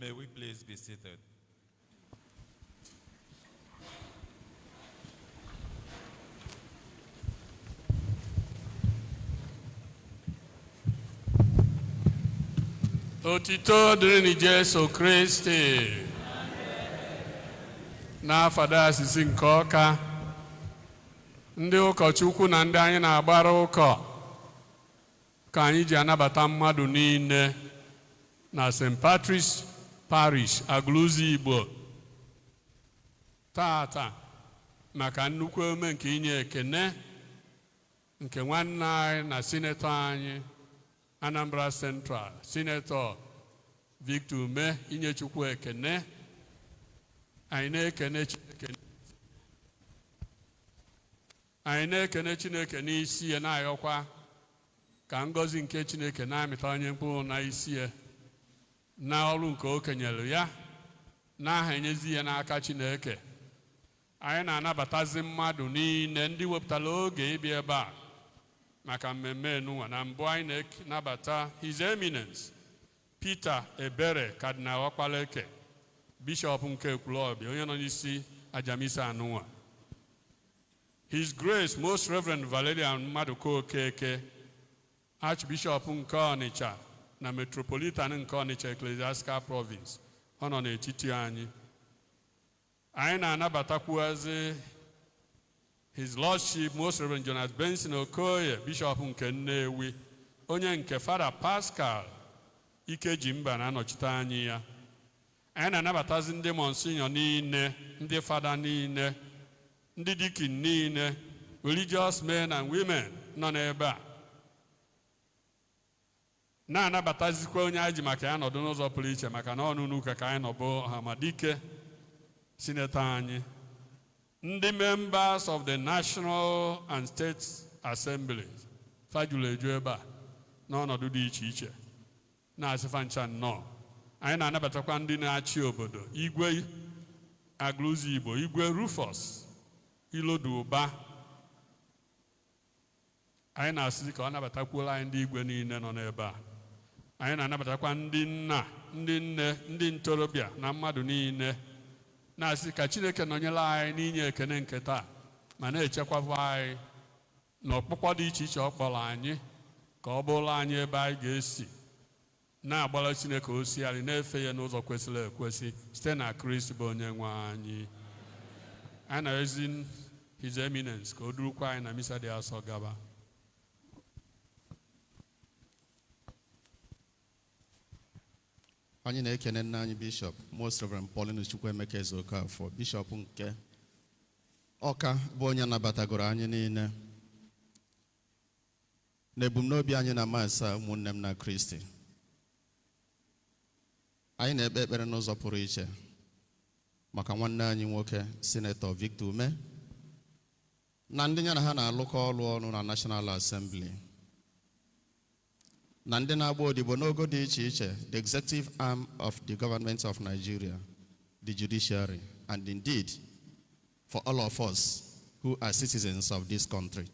May we please be seated. Otito dịrị Jesu Kristi. N'afọ Dayọsiisi nke Awka, ndị ụkọchukwu na ndị anyị na-agbara ụkọ ka anyị ji anabata mmadụ niile na St. Patrick's Parish, Aguluzigbo, tata maka nnukwu ome nke inye ekene nke nwanne anyị na Senator anyị Anambra Central Senator Victor Ume inye Chukwu ekene. Anyị na-ekene Chineke n'isi ya, na-ayọkwa ka ngọzi nke Chineke na-amịta onye mkpụrụ na isi ya na ọrụ nke o kenyere ya n'aha enyezi ya n'aka Chineke. Anyị na-anabatazi mmadụ niile ndị wepụtara oge ịbịa ebe a maka mmemme enunwa. Na mbụ anyị na-anabata His Eminence Peter Ebere Cardinal Okpalaeke, Bishop nke Ekwulobia, onye nọ n'isi ajamisa anụnwa. His Grace Most Reverend Valerian Maduka Okeke, Archbishop nke Onitsha na Metropolitan nke Onitsha Ecclesiastical Province, ọ nọ n'etiti anyị. Anyị na-anabatakwuazi His Lordship Most Reverend Jonas Benson Okoye, Bishop nke Nnewi, onye nke Father Pascal Ikejimba na-anọchite anyị ya. Anyị na-anabatazi ndị Monsignor niile, ndị Fada niile, ndị Deacon niile, religious men and women nọ n'ebe a. Na-anabatazikwa onye anyị ji maka ya nọdụ n'ụzọ pụrụ iche maka na ọnụ n'ụka ka anyị nọbụ Hamadike Senator anyị, ndị members of the National and State Assemblies fajulu eju ebe a n'ọnọdụ dị iche iche na-asịfa ncha nnọọ. Anyị na-anabatakwa ndị na-achị obodo, Igwe Aguluzigbo, Igwe Rufus Iloduba. Anyị na-asị ka ọ nabatakwuola anyị ndị igwe niile nọ n'ebe a. Anyị na-anabatakwa ndị nna, ndị nne, ndị ntorobịa na mmadụ niile, na-asị ka Chineke nọnyere anyị n'inye ekene nke taa ma na-echekwaba anyị n'ọkpụkpọ dị iche iche ọ kpọrọ anyị ka ọ bụrụ anyị ebe anyị ga-esi na-agbara Chineke osighari, na-efe ya n'ụzọ kwesịrị ekwesị site na Kristi bụ onye nwe anyị. Anyị na-ezi His Eminence ka o durukwa anyị na misa dị asọ gaba. Anyị na-ekene nna anyị Bishop Most Reverend Paulinus Ezeokafor, Bishop nke Awka, bụ onye nabatagoro anyị niile. Nebumnobi anyị na masa ụmụnne m na Kristi. Anyị na-ekpe ekpere n'ụzọ pụrụ iche maka nwanne anyị nwoke Senator Victor Ume na ndị ya na ha na-alụkọ ọrụ ọnụ na National Assembly na ndị na-agba odibo n'ogo dị iche iche, the executive arm of the government of Nigeria, the judiciary, and indeed for all of us who are citizens of this country.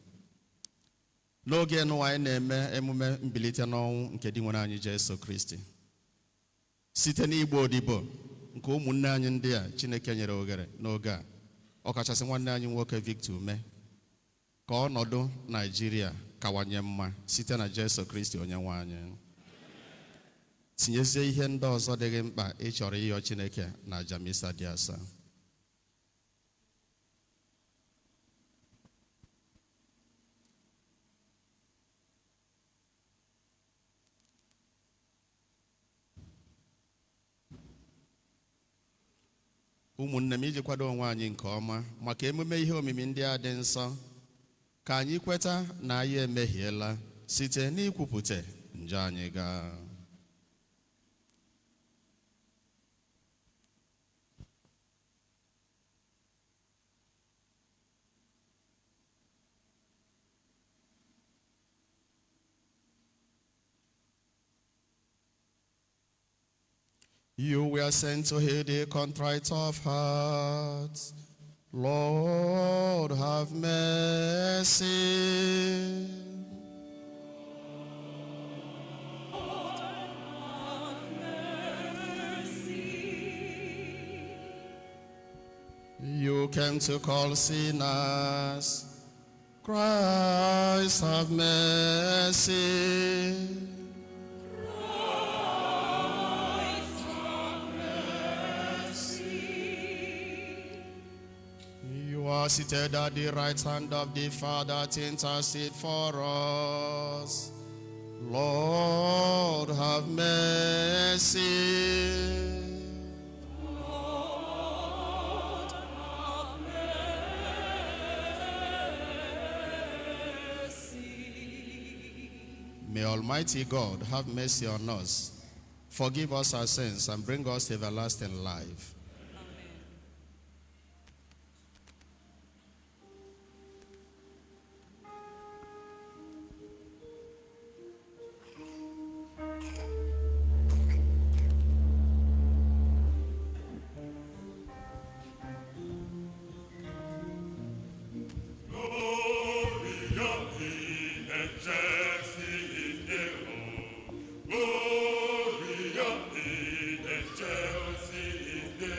N'oge nụwa anyị na-eme emume mbilite n'ọnwụ nke di nwere anyị Jesu Kristi site n'igba odibo nke ụmụnne anyị ndị a Chineke nyere oghere n'oge a, ọkachasị nwanne anyị nwoke Victor Ume, ka ọnọdụ Nigeria kawanye mma site na Jesu Kristi onye nwe anyị. Tinyezie ihe ndị ọzọ dịghị mkpa ị chọrọ ịyọ Chineke na aja misa dị asaa. Ụmụnne m, iji kwado onwe anyị nke ọma maka emume ihe omimi ndị a dị nsọ, ka anyị kweta na anyị emehiela site n'ikwupụta njọ anyị gaa. You were sent to heal the contrite of heart. Lord, have mercy. Lord, have mercy. You came to call sinners. Christ, have mercy. You are seated at the right hand of the Father to intercede for us. Lord, have mercy. Lord, have mercy. May Almighty God have mercy on us, forgive us our sins, and bring us to everlasting life. Gloria in excelsis Deo.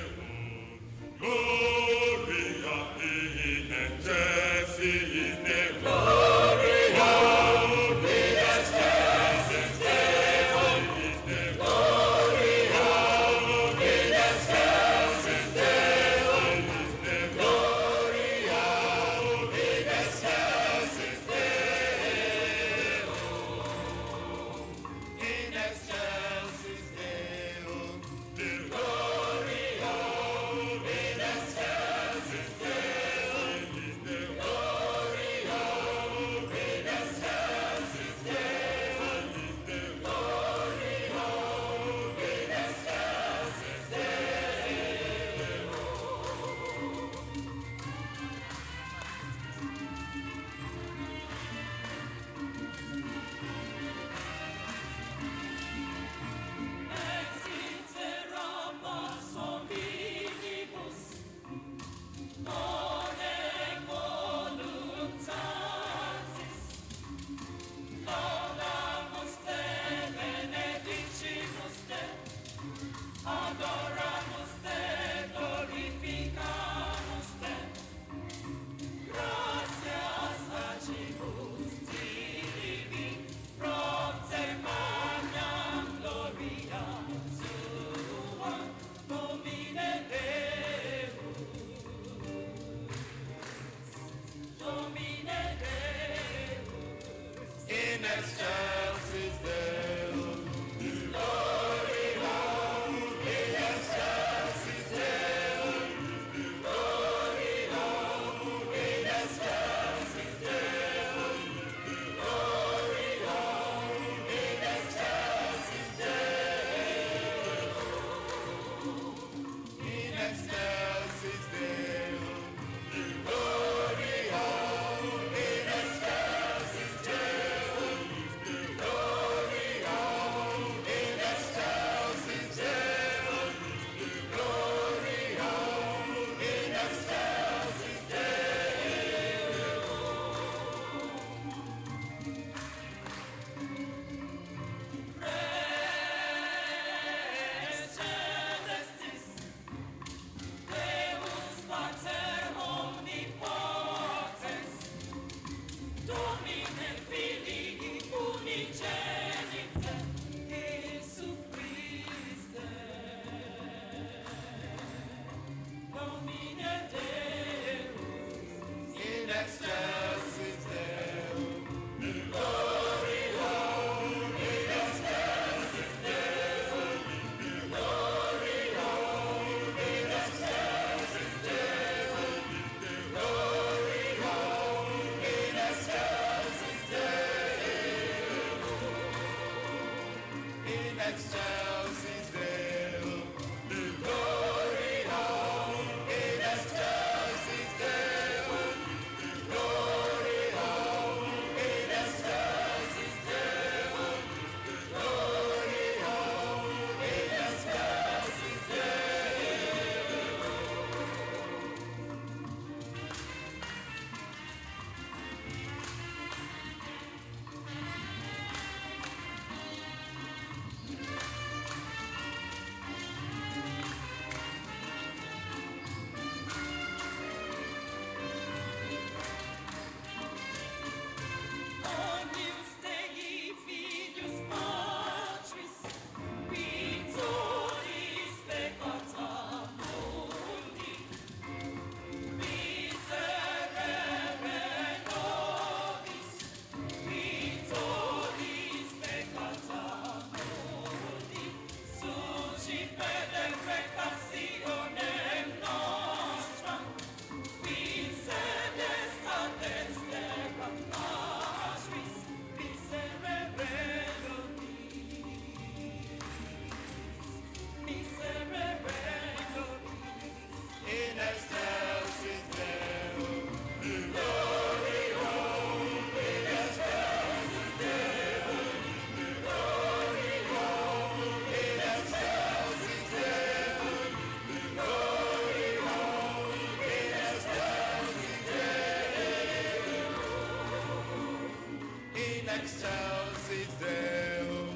excelsis Deum.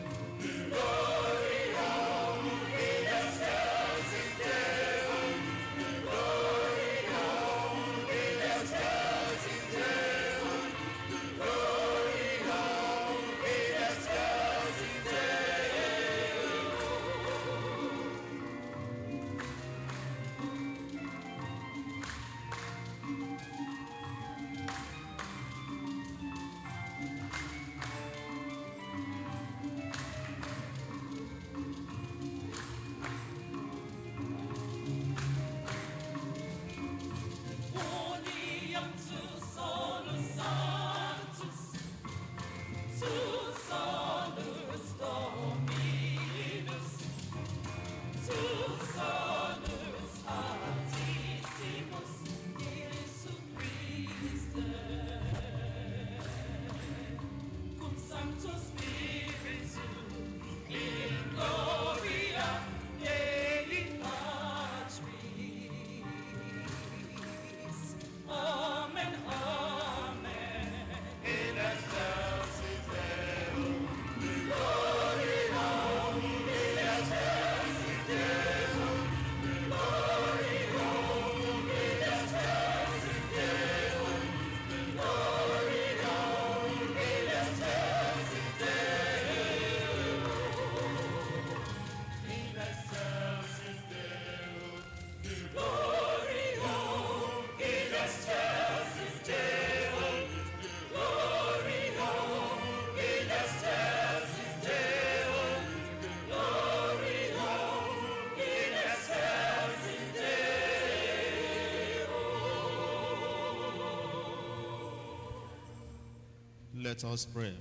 Let us pray.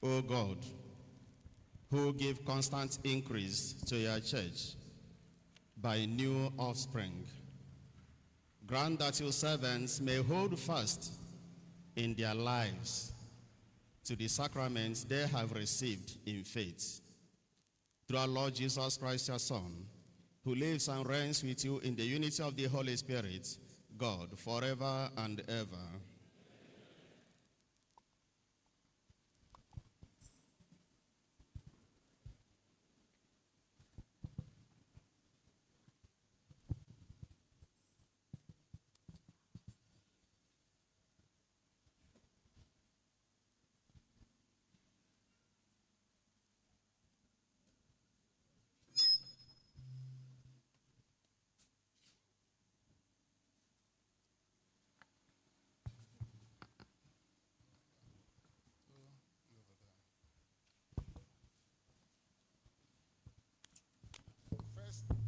O God, who give constant increase to your church by new offspring, grant that your servants may hold fast in their lives to the sacraments they have received in faith. Through our Lord Jesus Christ, your Son, who lives and reigns with you in the unity of the Holy Spirit, God, forever and ever.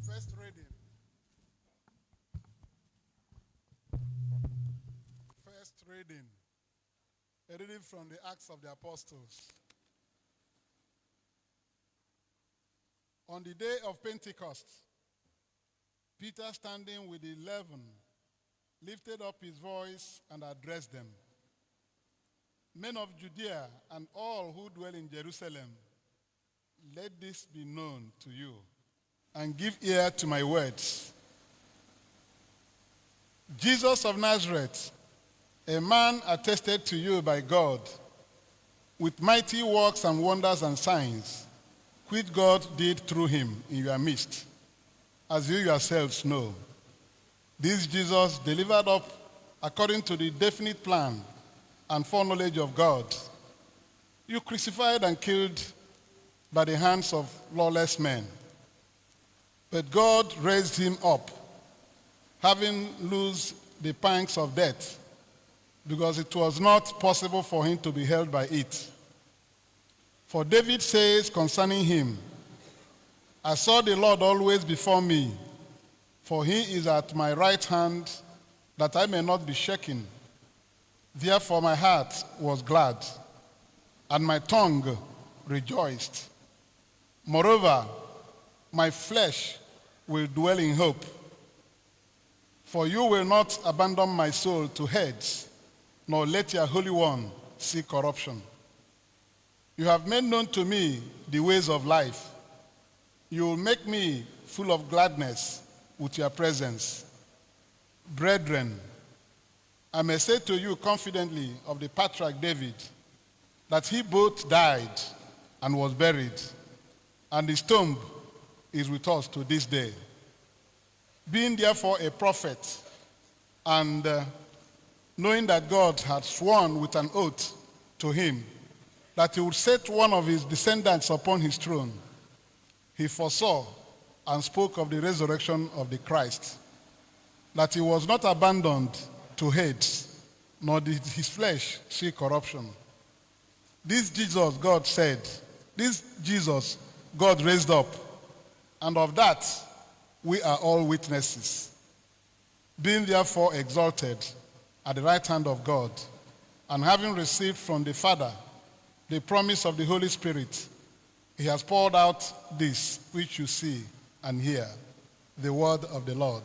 First reading. First reading. A reading from the Acts of the Apostles. On the day of Pentecost, Peter, standing with the 11, lifted up his voice and addressed them. Men of Judea and all who dwell in Jerusalem, let this be known to you, and give ear to my words. Jesus of Nazareth, a man attested to you by God, with mighty works and wonders and signs, which God did through him in your midst, as you yourselves know. This Jesus delivered up according to the definite plan and foreknowledge of God. You crucified and killed by the hands of lawless men. But God raised him up, having loosed the pangs of death, because it was not possible for him to be held by it. For David says concerning him, I saw the Lord always before me, for he is at my right hand, that I may not be shaken. Therefore my heart was glad, and my tongue rejoiced. Moreover, my flesh will dwell in hope. For you will not abandon my soul to Hades, nor let your Holy One see corruption. You have made known to me the ways of life. You will make me full of gladness with your presence. Brethren, I may say to you confidently of the patriarch David, that he both died and was buried, and his tomb is with us to this day. Being therefore a prophet, and knowing that God had sworn with an oath to him that he would set one of his descendants upon his throne, he foresaw and spoke of the resurrection of the Christ, that he was not abandoned to Hades, nor did his flesh see corruption. This Jesus God raised up, and of that we are all witnesses. Being therefore exalted at the right hand of God, and having received from the Father the promise of the Holy Spirit, he has poured out this which you see and hear, the word of the Lord.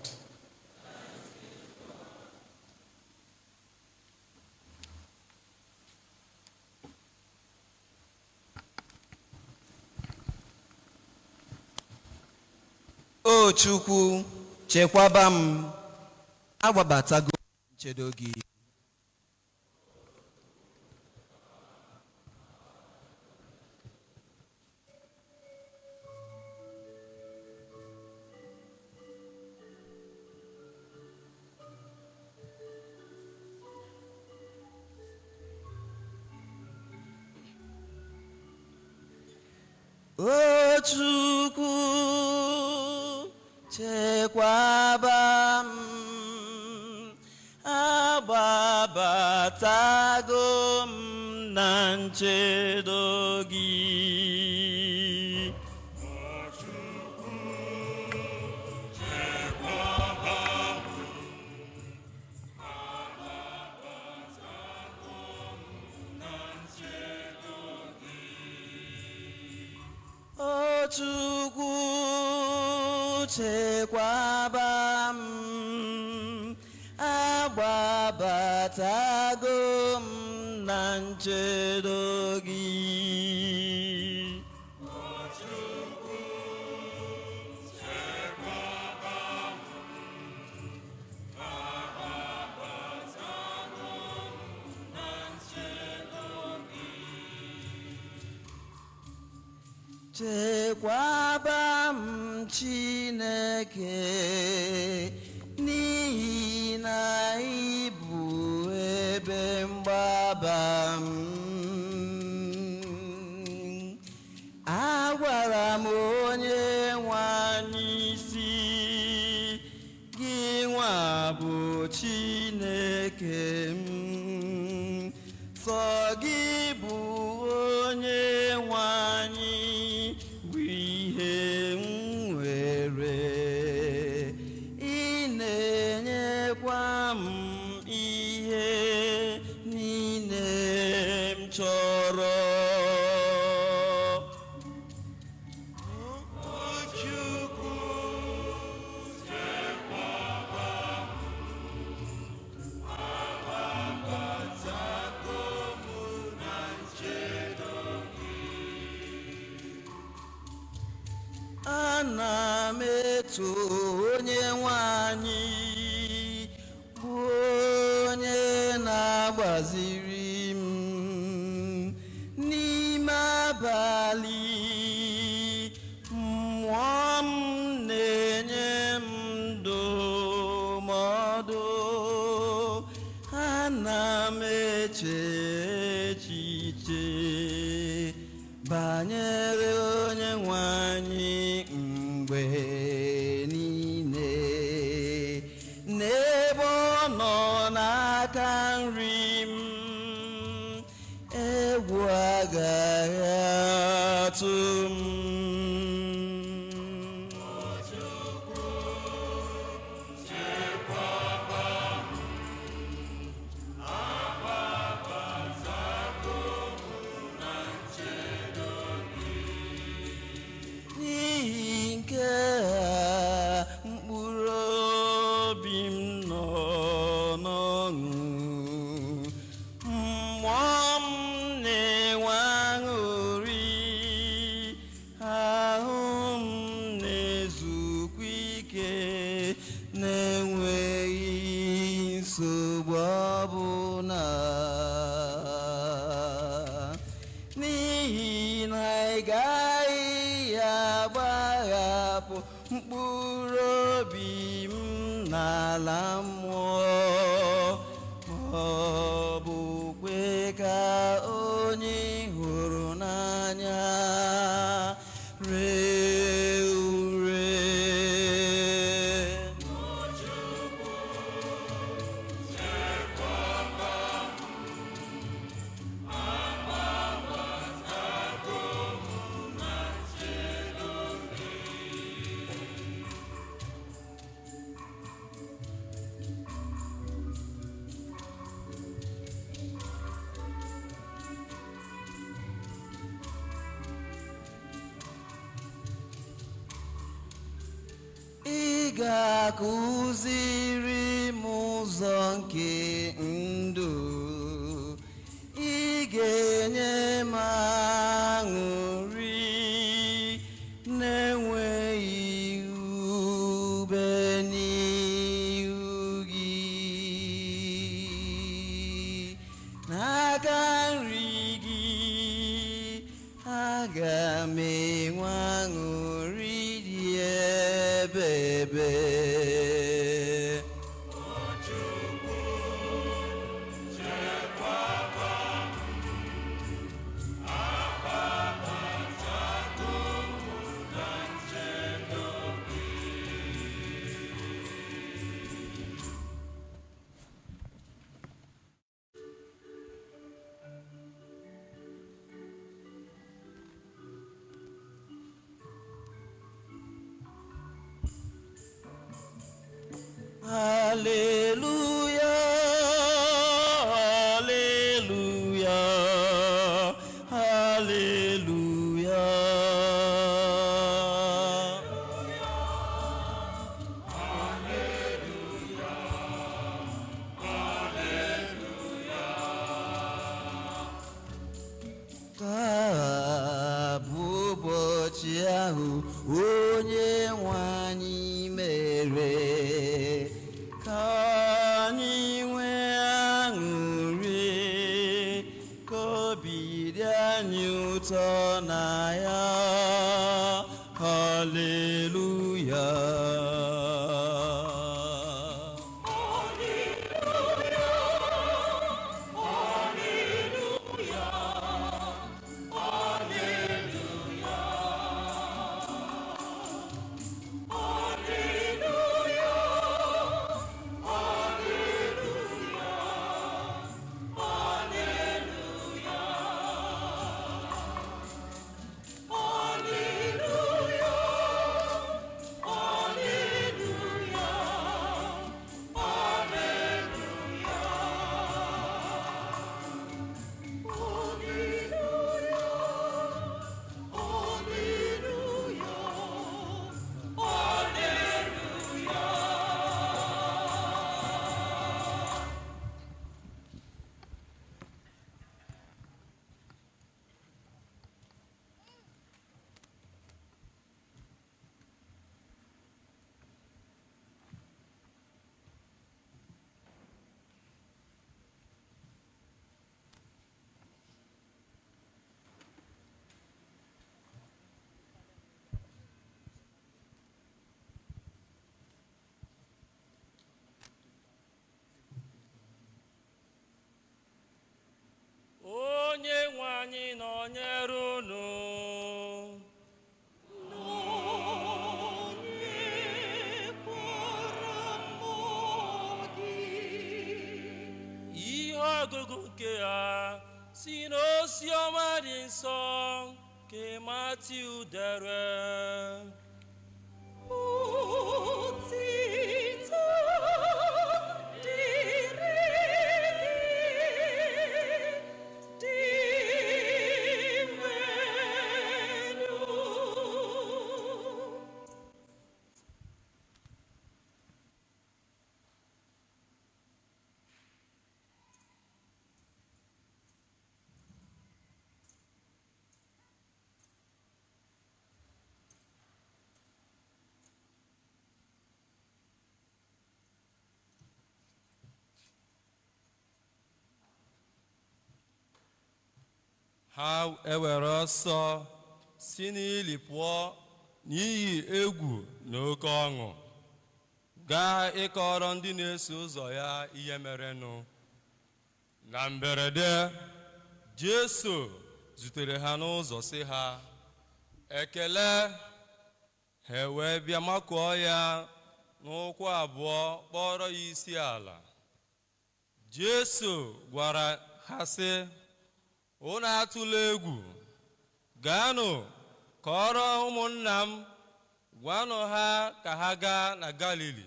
O Chukwu, chekwaba m, agbabatago nchedo gị. O Chukwu, chekwaba m, agbabatago m na nchedo gị. O Chukwu, chekwaba m, agbabatago m na nchedo gị. Chekwaba m Chineke, n'ihi na ị bụ ebe mgbaba m. Agwara m onye nwe anyị sị, gị nwa bụ Chineke m, sọ gị bụ onye nwe anyị bụ ihe m nwere. Ị na-enyekwa m ihe niile m chọrọ. Ana m eto onye nwe anyị, bụ onye na-agbaziri m n'ime abalị. Mmụọ m na-enye m ndụmọdụ. Ana m eche echiche banyere onye nwe anyị mgbe niile. N'ebe ọ nọ n'aka nri m, egwu agaghị atụ m. mkpụrụ obi m n'ala mmụọ, ma ọ bụ kwe ka onye hụrụ n'anya ree ure. Ị ga-akụziri m ụzọ nke ndụ, ị ga-enye m aṅụrị na-enweghị ube n'ihu gị. N'aka nri gị aga m enwe aṅụrị dị ebebe. Hallelujah, hallelujah, hallelujah. Taa bụ ụbọchị ahụ onye nwe anyị mere, ka anyị nwee aṅụrị, ka obi dị anyị ụtọ na ya. Hallelujah. Onye nwe anyị nọnyere unu. Ihe ọgụgụ nke ha si n'ozi ọma dị nsọ nke Matiu dere. Ha ewere ọsọ si n'ili pụọ n'ihi egwu na oke ọṅụ gaa ịkọrọ ndị na-eso ụzọ ya ihe merenụ. Na mberede, Jesu zutere ha n'ụzọ sị ha ekele, ha wee bịa makụọ ya n'ụkwụ abụọ kpọrọ ya isi ala. Jesu gwara ha sị, unu atụla egwu, gaanụ kọrọ ụmụnna m, gwanụ ha ka ha gaa na Galili,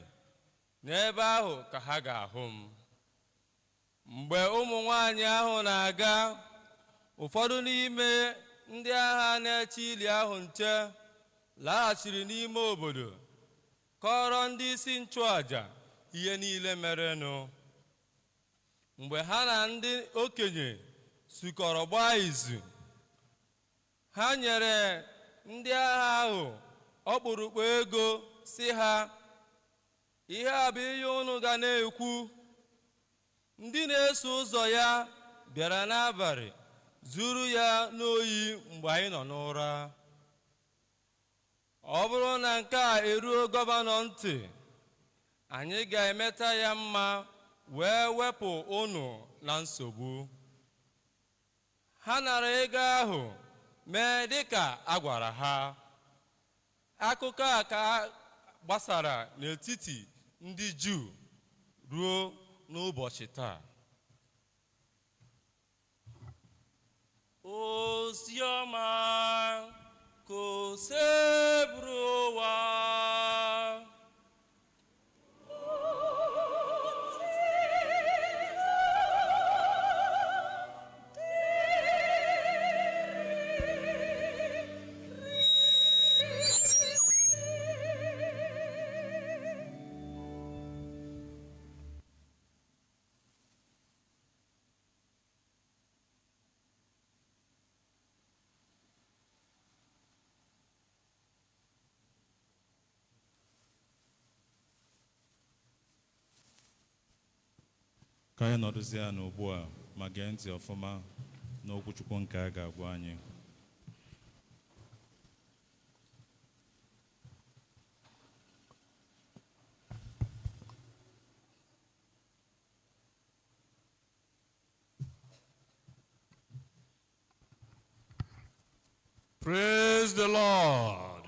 n'ebe ahụ ka ha ga-ahụ m. Mgbe ụmụ nwanyị ahụ na-aga, ụfọdụ n'ime ndị agha na-eche ili ahụ nche laghachiri n'ime obodo kọrọ ndị isi nchụaja ihe niile merenụ. Mgbe ha na ndị okenye sukọrọ gbaa izu, ha nyere ndị agha ahụ ọkpụrụkpụ ego sị ha, ihe a bụ ihe unu ga na-ekwu. Ndị na-eso ụzọ ya bịara n'abalị zuru ya n'oyi mgbe anyị nọ n'ụra. Ọ bụrụ na nke a eruo gọvanọ ntị, anyị ga-emeta ya mma wee wepụ unu na nsogbu. Ha nara ego ahụ mee dịka a gwara ha. Akụkọ a ka gbasara n'etiti ndị Juu ruo n'ụbọchị taa. Oziọma ka o seburu ụwa. Ka anyị nọdụzie ya n'ugbu a ma gee ntị ọfụma n'okwu Chukwu nke a ga-agwa anyị. Praise the Lord.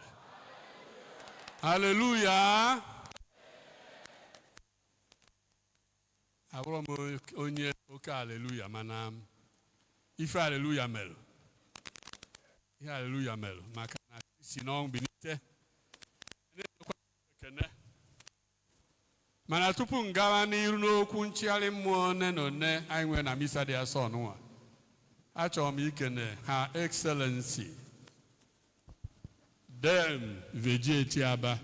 Hallelujah. Abụrụ m onye oke hallelujah, mana ife hallelujah mere. Ihe hallelujah mere maka na si n'ọnwụ bilite. Mana tupu m gawa n'iru n'okwu nchigharị mmụọ one na one anyị nwere na misa dị asọ n'ụwa, achọrọ m ikene Her Excellency Dem Vejeti Aba,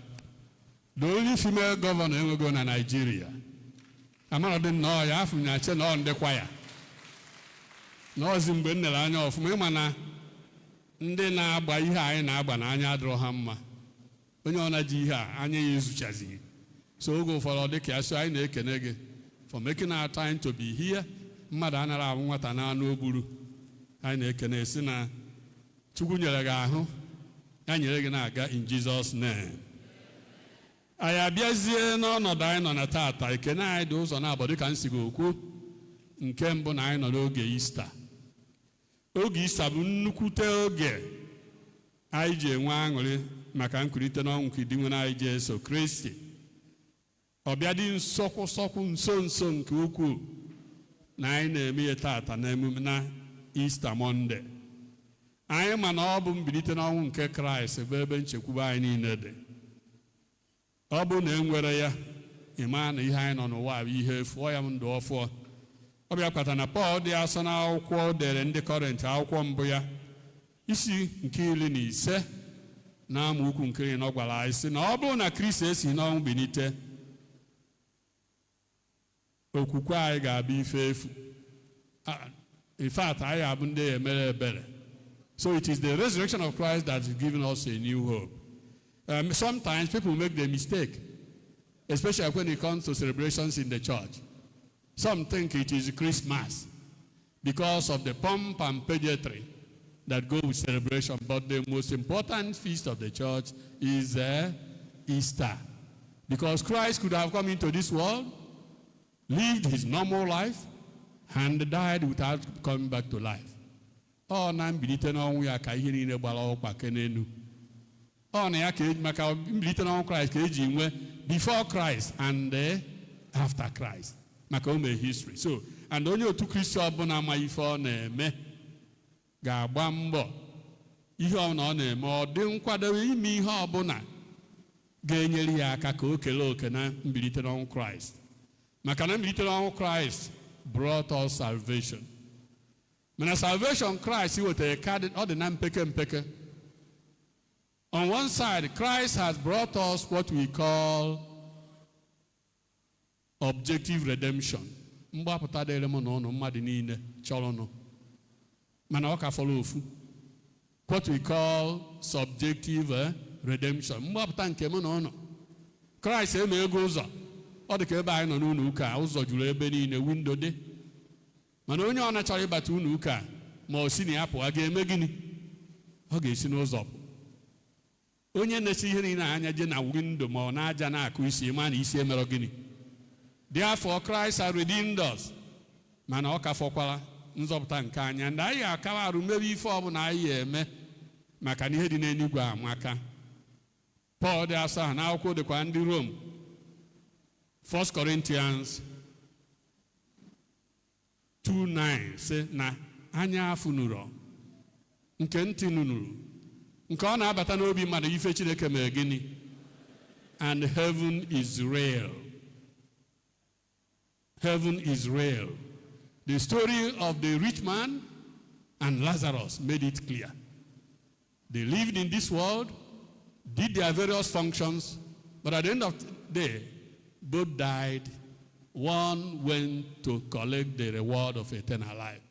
the only female governor enwego na Nigeria. Amanọdị nnọọ ya afọ nyache nọọ ndekwa ya n'ọzi mgbe nnere anya ọfụma, ịma na ndị na-agba ihe anyị na-agba n'anya adịrọ ha mma. Onye ọ na-ji ihe a anya ya ezuchazighị. So oge ụfọdụ dị ka ya so anyị na-ekene gị for making our time to be here. Mmadụ anara abụ nwata na anụ ogburu. Anyị na-ekene si na Chukwu nyere gị ahụ, ya nyere gị na-aga in Jesus' name. Anyị abịazie n'ọnọdụ anyị nọ na tata. Ekene anyị dị ụzọ na-abụ dịka m si gị okwu. Nke mbụ na anyị nọ n'oge Easter. Oge Easter bụ nnukwute oge anyị ji enwe aṅụrị maka nkulite n'ọnwụ nke di nwere anyị Jesu Kristi. Ọbịa dị nsọkwụ nso nso nke ukwuu na anyị na-eme ya tata na emume na Easter Monday. Anyị ma na ọ bụ mbilite n'ọnwụ nke Kraịst bụ ebe nchekwube anyị niile dị. Ọ bụ na enwere ya, ịma na ihe anyị nọ n'ụwa bụ ihe efu, ọ ya ndụ ọfụọ. Ọ bịa kpata na Pọl dị asọ n'akwụkwọ dere ndị Kọrint akwụkwọ mbụ ya isi nke 15 na amaokwu nke 9 gwara anyị sị na ọ bụrụ na Kristi esi n'ọnwụ bilite, okwukwe anyị ga-abụ ife efu. In fact, anyị abụ ndị emere ebere. So it is the resurrection of Christ that is giving us a new hope. Sometimes people make the mistake, especially when it comes to celebrations in the church. Some think it is Christmas because of the pomp and pageantry that go with celebration, but the most important feast of the church is Easter. Because Christ could have come into this world, lived his normal life, and died without coming back to life. Oh, na mbilite n'ọnwụ ya ka ihe niile gbara ọkpa kenenu. Oh, na ya ka maka mbilite n'ọnwụ Christ ka eji nwe before Christ and after Christ. Maka ome history. So, and onye otu Kristo ọbụla ama ife ọ na-eme ga-agba mbọ ihe ọ na-eme ọ dị nkwadobe ime ihe ọbụla ga-enyere ya aka ka o kelee oke na mbilite n'ọnwụ Christ. Maka na mbilite n'ọnwụ Christ brought us salvation. Mana salvation Christ wetara ọ dị na mpeke. On one side, Christ has brought us what we call objective redemption. Mgbapụta dịrị m na ụnụ mmadụ niile chọrọnụ. Mana ọ ka fọrọ ofu. What we call subjective redemption. Mgbapụta nke m na ụnụ. Christ eme ego ụzọ. Ọ dị ka ebe anyị nọ n'ụlọ ụka ụzọ juru ebe niile windo dị. Mana onye ọ na-achọrọ ịbata ụlọ ụka ma o si na ya pụọ, a ga-eme gịnị? Ọ ga-esi n'ụzọ. Onye na-esi ihe niile anya je na windo ma ọ na-aja na-akụ isi ma na isi emerọ gịnị? Therefore, Christ has redeemed us. Mana ọ ka fọkwara nzọpụta nke anya. Ndị anyị akawa arụ mebe ife ọbụla anyị eme maka na ihe dị n'eluigwe amaka. Paul dị asaa na akwụkwọ dịkwa ndị Rome. 1 Corinthians 2:9 sị na anya afụ nụrụ nke ntị nụrụ nke ọ na-abata n'obi mmadụ ife Chineke mere gịnị? And heaven is real. Heaven is real. The story of the rich man and Lazarus made it clear. They lived in this world, did their various functions, but at the end of the day, both died. One went to collect the reward of eternal life.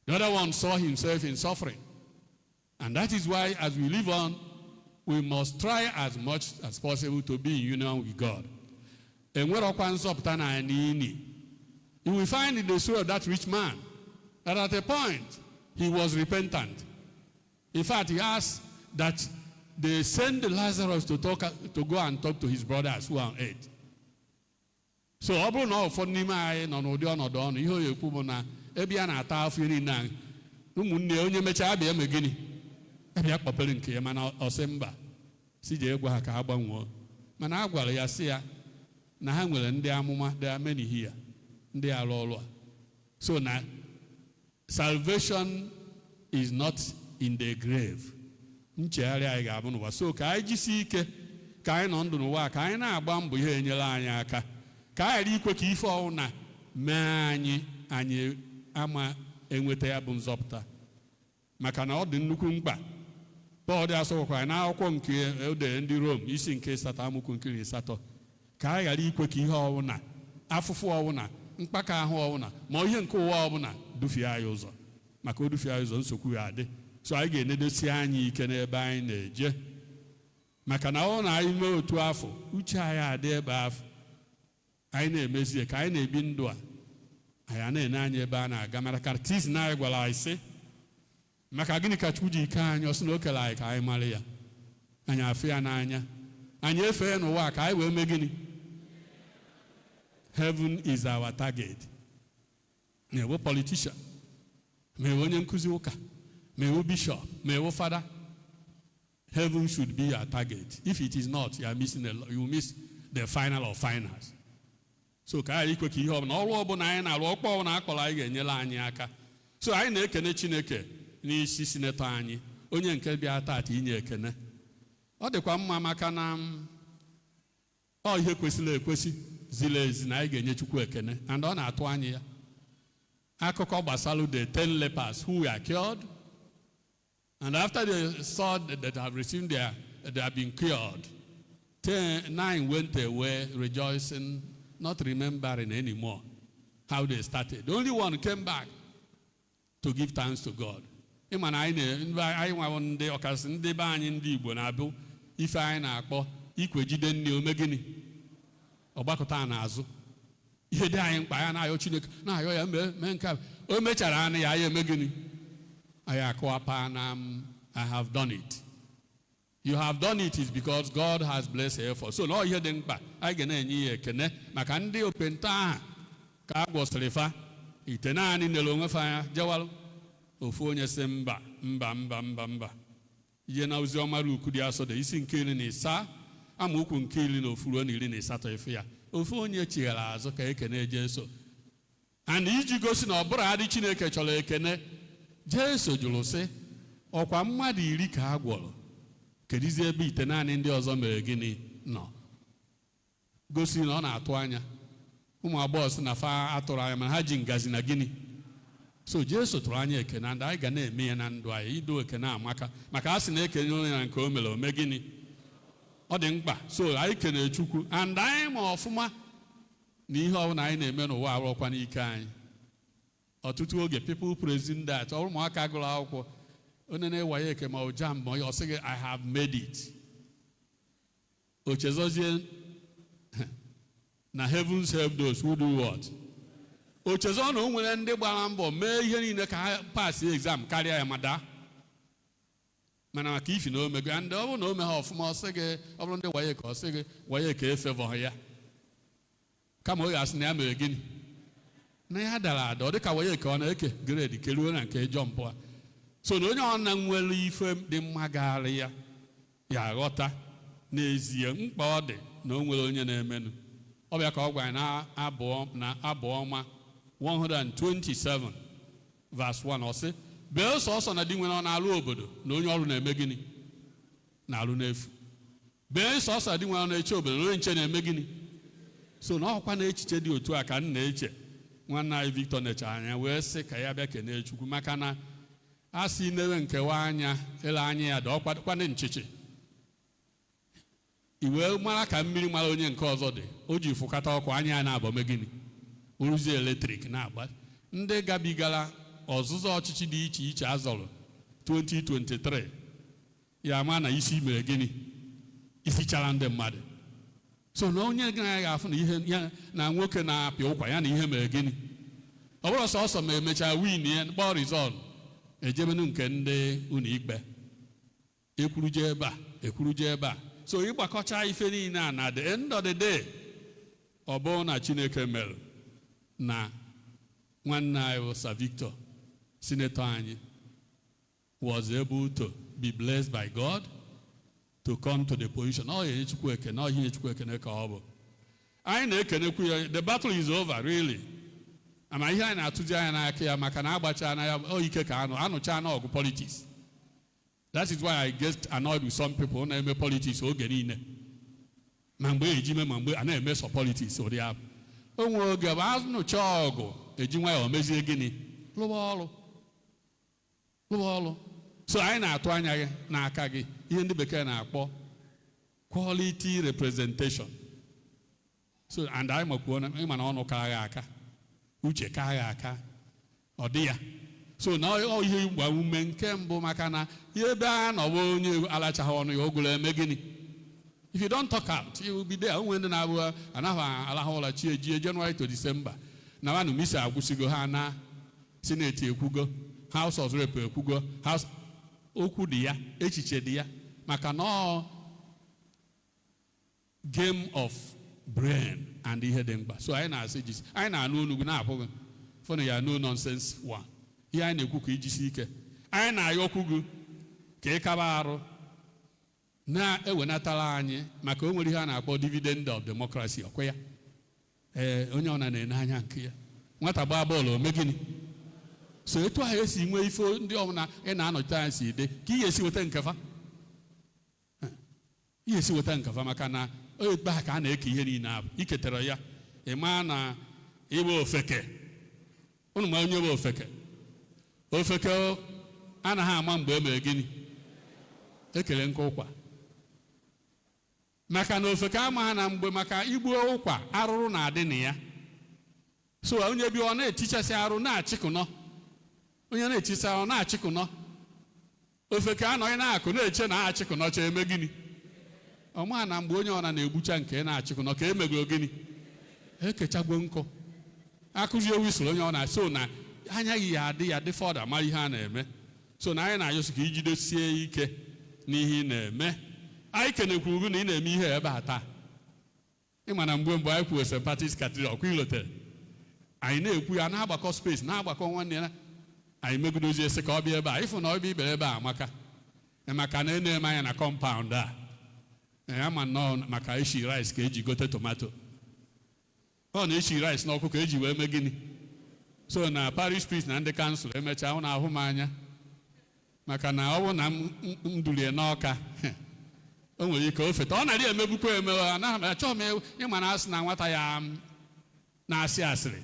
The other one saw himself in suffering. And that is why, as we live on, we must try as much as possible to be in union with God. You will find in the story of that rich man that at a point he was repentant. In fact, he asked that they send Lazarus to go and talk to his brothers who are on earth. So, ọ bụrụ na ụfọdụ n'ime anyị nọ n'ụdị ọnọdụ ọnụ ihe onye ekwu bụ na ebe ya na-ata afọ iri na ụmụnne onye mechaa abịa eme gịnị? Abịa kpọpere nke ya mana ọ sị mba si jee gwa ha ka ha gbanwee. Mana a gwara ya sị ya na ha nwere ndị amụma, there are many here, ndị arụ ọrụ a. So na salvation is not in the grave. Nchegharị anyị ga-abụ n'ụwa. So ka anyị jisi ike ka anyị nọ ndụ n'ụwa ka anyị na-agba mbọ ihe enyere anyị aka. Ka anyị ikwe ka ife ọwụ na mee anyị ama enweta ya bụ nzọpụta. Maka na ọ dị nnukwu mkpa. Paul dị asọkwa n'akwụkwọ nke ode ndị Rom isi nke 7 amaokwu nke 8 ka anyị ghara ikwe ka ihe ọwụ na afụfụ ọwụ na mkpaka ahụ ọwụ na ma ihe nke ụwa ọwụ na dufie anyị ụzọ. Maka o dufie anyị ụzọ nsogbu ya adị. So anyị ga-enedosi anyị ike n'ebe anyị na-eje. Maka na ọ na anyị mee otu afọ uche anyị adị ebe afọ. Anyị na-emezie ka anyị na-ebi ndụ a anyị na-ene anya ebe a na-aga. Mara katekizim na anyị gwara anyị sị maka gịnị ka Chukwu ji ike anyị ọsị na o kere anyị ka anyị mara ya, anyị afụ ya n'anya, anyị efee n'ụwa ka anyị wee mee gịnị? Heaven is our target. Ma ewu politician, ma ewu onye nkụzi ụka, ma ewu bishop, ma ewu fada, heaven should be our target. If it is not, you are missing you miss the final of finals. So ka anyị ikwe ka ihe ọbụla ọrụ ọbụla anyị na-arụ ọkpọ ọbụla akpọrọ anyị ga-enyere anyị aka. So anyị na-ekene Chineke n'isi sinetọ anyị onye nke bịa taata inye ekene. Ọ dịkwa mma maka na ọ ihe kwesịrị ekwesị ziri ezi na anyị ga-enye Chukwu ekene and ọ na-atụ anyị ya. Akụkọ gbasara the 10 lepers who were cured, and after they saw that have received they have been cured, 9 went away rejoicing, not remembering anymore how they started. The only one came back to give thanks to God. Ịmana anyị nwa ndị ọkasị ndị be anyị ndị Igbo na-abụ ife anyị na-akpọ ikwe jide nne ome gịnị ọgbakọta n'azụ. Ihe dị anyị mkpa ya na-ayọ Chineke na-ayọ ya mee nke o mechara anụ ya eme gịnị I have done it. You have done it is because God has blessed the effort. So no here den ba I ga na enye ekene maka ndị openta aha ka agwọsịrị fa ite naanị nele onwe fa ya jewalụ ofu onye sị mba ihe na ozi ọma ruku dị asọ dị isi nke 17 amaokwu nke 10 ife ya ofu onye chighara azụ ka ekene Jesu and iji gosi na ọbụrụ adị Chineke chọrọ ekene Jesu jụrụ sị ọkwa mmadụ 10 ka a gwọrọ kedizi ebe ite naanị ndị ọzọ mere gịnị nọ gosi na ọ na-atụ anya ụmụ agbọghọ sị na fa atụrụ anya mana ha ji ngazi na gịnị so Jesu tụrụ anya ekene and anyị ga na-eme ya na ndụ anyị ido ekene amaka maka a sị na ekene onye na nke o mere ome gịnị ọ dị mkpa so anyị kene Chukwu and anyị ma ọfụma na ihe ọbụla anyị na-eme n'ụwa arụkwa n'ike anyị ọtụtụ oge people praising that ụmụaka gụrụ akwụkwọ onye na-ewaye eke ma ụjam ma ọ sị gị I have made it o chezozie na heavens help those who do what o chezo na o nwere ndị gbara mbọ mee ihe niile ka ha pass exam karịa ya mana maka ifi na omego ndị ọ bụrụ na o mee ha ọfụma ọ sị gị ọ bụrụ ndị waye ka ọ sị gị waye ka efevọ ya kama ọ ga-asị na ya mere gịnị na ya dara ada ọ dịka waye ka ọ na-eke grade keruo na nke jọmpụ a so na onye ọ na nwere ife dị mma gara ya aghọta n'ezie mkpa ọ dị na o nwere onye na-emenụ ọ bịa ka ọ gwara na abụ ọma 127 verse 1 ọ sị bee sọsọ na di nwere ọ na-alụ obodo na onye ọrụ na-eme gịnị na-alụ n'efu bee sọsọ na di nwere ọ na-eche obodo na onye nche na-eme gịnị so na ọkwa na echiche dị otu a ka m na-eche nwanne anyị Victor necha anya wee sị ka ya bịa kene Chukwu maka na a sị newe nkewa anya ele anya ya dị ọkwadị nchichi iwe mara ka mmiri mara onye nke ọzọ dị o ji fụkata ọkụ anya ya na-abọme gịnị ụrụzi eletrik na-agba ndị gabigara ọzụzụ ọchịchị dị iche iche azọrọ 2023 ya ma na isi mere gịnị isi chara ndị mmadụ so na onye gaghị afụ na ihe ya na nwoke na-apịa ụkwa ya na ihe mere gịnị ọ bụrụ sọsọ ma emechaa win ya kpọọ rizọt ejebenu nke ndị ụlọ ikpe ekwuruje ebe a so ịgbakọcha ife niile a na the end of the day ọ bụrụ na Chineke mere na nwanne anyị Sir Victor senator anyị was able to be blessed by God to come to the position ọ ihe Chukwu ekene ọ ihe Chukwu ekene ka ọ bụ anyị na-ekenekwu ya the battle is over really ama ihe anyị na-atụzi anya n'aka ya maka na agbacha na ya ike ka anụcha na ọgụ politics. That is why I get annoyed with some people na-eme politics oge niile ma mgbe eji me ma mgbe a na-eme so politics ụdị ahụ o nwere oge bụ anụcha ọgụ eji nwayọọ mezie gịnị lụwa ọrụ so anyị na-atụ anya gị n'aka gị ihe ndị bekee na-akpọ quality representation so and anyị makwuo na ịma na ọnụ ka agha aka uche ka agha aka ọ dị ya so na ihe gba ume nke mbụ maka na ebe a nọwa onye alachaghị ọnụ ya ogolo eme gịnị if you don't talk out you will be there onwe ndị na-abụ anaghị alahụ ụla chi ejie January to December na wanụ misa agwụsịgo ha na Senate ekwugo House of Rep ekwugo House okwu dị ya echiche dị ya maka na game of brain and ihe dị mkpa so anyị na-asị jisi anyị na-anụ onugbu na-apụghị fọnụ ya no nonsense one ihe anyị na-ekwu ka ijisi ike anyị na-ayọkwu gị ka ị kaba arụ na-ewenatara anyị maka o nwere ihe a na-akpọ dividend of democracy ọkwa ya onye ọ na-ene anya nke ya nwata gbaa bọọlụ ome gịnị so etu ahụ esi nwee ife ndị ọbụla ị na-anọchite anya si dị ka ihe esi weta nkefa maka na ekpe ha ka a na-eke ihe niile abụ iketara ya ịma na ịbụ ofeke ụnụ ma onye bụ ofeke anaghị ama mgbe e mere gịnị ekele nke ụkwa maka na ofeke ama na mgbe maka igbuo ụkwa arụrụ na-adị na ya so onye bi ọ na-etichasị arụ na-achịkụnọ onye na-etisa arụ na-achịkụnọ ofeke anọghị na-akụ na-eche na achịkụnọcha eme gịnị ọma na mgbe onye ọna na-egbucha nke na-achịkụnọ ka emegoro gịnị ekechagbo nkụ akụzie wisoro onye ọ na-so na anya gị ya adị fọda mara ihe a na-eme so na anyị na-ayọsị ka ijidesie ike n'ihe ị na-eme. Anyị kenekwuru gị na ị na-eme ihe ebe a taa. Ịma na mgbe anyị kwuo St. Patrick's Cathedral ọkwa ilotere anyị na-ekwu ya na-agbakọ space na-agbakọ nwanne ya anyị megidozie sị ka ọ bịa ebe a ịfụ na ọ bịa ibere ebe a maka na-eme anya na compound a ya ma nnọọ maka ishi rice ka eji gote tomato ọ na-eshi rice n'ọkụ ka eji wee mee gịnị. So na parish priest na ndị kansụl emechaa hụ na ahụ m anya maka na ọ bụ na m dulie n'ọka o nwere ike ofeta ọ na-adị emebukwa emewe anaghị achọghị m ịma na asị na nwata ya na-asị asịrị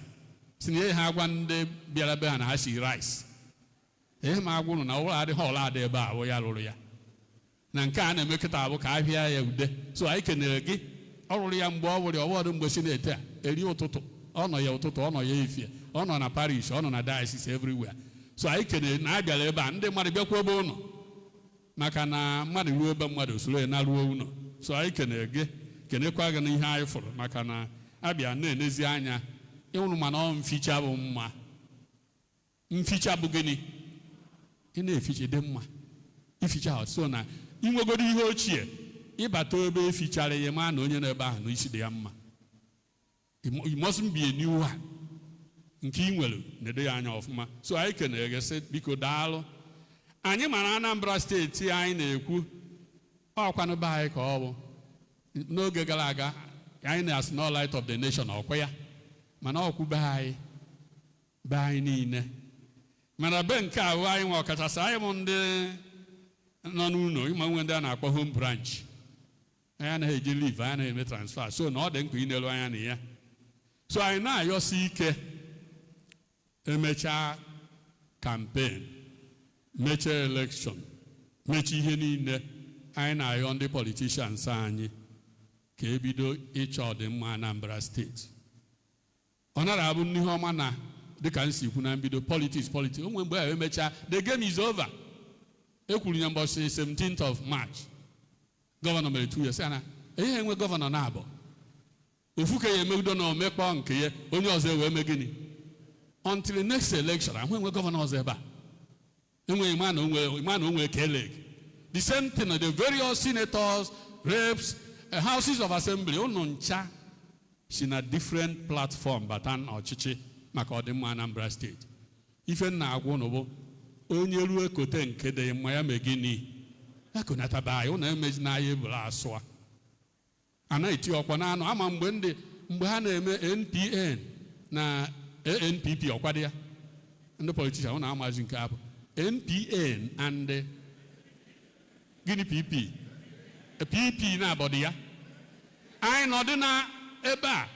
si na ihe ha agwa ndị bịara be ha na ha si rice ihe ma agwụrụ na ụlọ adịghị ọla adị ebe a bụ ya rụrụ ya na nke a na-emekọta abụ ka ahịa ya ude. So anyị kenere gị ọ rụrụ ya mgbe ọ wụrụ ọwọdụ mgbe si na-ete a eri ụtụtụ ọ nọ ya ụtụtụ ọ nọ ya ifie ọ nọ na parish ọ nọ na diocese everywhere. So anyị kenere na a bịara ebe a ndị mmadụ bịakwa ebe ụnọ maka na mmadụ ruo ebe mmadụ soro ya na ruo ụnọ. So anyị kenere gị kenekwa gị na ihe anyị fụrụ maka na abịa na-enezi anya ịhụrụ mana ọ mficha bụ mma. Mficha bụ gịnị? Ị na-eficha dị mma ificha. So na inwegodo ihe ochie ịbata ebe efichara ya ma na onye na-ebe ahụ n'isi dị ya mma. You mustn't be a new one. Nke ị nwere na-edo ya anya ọfụma. So anyị kenere gị sị biko daalụ. Anyị mara Anambra steeti anyị na-ekwu ọkwanụ be anyị ka ọ bụ n'oge gara aga anyị na-asị no light of the nation ọkwa ya mana ọkwụ be anyị niile mana be nke ahụ anyị nwe ọkachasị anyị bụ ndị nọ n'ụlọ ịma nwe ndị a na-akpọ home branch anyị anaghị eji live anyị na-eme transfer. So na ọ dị mkpa ịnelu anya na ya. So anyị na-ayọsi ike emechaa campaign mechaa election mechaa ihe niile anyị na-ayọ ndị politicians anyị ka ebido ịchọ ọdịmma Anambra steeti. Ọ nara abụ n'ihe ọma na dịka nsi ikwu na mbido politics onwe mgbe ahụ emechaa the game is over. Ekwuru ya mbọchị 17th of March gọvanọ mere 2 years ana ihe enwe gọvanọ na-abụ ofu ka ya emegido na omekpọ nke ya onye ọzọ ewee mee gịnị until next election ahụ enwe gọvanọ ọzọ ebe a enwe ima na onwe keleg the same thing na the various senators reps houses of assembly unu ncha si na different platform bata ọchịchị maka ọdịmma Anambra steeti. Ife na-agwa unu bụ onye ruo ekote nke dị mma ya mee gịnị ya konataba anyị unu emezi na anyị ebula asụa anaghị eti ọkwa n'anụ ama mgbe ha na-eme NPN na ANPP ọkwado ya ndị politician unu amazi nke abụ NPN and gịnị PP na-abọdị ya anyị nọdụ na ebe a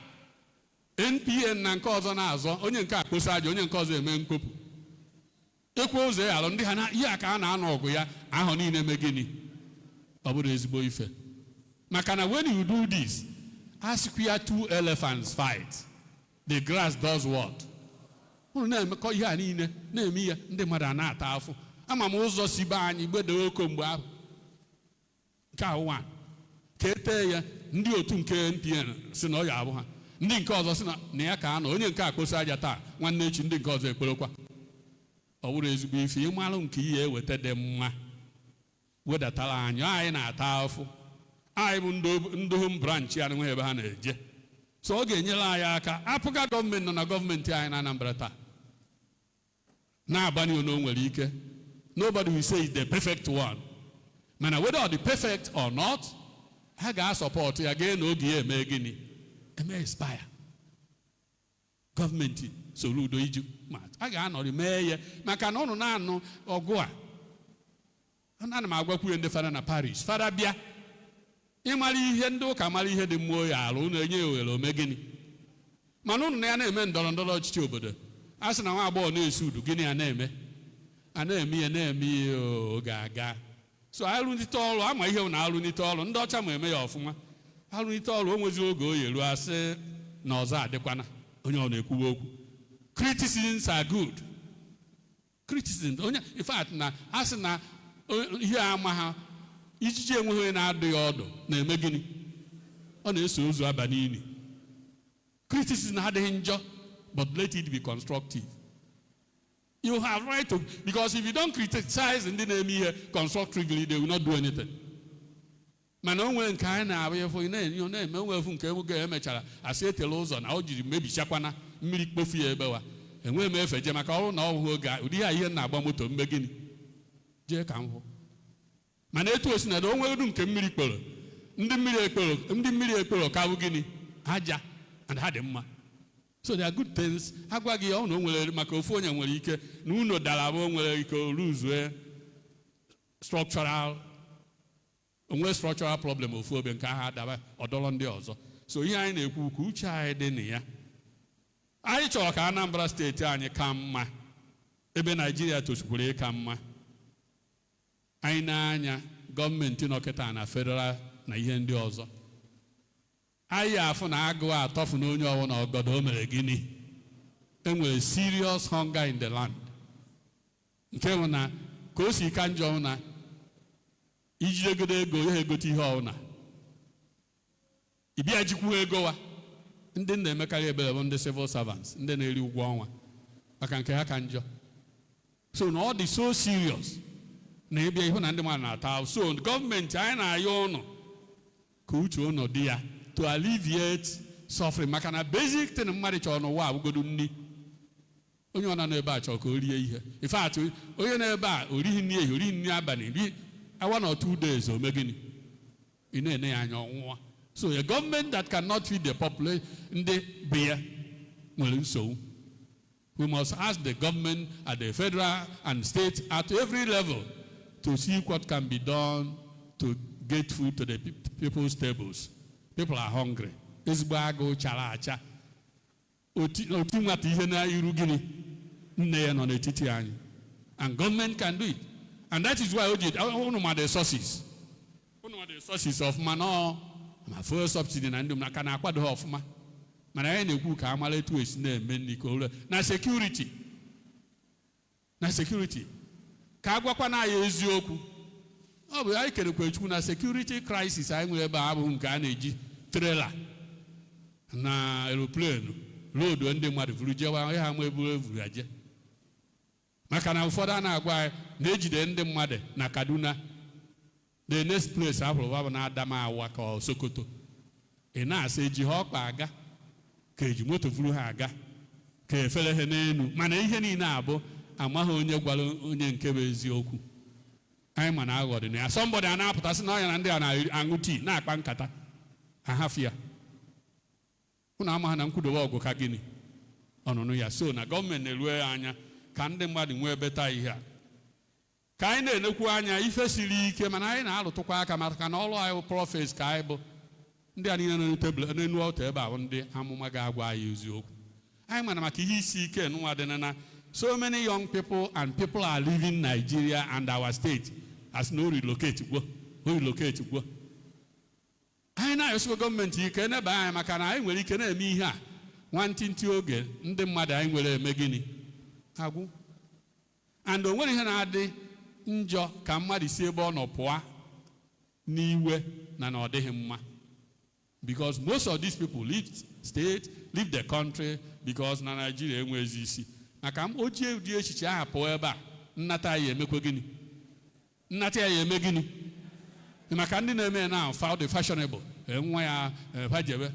NPN na nke ọzọ na-azọ onye nke akposa aja onye nke ọzọ eme mkpopu ekwe ụzọ ya alụ ndị ha na ihe a ka a na-anọ ọgụ ya ahụ niile eme gịnị ọ bụrụ ezigbo ife maka na when you do this ask ya 2 elephants fight the grass does what? Unu na-emekọ ihe a niile na-eme ya ndị mmadụ a na-ata afụ ama m ụzọ si be anyị gbede oko mgbe ahụ nke ahụ nwa ka etee ya ndị otu nke NPN si na ọ ya abụ ha ndị nke ọzọ si na ya ka anọ onye nke akposa aja taa nwanne echi ndị nke ọzọ ekperekwa ọ bụrụ ezigbo ife ịmalụ nke ihe eweta dị mma wedatara anyị na-ata afụ anyị bụ ndị home branch ya nwe ebe ha na-eje so ọ ga-enyere anyị aka apụga gọọmenti nọ na gọọmenti anyị na Anambra taa na-abanye ono nwere ike nobody will say it's the perfect one mana whether ọ dị perfect or not ha ga-asọpọtụ ya gaa n'oge ya eme gịnị eme expire gọọmenti soro udo iji a ga-anọrị mee ya maka na ụnụ na-anụ ọgụ a ana m agwakwuye ndị fada na parish fada bịa ịmara ihe ndị ụka mara ihe dị mmụọ ya alụ ụnụ enye ya ohere ome gịnị mana ụnụ na ya na-eme ndọrọ ndọrọ ọchịchị obodo a sị na nwa agbọghọ na-esi udu gịnị a na-eme ya oge aga so arụnite ọrụ ama ihe na arụnite ọrụ ndị ọcha ma eme ya ọfụma arụnite ọrụ o nwezi oge oyi ruo asị na ọzọ adịkwana onye ọ na-ekwuwe okwu criticisms are good criticism onye in fact na asị na ihe ama ha ijiji enweghị onye na-adịghị ọdụ na-eme gịnị ọ na-eso ozu aba n'ili criticism adịghị njọ but let it be constructive You have right to, because if you don't criticize ndị na-eme ihe constructively, they will not do anything. Mana onwe nke anyị na-abụ efo na-eme onwe efu nke ebugo emechara asị etela ụzọ na o jiri mebichakwana mmiri kpofu ya ebewa enwe m efe je maka ọrụ na ọhụụ oge ụdị ya ihe na-agba moto mgbe gịnị jee ka m hụ. Mana etu osi na onwe edu nke mmiri kporo ndị mmiri ekporo ka bụ gịnị aja and ha dị mma. So there are good things. Agwa gị ọ na nwere maka ofu onye nwere ike na uno dara bụ nwere ike lose structural problem ofu obe nke ha adaba ọdọrọ ndị ọzọ. So ihe anyị na-ekwu ka uche anyị dị na ya. Anyị chọrọ ka Anambra steeti anyị ka mma ebe Nigeria tosikwuru ịka mma. Anyị na-anya gọọmenti nọkịta na federal na ihe ndị ọzọ. Anyị afụ na agụụ atọfu na onye ọbụla ọgọdọ o mere gịnị. Enwere serious hunger in the land. Nke bụ na ka o si ka njọ na iji egodo ego ya egote ihe ọbụla. Ịbịa jikwu ego wa ndị na-emekarị ebere bụ ndị civil servants ndị na-eri ụgwọ ọnwa maka nke ha ka njọ. So na ọ dị so serious na ịbịa ihu na ndị mmadụ na-ata. So gọọmenti anyị na-ayọ ụnụ ka uche ụnụ dị ya to alleviate suffering maka na basic thing mmadụ chọrọ n'ụwa abụgodu nri. Onye ọ nọ ebe a chọrọ ka o rie ihe. In fact, onye nọ ebe a orihi nri ehihie orihi nri abalị 1 or 2 days o megịnị ị na-ene ya anya ọnwụnwa. So a government that cannot feed the population ndị be ya nwere nsogbu. We must ask the government at the federal and state at every level to see what can be done to get food to the people's tables. People are hungry. Ezigbo agụụ chara acha. Oti nwata ihe na iru gịnị nne ya nọ n'etiti anyị. And government can do it. And that is why unu ma the sources. Unu ma the sources of manọ ma fuel subsidy na ndị ka na-akwado ha ọfụma. Mana anyị na-ekwu ka amala etu esi na-eme nri ka ole na security. Na security. Ka agwakwa na ya eziokwu. Ọ bụ anyị kerekwa Chukwu na security crisis anyị nwere ebe a bụ nke a na-eji trailer na aeroplane road ndị mmadụ vuru jewa ha ma eburu evuru aje. Maka na ụfọdụ a na-agwa anyị na-ejide ndị mmadụ na Kaduna. The next place abụrụ na Adamawa ka Sokoto. Ị na-asa eji ha ọkpa aga ka eji moto vuru ha aga ka efere ha n'elu. Mana ihe niile abụ amaghị onye gwara onye nke bụ eziokwu. Anyị ma na aghọdị na ya. Somebody a na-apụtasị na ọnya na ndị a na-aṅụ tii na-akpa nkata ahafụ ya. Unu amaghị na nkwudobe ọgụ ka gịnị ọnụnụ ya. So na gọọmenti na-erue anya ka ndị mmadụ nwee beta ihe a. Ka anyị na-enekwu anya ife siri ike mana anyị na-alụtụkwa aka maka na ọrụ anyị bụ prophets ka anyị bụ ndị a niile n'enu ọtọ ebe ahụ ndị amụma ga-agwa anyị eziokwu. Anyị mana maka ihe isi ike n'ụwa dị na so many young people and people are leaving Nigeria and our state as no relocate gwo. Anyị na-ayọsịkwa gọọmenti ike n'ebe anyị maka na anyị nwere ike na-eme ihe a nwantịntị oge ndị mmadụ anyị nwere eme gịnị agwụ. And o nwere ihe na-adị njọ ka mmadụ si ebe ọ nọ pụọ n'iwe na ọ dịghị mma. Because most of these people leave the country because na Nigeria enwezi isi. Maka m ojie ụdị echiche ahụ pụọ ebe a nnata ya emekwa gịnị. Nnata ya eme gịnị. Maka ndị na-eme na found the fashionable nwa ya bajebe.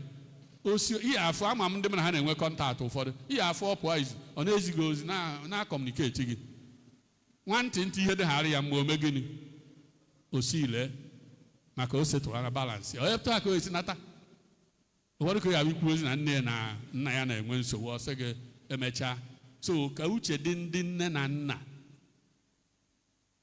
Osi ihe afọ ama m ndị mana ha na-enwe kọntaktị ụfọdụ. Ihe afọ pụọ izu ọ na-ezighị ozi na-akọmuniketi gị. Nwantịntị ihe dịgharị ya mgbe ome gịnị osi ile maka o setụrụ na balansị. Onye pụta ka o esi nata. Ụfọdụ ka ya bụ ikwu ozi na nne na nna ya na-enwe nsogbu ọsọ gị emechaa. So ka uche dị ndị nne na nna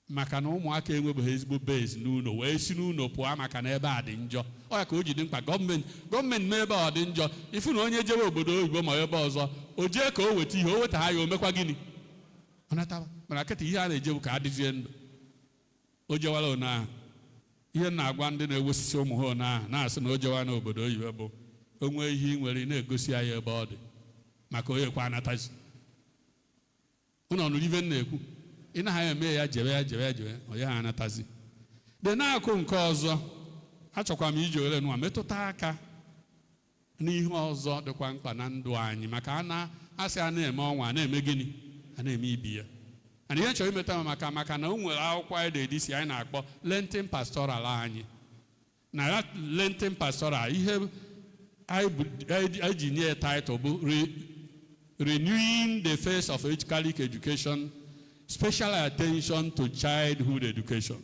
maka na ụmụaka enwebeghị ezigbo base n'ụlọ wee si n'ụlọ pụọ maka na ebe a dị njọ. Ọ ya ka o ji dị mkpa gọọmenti mee ebe ọ dị njọ ifu na onye jewe obodo oyibo ma ebe ọzọ o jee ka o weta ihe o weta ha ya o mekwa gịnị ọ nataba. Mana kịta ihe a na-ejebu ka adịzie ndụ. O jewala one ahụ ihe na-agwa ndị na-ewesisi ụmụ ha one ahụ na-asị na o jewa n'obodo oyibo bụ onwe ihe ị nwere na-egosi ya ebe ọ dị maka onye kwa anatazi. Unu ọnụ ive na-ekwu ị na ha eme ya jebe onye ha anatazi. De na-akụ nke ọzọ achọkwa m iji ole nwa metụta aka n'ihe ọzọ dịkwa mkpa na ndụ anyị maka asị a na-eme ọnwa na-eme gịnị a na-eme ibi ya. and ihe chọrọ imeta maka na o nwere akwụkwọ anyị na-edisi anyị na-akpọ Lenten Pastoral anyị. Na Lenten Pastoral ihe anyị ji nye title bụ Renewing the Face of Catholic Education, Special Attention to Childhood Education.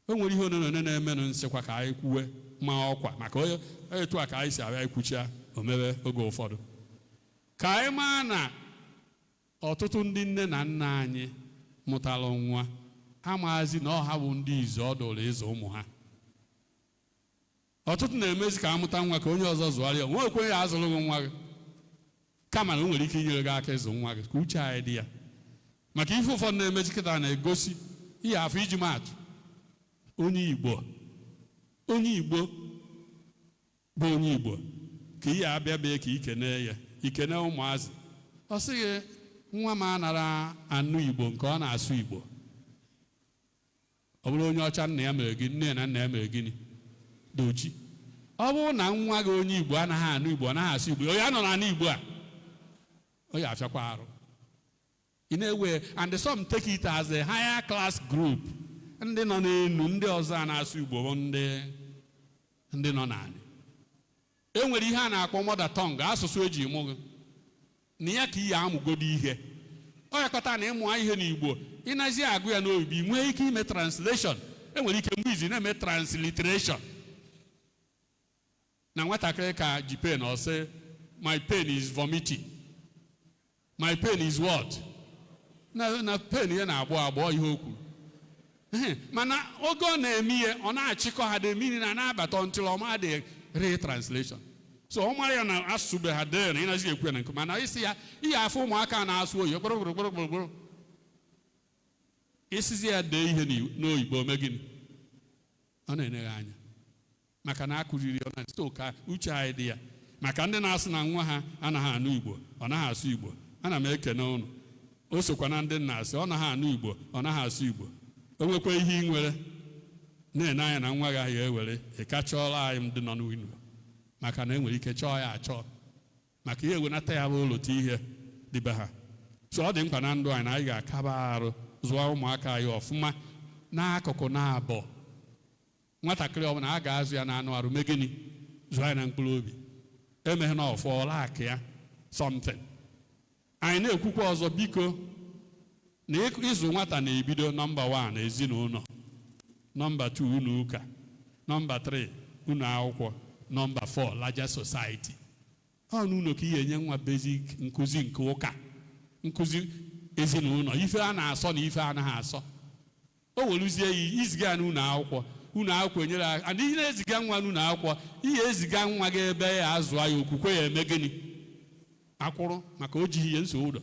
O nwere ihe onone na-emenụ nsịkwa ka anyị kwuwe ma ọkwa maka etu a ka anyị si abịa ikwucha omebe oge ụfọdụ. Ka anyị maa na ọtụtụ ndị nne na nna anyị mụtara nwa amazi na ọha bụ ndị izu ọdụrụ ịzụ ụmụ ha. Ọtụtụ na-emezi ka amụta nwa ka onye ọzọ zụara ya, nwa ekweghị azụrụ gị nwa gị kama na o nwere ike inyere gị aka ịzụ nwa gị ka uche anyị dị ya. Maka ife ụfọdụ na-emezi kịta na-egosi ihe afọ iji maatụ onye Igbo bụ onye Igbo ka ihe abịa bee ka ikene ya ikene ụmụazị. Ọ sịghị nwa m anara anụ Igbo nke ọ na-asụ Igbo. Ọ bụrụ onye ọcha nna ya mere gị, nne na nna ya mere gịnị dochi. Ọ bụrụ na nwa gị onye Igbo anaghị anụ Igbo, anaghị asụ Igbo, onye anọ n'anụ Igbo a ọ ya afịakwa arụ. In a way, and some take it as a higher class group. Ndị nọ n'elu, ndị ọzọ a na-asụ Igbo bụ ndị nọ n'anị. E nwere ihe a na-akpọ mother tongue, asụsụ eji mụ gị na ya ka ihe amụgodo ihe. Ọ yakọta na ịmụ ihe n'Igbo ịnazi agụ ya n'oyibo ị nwee ike ime translation. E nwere ike mgbe izi na-eme transliteration. Na nwatakịrị ka ji pen ọ sị my pen is vomiting. My pen is what? Na pen ya na-agbọ ihe okwu. Mana oge ọ na-eme ihe ọ na-achịkọ ha dị mmiri na na-abata ntịl ọma dị retranslation. So ọ mara ya na asụsụ ha dee na ịnazi ekwu ya na nke mana isi ya ihe afọ ụmụaka na-asụ oyi gbụrụgbụrụgbụrụgbụrụ isizi ya dee ihe n'oyibo mee gịnị ọ na-enyeghị anya maka na akụziri ọ na-site ụka uche anyị dị ya. Maka ndị na-asị na nwa ha anaghị anụ Igbo, ọ naghị asụ Igbo, ana m ekene ụnụ. O sokwa na ndị nna asị ọ naghị anụ Igbo, ọ naghị asụ Igbo. O nwekwa ihe ị nwere na-ene anya na nwa gị ahụ ewere ịkachọọla anyị ndị nọ n'ụlọ maka na enwere ike chọọ ya achọ maka ihe ewenata ya bụ ụlọta ihe dịbe ha. So ọ dị mkpa na ndụ anyị na anyị ga-akaba arụ zụọ ụmụaka anyị ọfụma n'akụkụ na-abọ. Nwatakịrị ọbụla a ga-azụ ya na anụ arụ mee gịnị zụọ anyị na mkpụrụ obi emeghe na ọfọ ọlak ya something. Anyị na-ekwukwa ọzọ biko na ịzụ nwata na-ebido nọmba 1 ezinụlọ, nọmba 2 ụlọ ụka, nọmba 3 ụlọ akwụkwọ, nọmba 4 larger society. Ọ n'ụlọ ka ihe enye nwa basic nkụzi nke ụka, nkụzi ezinụlọ, ife a na-asọ na ife anaghị asọ. O weluzie ya iziga n'ụlọ akwụkwọ, ụlọ akwụkwọ enyere aka. Ndị na-eziga nwa n'ụlọ akwụkwọ ihe eziga nwa gị ebe ya azụ ya okwukwe ya eme gịnị akwụrụ maka o jighị ihe nsogbu ụlọ.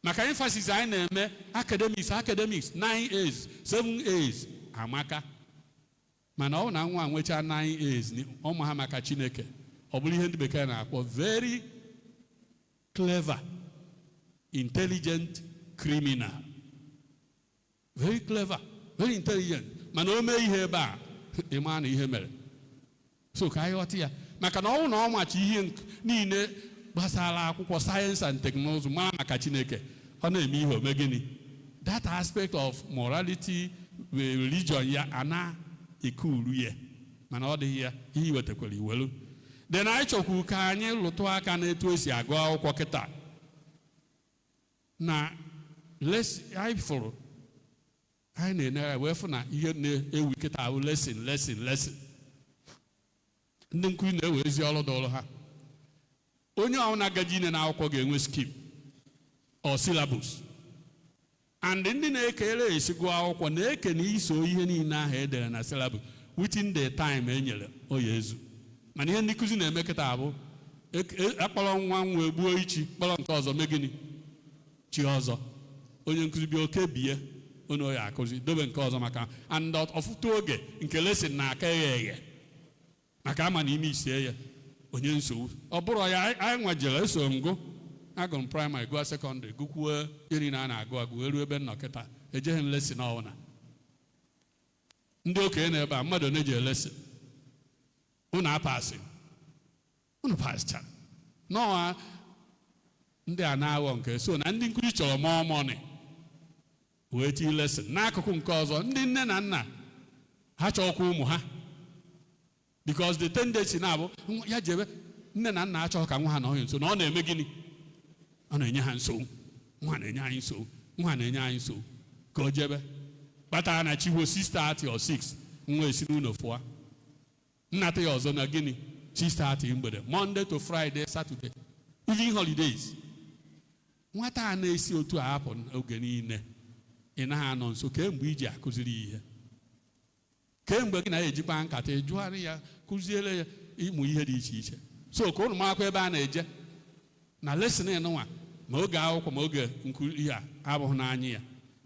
Maka emphasis anyị na-eme academics 9A's 7A's amaka. Mana ọ na nwa nwechaa 9A's ọmụ ha maka Chineke ọ bụrụ ihe ndị bekee na-akpọ very clever, intelligent criminal. Very clever, very intelligent. Mana o mee ihe ebe a ịma na ihe mere. So ka anyị ghọta ya maka na ọ na ọ machi ihe niile gbasara akwụkwọ sayensị and teknụzụ mara maka Chineke ọ na-eme ihe ome gịnị. That aspect of morality religion ya ana ekulu ya mana ọ dịghị ya ihe wetakwara iwelu. Then anyị chọkwu ka anyị lụtụ aka n'etu esi agụ akwụkwọ kịta na anyị fụrụ anyị na-enere wee fụ na ihe na-ewu kịta ahụ lesson. Ndị nkụzi na-ewe ezi ọrụ dọrọ ha. Onye ọbụla na-agaji ine na akwụkwọ ga-enwe skim or syllabus. And ndị na-ekere esigụ akwụkwọ na-eke na iso ihe niile ahụ edere na syllabus within the time enyere oya ezu. Mana ihe ndị nkụzi na-eme kịta abụ akpọrọ nwa wee gbuo ichi kpọrọ nke ọzọ mee gịnị chi ọzọ. Onye nkụzi bịa oke bie onye oya akụzi dobe nke ọzọ maka and ọfụtụ oge nke lesin na-aka eghe maka ama na ime isie ya onye nsogbu. Ọ bụrụ ya anyị nwajere eso ngụ agụrụ m praịmarị gụọ sekọndịrị gụkwuo iri na a na-agụ agụ eruo ebe nnọ kịta ejeghị m lesin ọbụla. Ndị okenye na ebe a mmadụ na-eji elesin unu apasị unu pasịcha n'ọnwa ndị a na-aghọ nke so na ndị nkụzi chọrọ more money wee tii lesson. N'akụkụ nke ọzọ, ndị nne na nna ha chọkwa ụmụ ha, because the tendency na-abụ ya jebe nne na nna achọghị ka nwa ha nọ nso, na ọ na-eme gịnị? Ọ na-enye ha nsogbu. Nwa na-enye anyị nsogbu, nwa na-enye anyị nsogbu, ka o jebe kpatara na chiwo 6:30 or 6 nwa esi n'ụlọ fụa, nnata ya ọzọ na gịnị 6:30 mgbede, Monday to Friday, Saturday, even holidays. Nwata a na-esi otu a hapụ oge niile, ị naghị anọ nso kemgbe iji akụziri ihe, kemgbe gị na-ejikwa nkata jụgharị ya, kụziere ya ịmụ ihe dị iche iche. So ka ụnụ marakwa ebe a na-eje na lesson nwa, ma oge akwụkwọ ma oge nkụzi ihe a abụghị n'anya ya.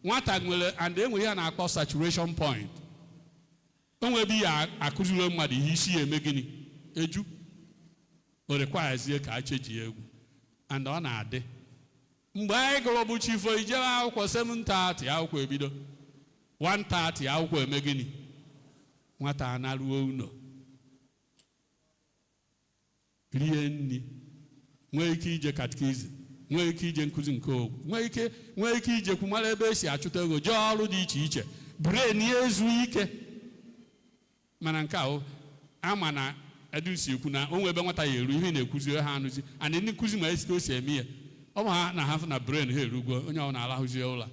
Nwata nwere, and enwere ya na-akpọ saturation point. O nwere ebe ya akụziri mmadụ ihe isi ya eme gịnị? Eju. O rekwazie ka a cheji egwu, and ọ na-adị. Mgbe anyị gụrụ bụ chifo ijebe akwụkwọ 7:30 akwụkwọ ebido, 1:30 akwụkwọ eme gịnị? Nwata anaruo ụlọ rie nri, nwee ike ije katikizim, nwee ike ije nkụzi nke ogwu, nwee ike ije kwumara ebe esi achụta ego, jee ọrụ dị iche iche, brain ya ezu ike. Mana nke ahụ ama na edusi ekwu na onwe ebe nwata ya eru ihe na-ekwuzi ha anụzi, and ndị nkụzi ma esi o si eme ya, ọ bụ ha na ha na brain ha erugo, onye ọ na-alahụzie ụla.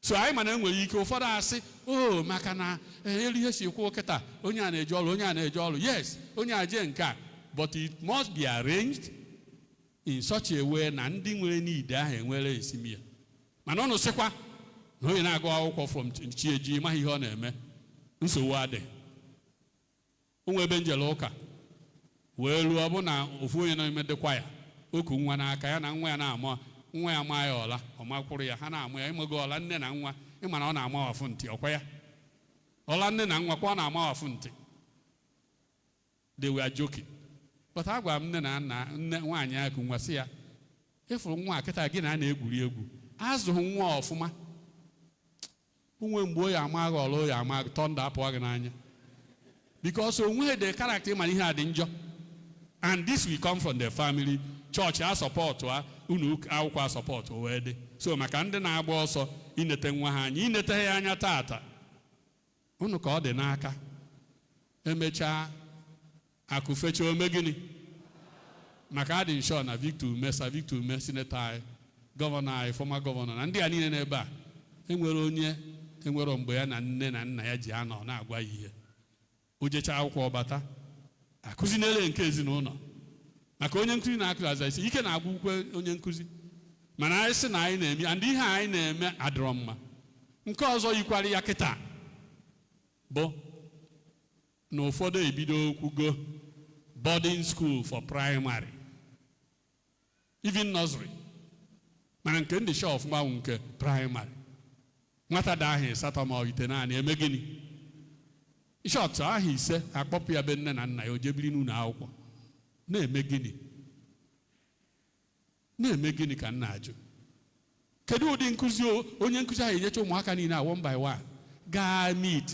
So anyị mana enwere ike ụfọdụ asị, o maka na elu ihe si kwuo kịta, onye a na-eje ọrụ, onye a na-eje ọrụ. Yes, onye a jee nke a, but it must be arranged in such a way na ndị nwere need ahụ enwere esimi ya. Mana ọnụ sịkwa na onye na-agụ akwụkwọ from chieji maghị ihe ọ na-eme, nsogbu adị. Onwe ebe njele ụka wee ruo, ọ bụ na ofu onye na-eme dịkwa ya oku nwa n'aka ya, na nwa ya na-amụ, nwa ya ama ya ọla, ọ makwụrụ ya, ha na-amụ ya ịmago ọla nne na nwa, ịma na ọ na-ama wafụ ntị, ọkwa ya ọla nne na nwa kwa ọ na-ama wafụ ntị. They were joking. But agwa m nne na nne nwaanyị akụ nwa sị ya, ịfụrụ nwa kịta gị na na-egwuri egwu, azụghị nwa ọfụma, onwe mgbe o ya ama gị ọla, o ya ama gị tọnda apụọ gị n'anya, because onwe the character ịmara ihe a dị njọ. And this will come from the family. Church a support ha, unu akwụkwọ support wee dị. So maka ndị na-agba ọsọ inete nwa ha anya, inete ya anya tata, unu ka ọ dị n'aka, emechaa akụfecha ome gịnị? Maka adị nsọ na Victor Ume senator anyị, gọvanọ anyị, former gọvanọ, na ndị a niile n'ebe a enwere onye enwere mgbe ya na nne na nna ya ji anọ na-agwa ya ihe. O jecha akwụkwọ ọbata akụzi n'ele nke ezinụlọ, maka onye nkụzi na-akụzi aza isi ike na-agwụkwe onye nkụzi. Mana anyị sị na anyị na-eme, and ihe anyị na-eme adịrọ mma. Nke ọzọ yikwara ya kịta bụ na ụfọdụ ebido okwugo boarding school for primary, even nursery. Mana nke ndị shọ ọfụma nke primary, nwata dị ahụ ịsatọ ma ite naanị eme gịnị? Shọt ahụ ise akpọpụ ya be nne na nna ya, o jebiri n'ụlọ akwụkwọ. Na-eme gịnị? Na-eme gịnị ka nna ajụ? Kedu ụdị nkụzi onye nkụzi ahụ enyecha ụmụaka niile one by one gaa meet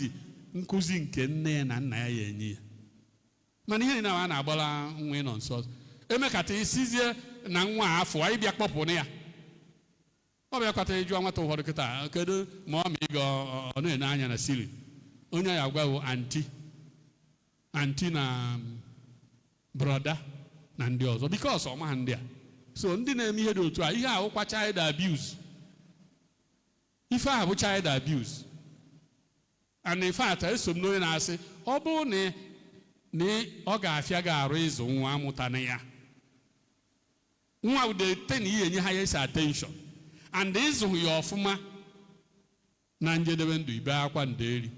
nkụzi nke nne na nna ya ya enye ya? Mana ihe niile a na-agbala nwa ịnọ nso, emekata isizie na nwa afọ anyị bịa kpọpụ ya. Ọ bịakwata ịjụọ nwata ụfọdụ kịta, kedu ma ọ ma ịga ọ na-ene anya na siri, onye ya agwawo anti na broda na ndị ọzọ, because ọ maha ndị a. So ndị na-eme ihe dị otu a, ihe ahụkwa child abuse. Ife a bụ child abuse. And in fact, eso m n'onye na-asị, ọ bụrụ na ọ ga-afịa gị arụ ịzụ nwa amụta na ya, nwa udete na ihe enye ha yes attention, and ịzụ ya ọfụma, na njedebe ndụ ibe akwa nderi,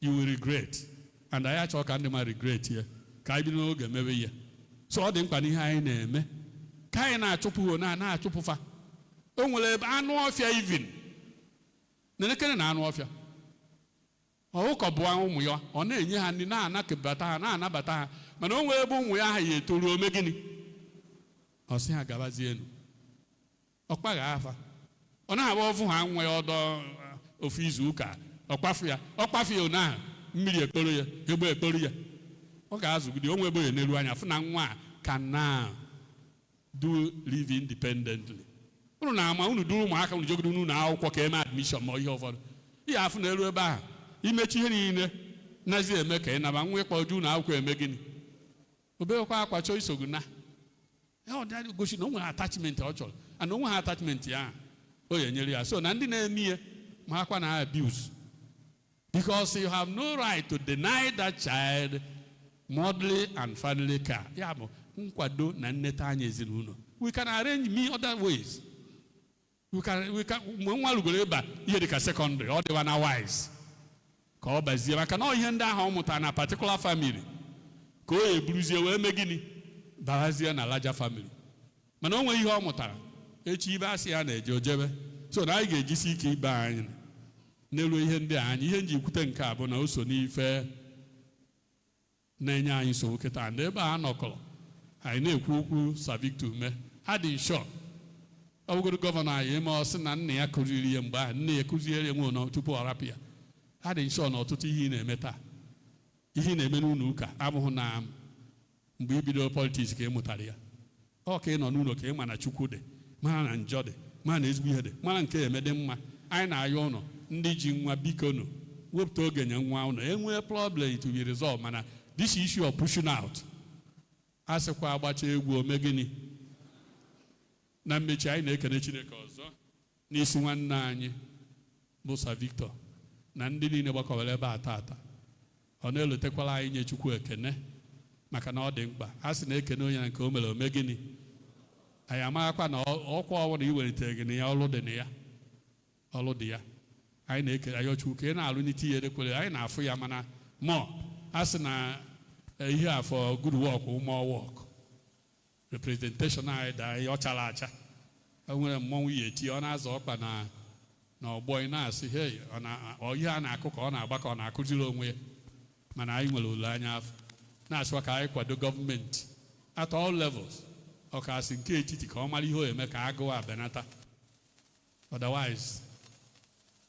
you will regret. And anyị achọ ka ndị ma regret ya, ka anyị bi n'oge mewe ya. So ọ dị mkpa n'ihe anyị na-eme, ka anyị na-achụpụ na-achụpụfa. O nwere ebe anụ ọfịa even na-elekere na anụ ọfịa, ọkụkọ bụ ụmụ ya, ọ na-enye ha ndị na-anabata ha, mana o nwere ebe ụmụ ya ahụ ya etoru ome gịnị? Ọ sị ha gabazie elu, ọkpa ga-afa, ọ na-agba ọfụ ha nwa ya ọdọ ofu izu ụka, ọkpafu ya ụnyaahụ, mmiri ekporo ya, egbe ekporo ya, ọ ga-azụgide onwe ebe ya n'elu anya fụ na nwa can now do live independently. unu na-ama unu duru ụmụaka unu jogodo unu na akwụkwọ ka eme admission ma ihe ụfọdụ ihe afụ na elu ebe ahụ imechi ihe niile nazi eme ka ị naba nwa ịkpọ uju na akwụkwọ eme gịnị obekwa akwa chọọ isogu na ọ gosi na o nwere attachment ọ chọrọ ana onwe ha attachment ya o ya nyere ya so na ndị na-eme ihe ma akwa na abuse because you have no right to deny that child motherly and family care ya bụ nkwado na nneta anya ezinụlọ we can arrange me other ways we can mgbe nwa lugoro ebe ihe dịka secondary ọ dịwa na wise ka ọ bazie maka na ihe ndị ahụ ọ mụtara na particular family ka o eburuzie wee mee gịnị barazie na larger family mana o nwere ihe ọ mụtara echi ibe asị ya na-eje ojebe so na anyị ga-ejisi ike ibe anyị n'elu ihe ndị anyị ihe nji kwute nke a bụ na o so n'ife na-enye anyị nsogbu kịta ndị ebe a nọkọrọ anyị na-ekwu okwu Savictor Ume adị nsọ ọ bụgoro gọvanọ anyị eme ọ sị na nna ya kụziri ihe mgbe ahụ nne ya kụziere nwe ụlọ tupu ọ rapụ ya adị nsọ na ọtụtụ ihe ị na-eme taa ihe ị na-eme n'ụlọ ụka abụghị na mgbe i bidoro politiks ka ị mụtara ya ọ ka ị nọ n'ụlọ ka ị ma na Chukwu dị mara na njọ dị mara na ezigbo ihe dị mara nke eme dị mma anyị na-ayọ ụlọ ndị ji nwa biko nụ wepụta oge nye nwa ụlọ enwee problem to be resolved mana this issue of pushing out a sịkwa agbacha egwu ome gịnị na mmechi anyị na-ekene Chineke ọzọ n'isi nwanne anyị bụ Savictor na ndị niile gbakọwara ebe a tata ọ na-elotekwala anyị nye Chukwu ekene maka na ọ dị mkpa a sị na-ekene onye nke o mere ome gịnị anyị amaghakwa na ọkwa ọbụla iwelitere gị na ya ọlụ dị na ya ọlụ dị ya anyị na-ekele ayọ Chukwu ka ị na-alụ n'iti ya edekwere anyị na-afụ ya mana mọ a sị na ihe a for good work more work representation anyị da ọ chara acha o nwere mmọnwụ ya eti ọ na-azọ ọkpa na ọgbọ ị na-asị hey ihe a na-akụ ka ọ na-agba ka ọ na-akụziri onwe ya mana anyị nwere olileanya afọ na-asịkwa ka anyị kwado gọọmenti at all levels ọkasị nke etiti ka ọ mara ihe o eme ka agụụ abenata otherwise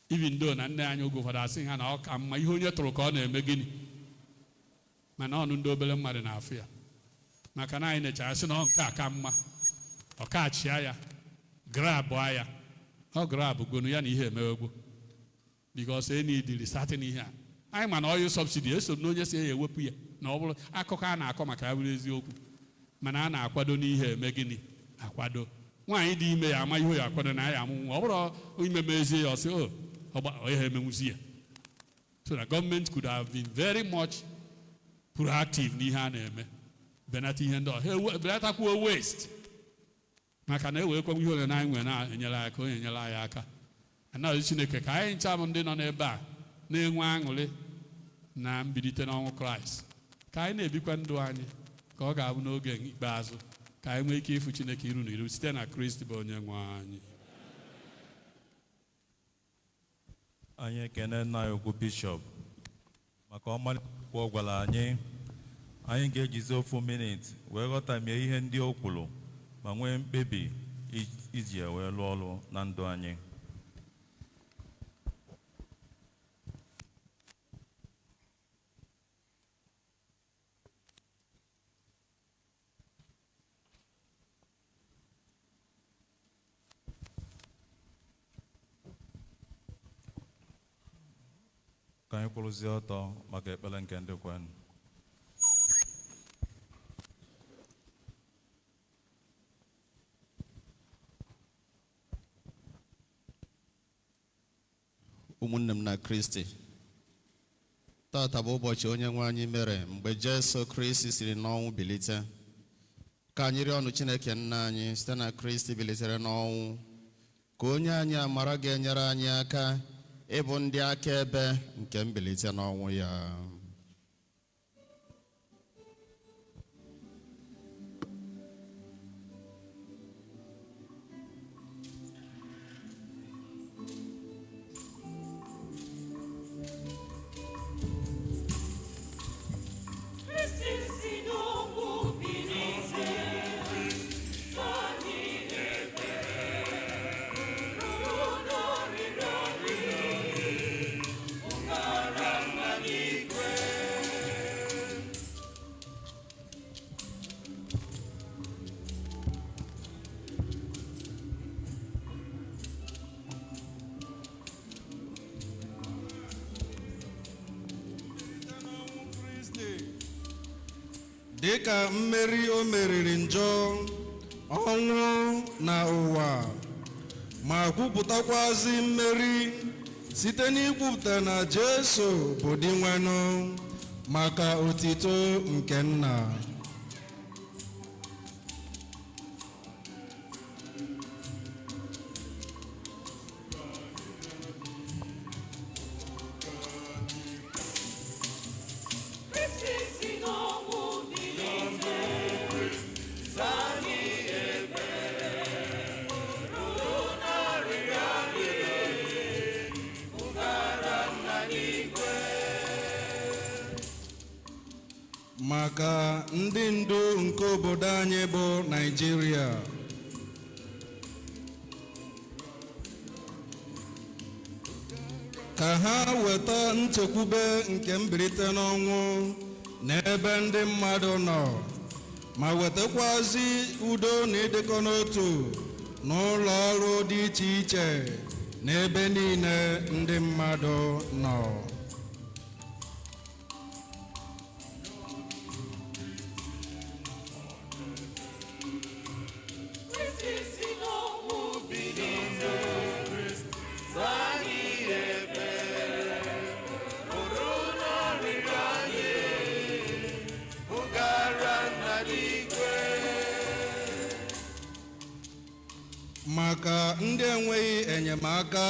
even though na nne anyị oge ụfọdụ asị ha na ọ ka mma ihe onye tụrụ ka ọ na-eme gịnị mana ọnụ ndị obere mmadụ na-afụ ya maka na anyị nechara sị na ọ nke a ka mma ọ kachịa ya grabụ ya ọ grabụ gonu ya na ihe emewegbo because any dịrị satin ihe a anyị ma na oil subsidy eso na onye si ya ewepụ ya na ọ bụrụ akụkọ a na-akọ maka ya bụrụ eziokwu mana a na-akwado n'ihe eme gịnị akwado nwaanyị dị ime ya ama ihe ya akwado na ya amụ nwa ọ bụrụ ime mezie ya ọsị ihe emenwuzi ya so na gọọmenti could have been very much proactive n'ihe a na-eme benata ihe ndị ọzọ benatakwuo waste maka na ewekwa ihe ole na anyị nwere na-enyere anyị ka onye nyere anyị aka anaghị Chineke ka anyị ncha bụ ndị nọ n'ebe a na-enwe aṅụrị na mbilite n'ọnwụ Kraịst ka anyị na-ebikwa ndụ anyị ka ọ ga-abụ n'oge ikpeazụ ka anyị nwee ike ịfụ Chineke iru na iru site na Kristi bụ onye nwe anyị. Anyị ekene nna anyị ukwu Bishop maka ọmalịkwa ọ gwara anyị ga-ejizi ofu minute wee ghọtamie ihe ndị o kwuru ma nwee mkpebi iji wee lụọ ọrụ na ndụ anyị. Ka anyị kwụrụzie ọtọ maka ekpere nke ndị kwenụ. Ụmụnne m na Kristi, tata bụ ụbọchị onye nwe anyị mere mgbe Jesu Kristi siri n'ọnwụ bilite. Ka anyị rịọ ọnụ Chineke nna anyị site na Kristi bilitere n'ọnwụ ka onye anyị amara ga-enyere anyị aka ịbụ ndị akaebe nke mbilite n'ọnwụ ya. Igwe dịka mmeri o meriri njọ ọnwụ na ụwa, ma kwupụtakwazi mmeri site n'ikwupụta na Jesu bụ di nwenụ maka otito nke Nna. Maka ndị ndu nke obodo anyị bụ Nigeria, ka ha weta nchekwube nke mbilite n'ọnwụ n'ebe ndị mmadụ nọ, ma wetakwazi udo na ịdịkọ n'otu n'ụlọ ọrụ dị iche iche n'ebe niile ndị mmadụ nọ. Maka ndị enweghị enyemaka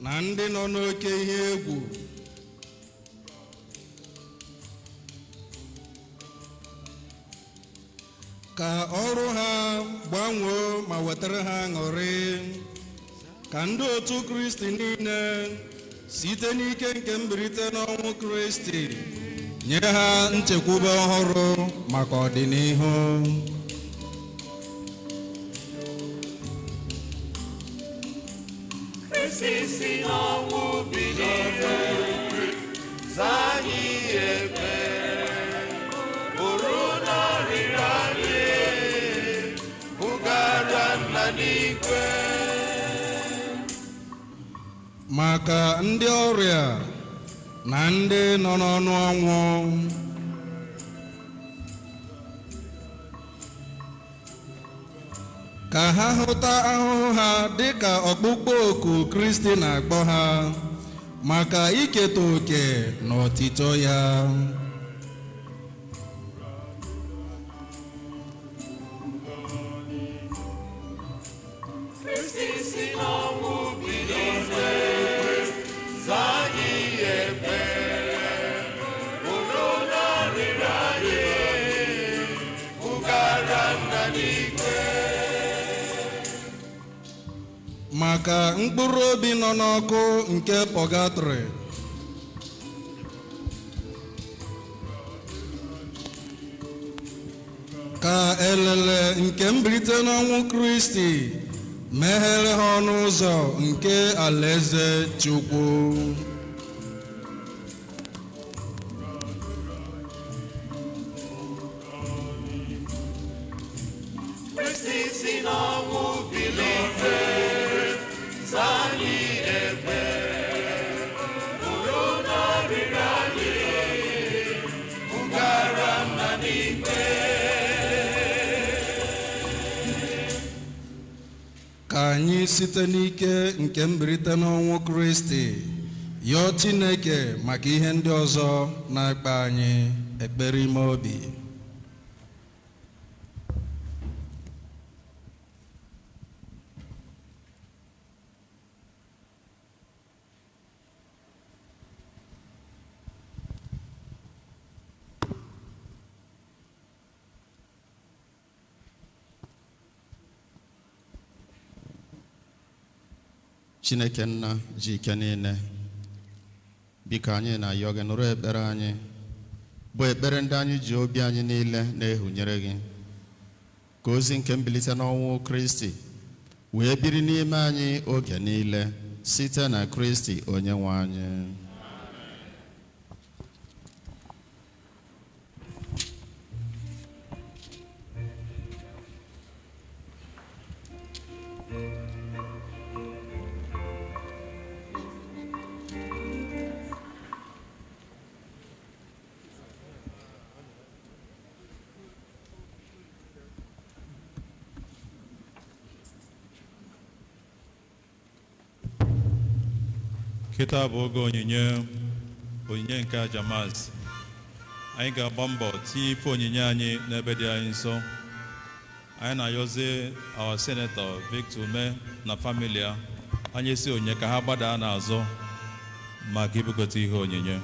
na ndị nọ n'oke ihe egwu, ka ọrụ ha gbanwee ma wetara ha aṅụrị, ka ndị otu Kristi niile site n'ike nke mbilite n'ọnwụ Kristi nye ha nchekwube ọhụrụ maka ọdịnihu. Sisi n'ọnwụ bilite, zaa anyị ekpere, bụrụ n'ọrịrị anyị, bugara Nna n'igwe. Maka ndị ọrịa na ndị nọ n'ọnụ ọnwụ, ka ha hụta ahụhụ ha dịka ọkpụkpọ oku Kristi na-akpọ ha maka iketa oke n'otito ya. Kristi si n'ọnwụ bilite, zaa anyị ekpere, bụrụ n'ọrịrị anyị, bugara Nna n'igwe. Maka mkpụrụ obi nọ n'ọkụ nke pọgatrị, ka elele nke mbilite n'ọnwụ Kristi meghere ha ọnụ ụzọ nke alaeze Chukwu. Kristi si n'ọnwụ bilite, zaa anyị ekpere, bụrụ n'ọrịrị anyị, bugara Nna n'igwe. Ka anyị site n'ike nke mbilite n'ọnwụ Kristi yọọ Chineke maka ihe ndị ọzọ na-akpa anyị ekpere ime obi. Chineke Nna ji ike niile, biko anyị na-ayọ gị nụrụ ekpere anyị, bụ ekpere ndị anyị ji obi anyị niile na-ehunyere gị, ka ozi nke mbilite n'ọnwụ Kristi wee biri n'ime anyị oge niile site na Kristi Onyenwe anyị. Kita bụ oge onyinye nke aja Maazị. Anyị ga-agba mbọ tinye ife onyinye anyị n'ebe dị anyị nso. Anyị na-ayọzi our Senator Victor Ume na family ya. Anyị si onye ka ha gbadaa n'azụ maka ibukọta ihe onyinye.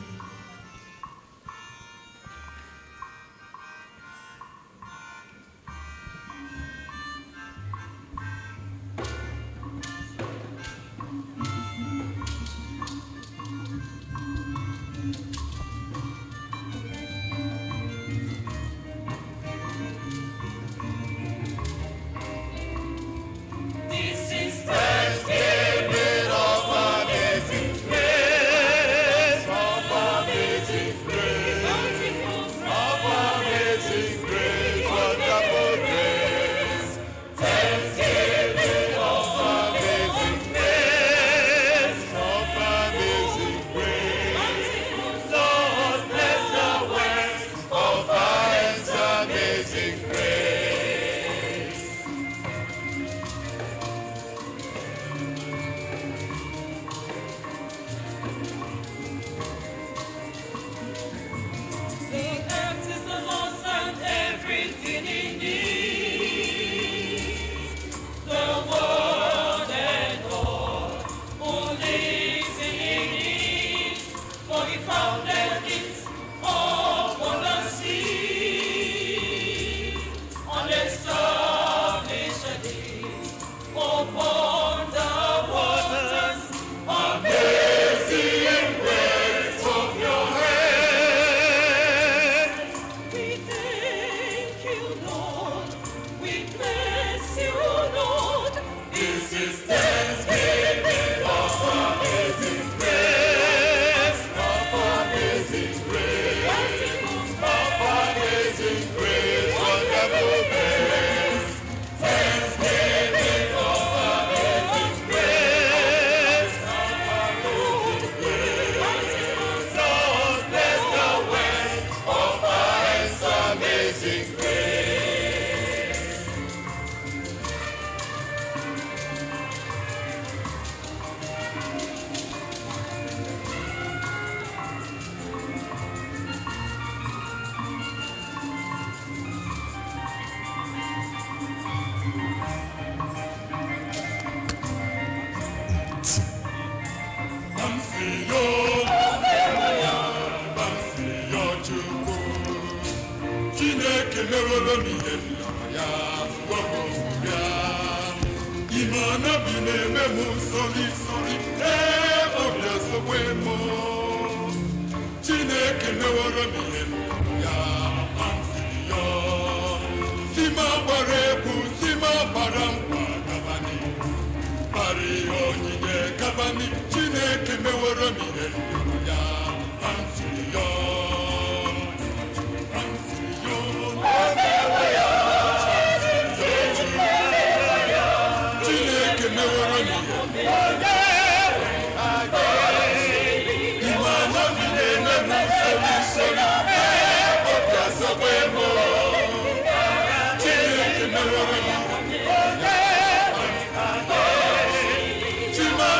Chima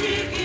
Thank you.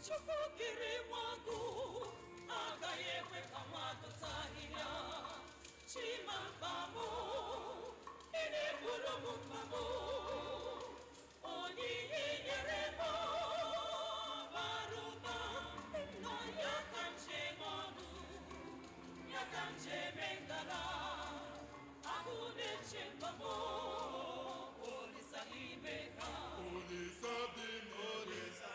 Chukwu kiri nwagu agaghị ekwe ka nwagu taa ahịhịa. Chimambamu ị na-eburu m mkpagbu. Onyinye nyere m bara ụba na ya ka m ji eme ọnụ, ya ka m ji eme ngala. Agụ na-eche mkpagbu Olisa ibe ka. Olisa bi n'Olisa.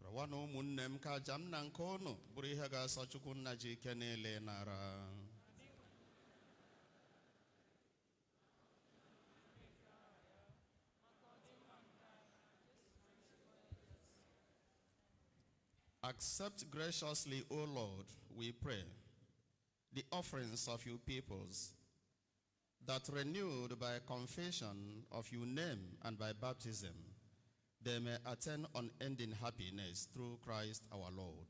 Rawana ụmụnne m ka aja m na nke unu bụrụ ihe ga-asọ Chukwu nna ji ike niile nara. Accept graciously, O Lord, we pray, the offerings of your peoples, that renewed by confession of your name and by baptism, they may attain unending happiness through Christ our Lord.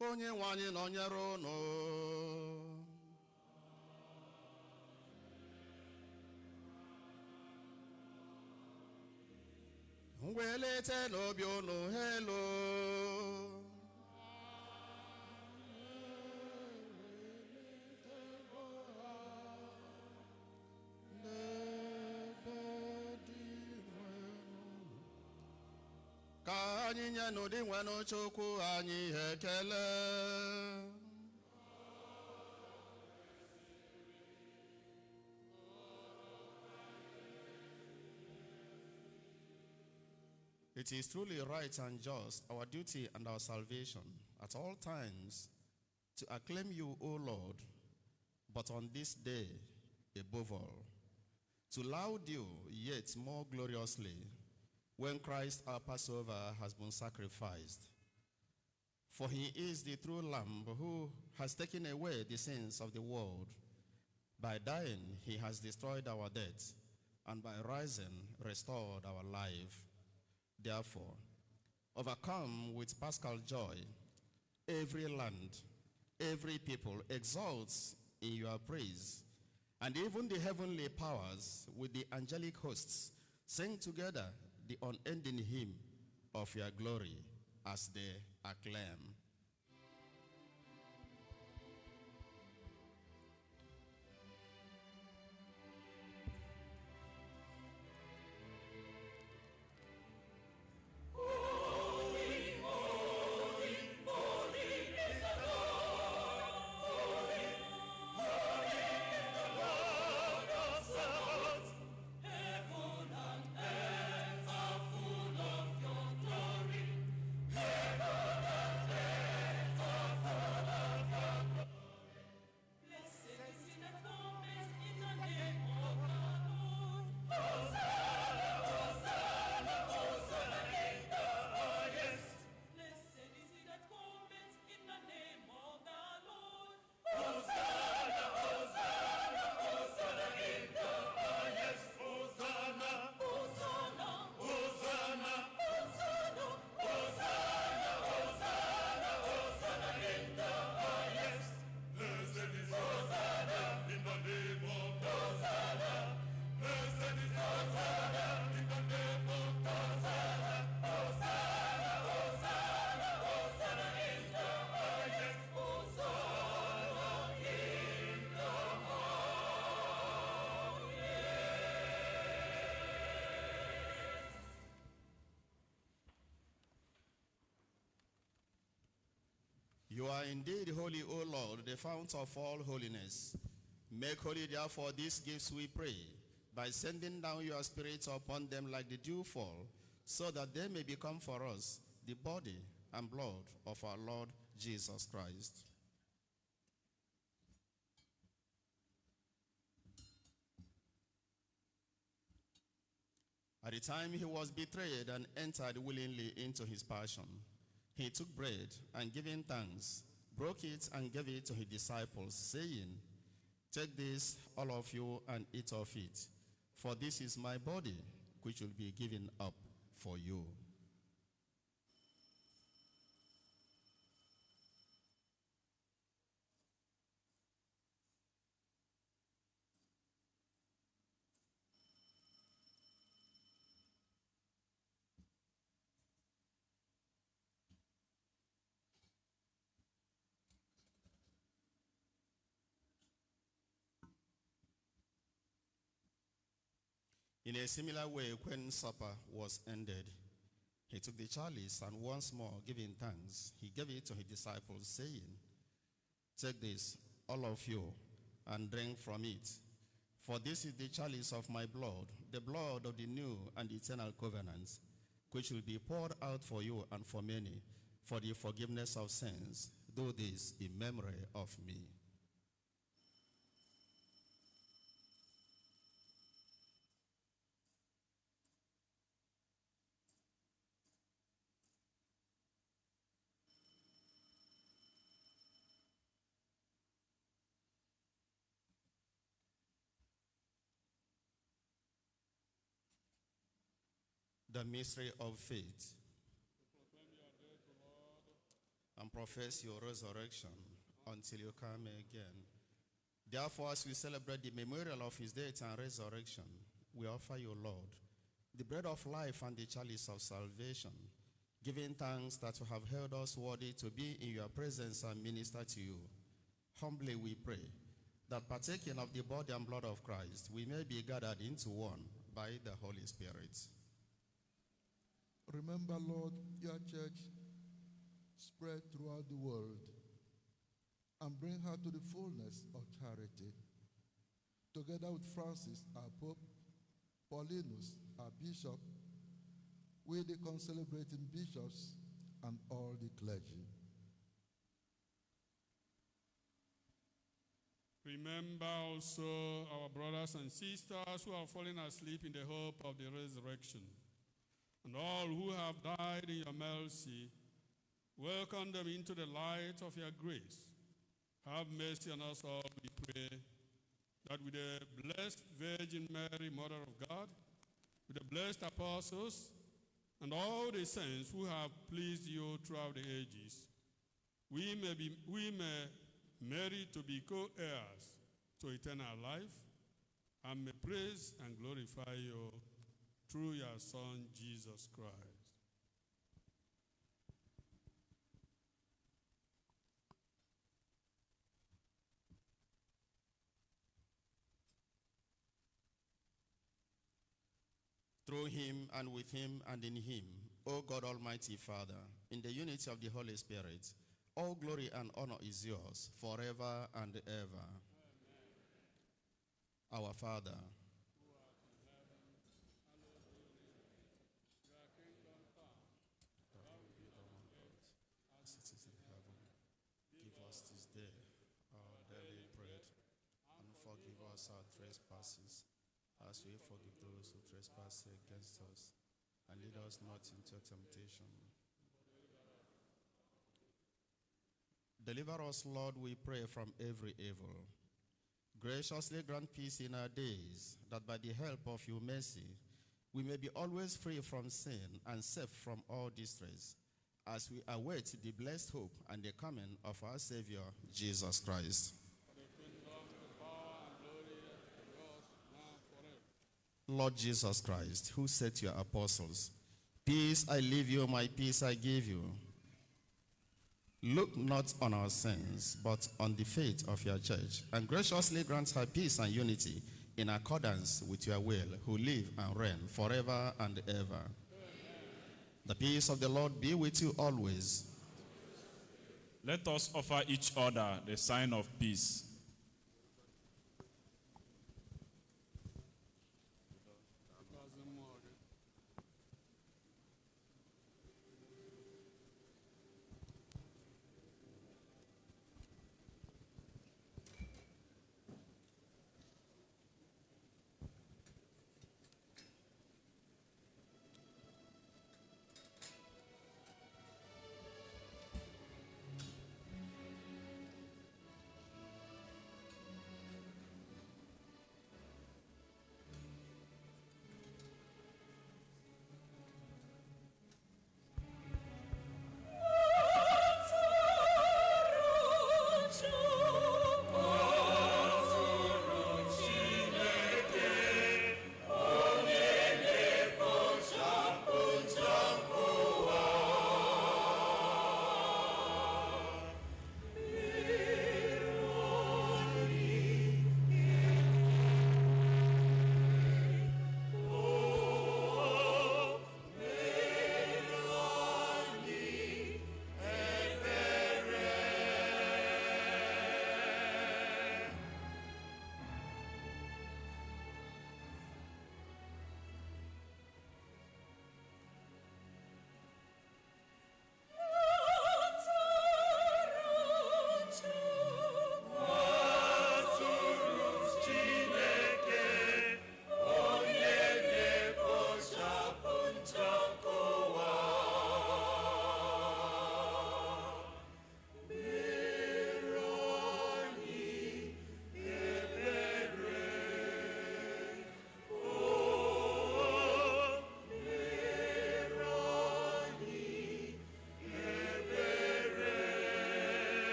Onye nwe anyị nọnyere unu. Welete n'obi unu hello. Ka anyị nye n'ụdị nwenụ Chukwu anyị ekele. It is truly right and just, our duty and our salvation, at all times, to acclaim you, O Lord, but on this day, above all, to laud you yet more gloriously, when Christ our Passover has been sacrificed. For he is the true Lamb who has taken away the sins of the world. By dying, he has destroyed our debt, and by rising, restored our life. Therefore, overcome with paschal joy, every land, every people exalts in your praise, and even the heavenly powers with the angelic hosts Sing together the unending hymn of your glory as they acclaim. You are indeed holy, O Lord, the fount of all holiness. Make holy, therefore, these gifts, we pray, by sending down your Spirit upon them like the dewfall, so that they may become for us the body and blood of our Lord Jesus Christ. At the time he was betrayed and entered willingly into his passion, he took bread and giving thanks, broke it and gave it to his disciples, saying, "Take this, all of you, and eat of it, for this is my body, which will be given up for you." In a similar way, when supper was ended, he took the chalice and once more giving thanks, he gave it to his disciples, saying, "Take this, all of you, and drink from it. For this is the chalice of my blood, the blood of the new and eternal covenant, which will be poured out for you and for many for the forgiveness of sins. Do this in memory of me." The mystery of faith. And profess your resurrection until you come again. Therefore, as we celebrate the memorial of his death and resurrection, we offer you, Lord, the bread of life and the chalice of salvation, giving thanks that you have held us worthy to be in your presence and minister to you. Humbly we pray that partaking of the body and blood of Christ, we may be gathered into one by the Holy Spirit. Remember, Lord, your church spread throughout the world and bring her to the fullness of charity. Together with Francis, our Pope, Paulinus, our Bishop, with the concelebrating bishops and all the clergy. Remember also our brothers and sisters who have fallen asleep in the hope of the resurrection, and all who have died in your mercy. Welcome them into the light of your grace. Have mercy on us all, we pray, that with the blessed Virgin Mary, Mother of God, with the blessed apostles, and all the saints who have pleased you throughout the ages, we may merit to be co-heirs to eternal life, and may praise and glorify you through your Son, Jesus Christ. Through him and with him and in him, O God Almighty Father, in the unity of the Holy Spirit, all glory and honor is yours forever and ever. Amen. Our Father, who art in heaven, hallowed be your name. Your kingdom come, thy will be done on earth as it is in heaven. give us this day our daily bread, and forgive us our trespasses, as we forgive those who trespass against us. And lead us not into temptation. Deliver us, Lord, we pray, from every evil. Graciously grant peace in our days, that by the help of your mercy, we may be always free from sin and safe from all distress, as we await the blessed hope and the coming of our Savior, Jesus Christ. The kingdom, the power, and glory are yours now and forever. Lord Jesus Christ, who said to your apostles, "Peace I leave you, my peace I give you," look not on our sins, but on the faith of your church, and graciously grant her peace and unity in accordance with your will, who live and reign forever and ever. Amen. The peace of the Lord be with you always. Let us offer each other the sign of peace.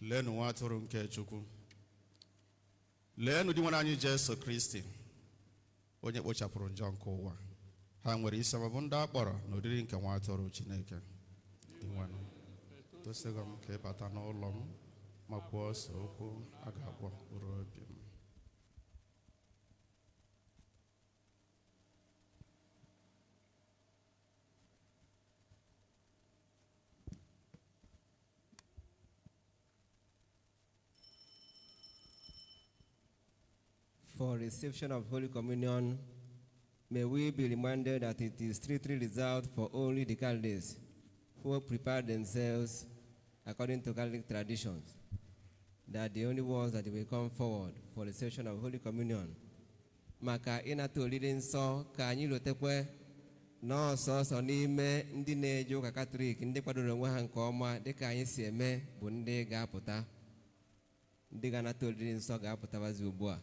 Leenụ nwa atụrụ nke Chukwu. Leenụ di nwana anyị Jesu Kristi, onye kpochapụrụ njọ nke ụwa. Ha nwere isi ọma bụ ndị a kpọrọ n'ụdịrị nke nwa atụrụ Chineke. Tosigo m ka ịbata n'ụlọ m ma kwuo ọsọ okwu a ga-agwọ mkpụrụ obi m. for reception of Holy Communion, may we be reminded that it is strictly reserved for only the Catholics who prepare themselves according to Catholic traditions. They are the only ones that will come forward for reception of Holy Communion. Maka ịnata oriri nsọ ka anyị lotekwe n'ọsọsọ n'ime ndị na-eje ụka Katọlik ndị kwadoro onwe ha nke ọma dịka anyị si eme bụ ndị ga-apụta. Ndị ga-anata oriri nsọ ga-apụtabazi ugbu a.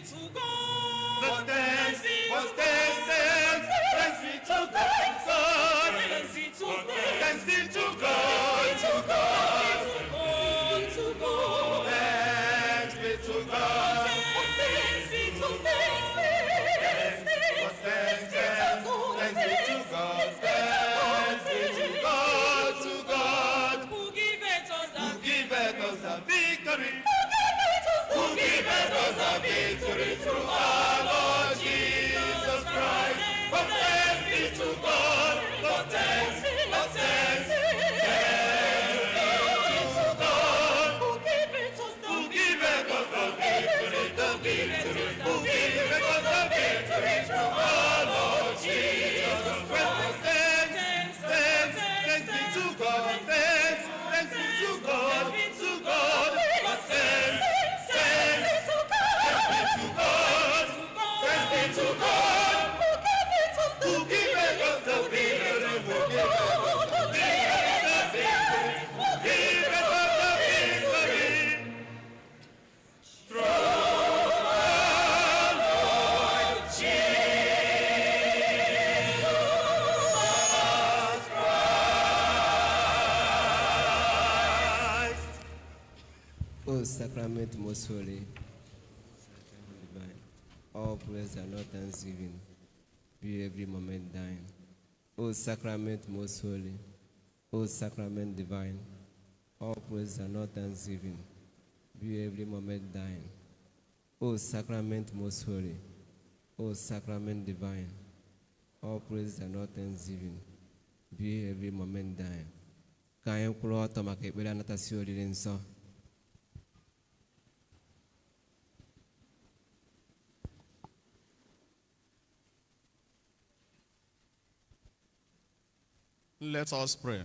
to God. Thanks be to God. Thanks be to God. Thanks be to God. Thanks be to God. To God. To God. Thanks be to God. Thanks be to God. Thanks be to God. Thanks be to God. Thanks be to God. To God. Who giveth us the Giveth us the victory. Who giveth us the Victory through our Lord Jesus Christ. But thanks be to God. But thanks. But thanks. Who giveth us the Who giveth us the victory? The victory. Who giveth us the victory through our Lord Jesus Christ. Thanks. Thanks. Thanks be to God. Thanks. Thanks be to God. To God. But thanks. Thanks. To God. Thanks be to God. Who giveth us the victory? Who giveth us the victory? Who giveth us the victory? Through our Lord Jesus Christ. O sacrament most holy, divine, all praise and all thanksgiving be every moment thine. O sacrament most holy, O sacrament divine, all praise and all thanksgiving be every moment thine. O sacrament most holy, O sacrament divine, all praise and all thanksgiving be every moment thine. Ka anyị kwụrụ ọtọ maka ekpere anatasi oriri nsọ. Let us pray.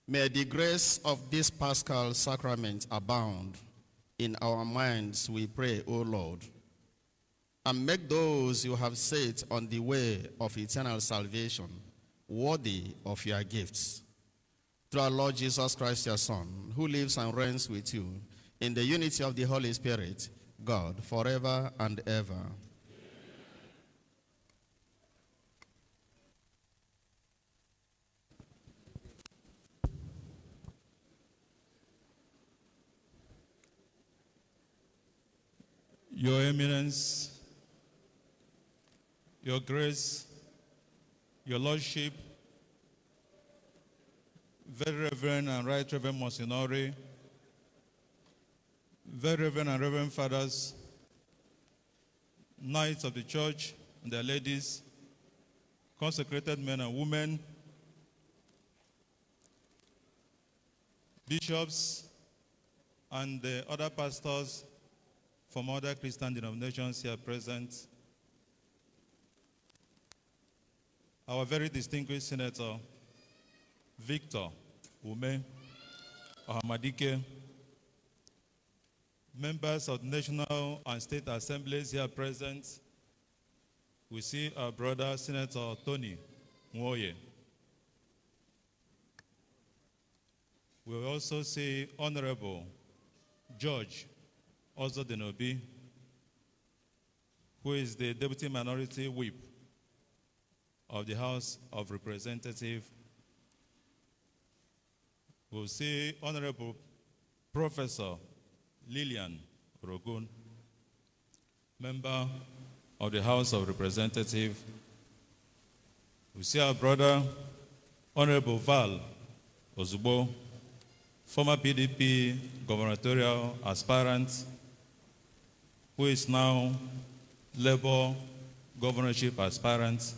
May the grace of this Paschal sacrament abound in our minds, we pray, O Lord, and make those you have set on the way of eternal salvation worthy of your gifts. Through our Lord Jesus Christ, your Son, who lives and reigns with you in the unity of the Holy Spirit, God, forever and ever. Your Eminence, Your Grace, Your Lordship, Very Reverend and Right Reverend Monsignori, Very Reverend and Reverend Fathers, Knights of the Church and their ladies, consecrated men and women, bishops, and the other pastors from other Christian denominations here present, our very distinguished Senator, Victor Ume Ohamadike, members of national and state assemblies here present, we see our brother, Senator Tony Nwoye. We also see Honorable George Ozodinobi, who is the Deputy Minority Whip of the House of Representatives. We'll see Honorable Professor Lillian Rogun, member of the House of Representatives. We see our brother, Honorable Val Ozugbo, former PDP gubernatorial aspirant, who is now Labour governorship aspirant.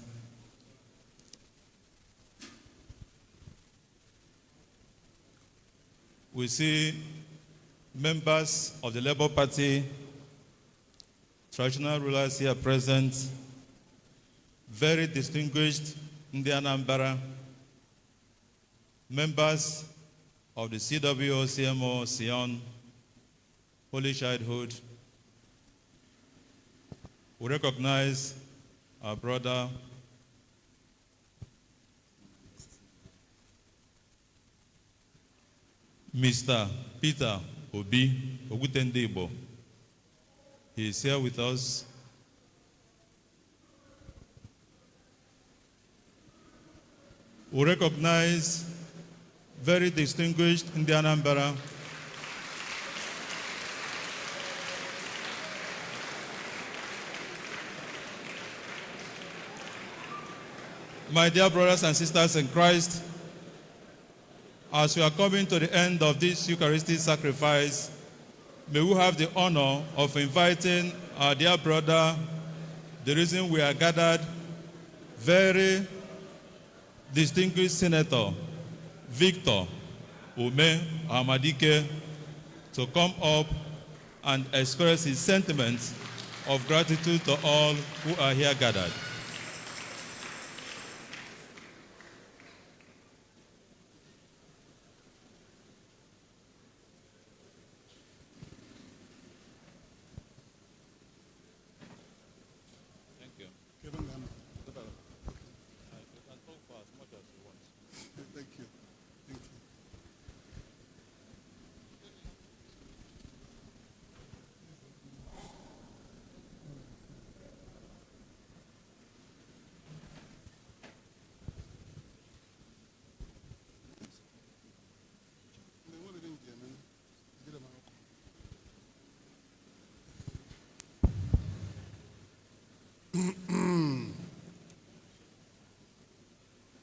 We see members of the Labour Party, traditional rulers here present, very distinguished in the Anambra, members of the CWO, CMO, Sion, Holy Childhood. We recognize our brother, Mr. Peter Obi Ogutendebo. He is here with us. We recognize very distinguished in the Anambra my dear brothers and sisters in Christ, as we are coming to the end of this Eucharistic sacrifice, may we have the honor of inviting our dear brother, the reason we are gathered, very distinguished Senator Victor UMEH'S, to come up and express his sentiments of gratitude to all who are here gathered.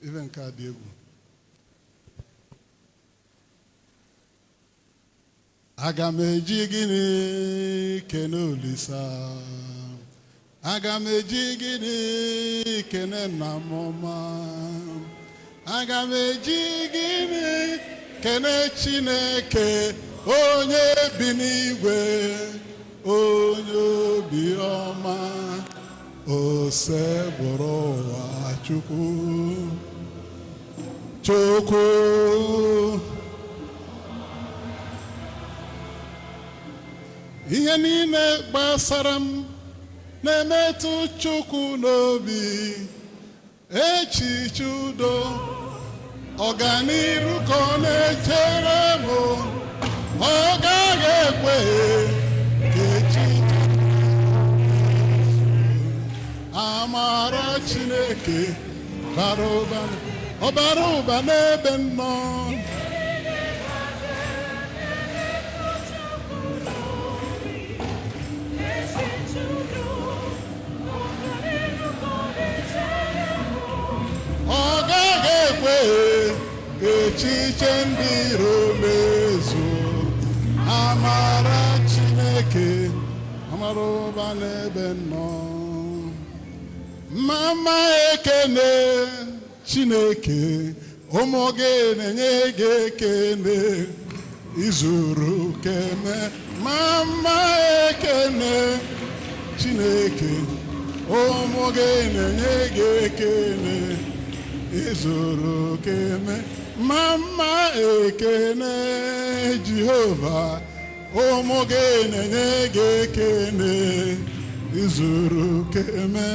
Even Kadiegu. Agameji gini kenolisa. Agameji gini kenenamoma. Agameji gini kene Chineke onye binigwe onye obioma oseboro wa Chukwu. Chukwu ihe niile gbasara m na-emetụ Chukwu n'obi, echiche udo ọganiru ka ọ na-echere m, ọ gaghị ekwe ka echiche amara Chineke bara ụba, ọ bara ụba n'ebe nnọ. Ọ gaghị ekwe ka echiche ndị iro mezuo, amara Chineke amara ụba n'ebe nnọ. Mama ekene Chineke ụmụ gị na-enye gị ekene izuru keme. Mama ekene Chineke ụmụ gị na-enye gị ekene izuru keme. Mama ekene Jehova ụmụ gị na-enye gị ekene izuru keme.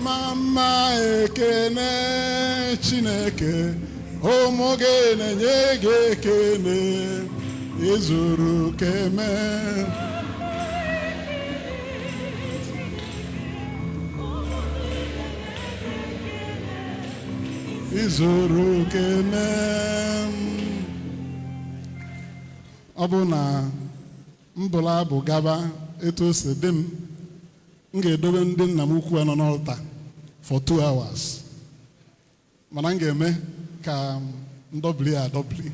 Mama ekene Chineke ụmụ gị na-enye gị ekene izuru keme. Izuru keme. Ọ bụ na mbụla abụ gaba etu o si dị m ga-edobe ndị nna m ukwu nọ n'ọlta for 2 hours, mana m ga-eme ka ndọbili adọbili.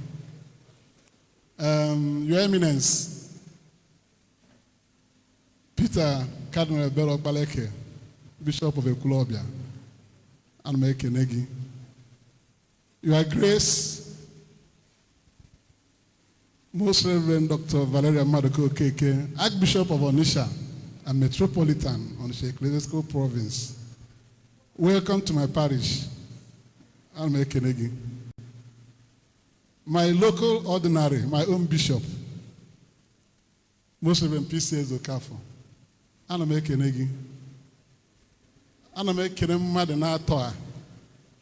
Your Eminence Peter Cardinal Ebere Okpalaeke, Bishop of Ekwulobia, ana m ekene gị. Your Grace Most Reverend Dr. Valerian Maduka Okeke, Archbishop of Onitsha and Metropolitan Onitsha Ecclesiastical Province, welcome to my parish. I'm Ekenegi. My local ordinary, my own bishop, Most Reverend His Ezeokafor, I'm Ekenegi. ana m ekele mmadụ na-atọ a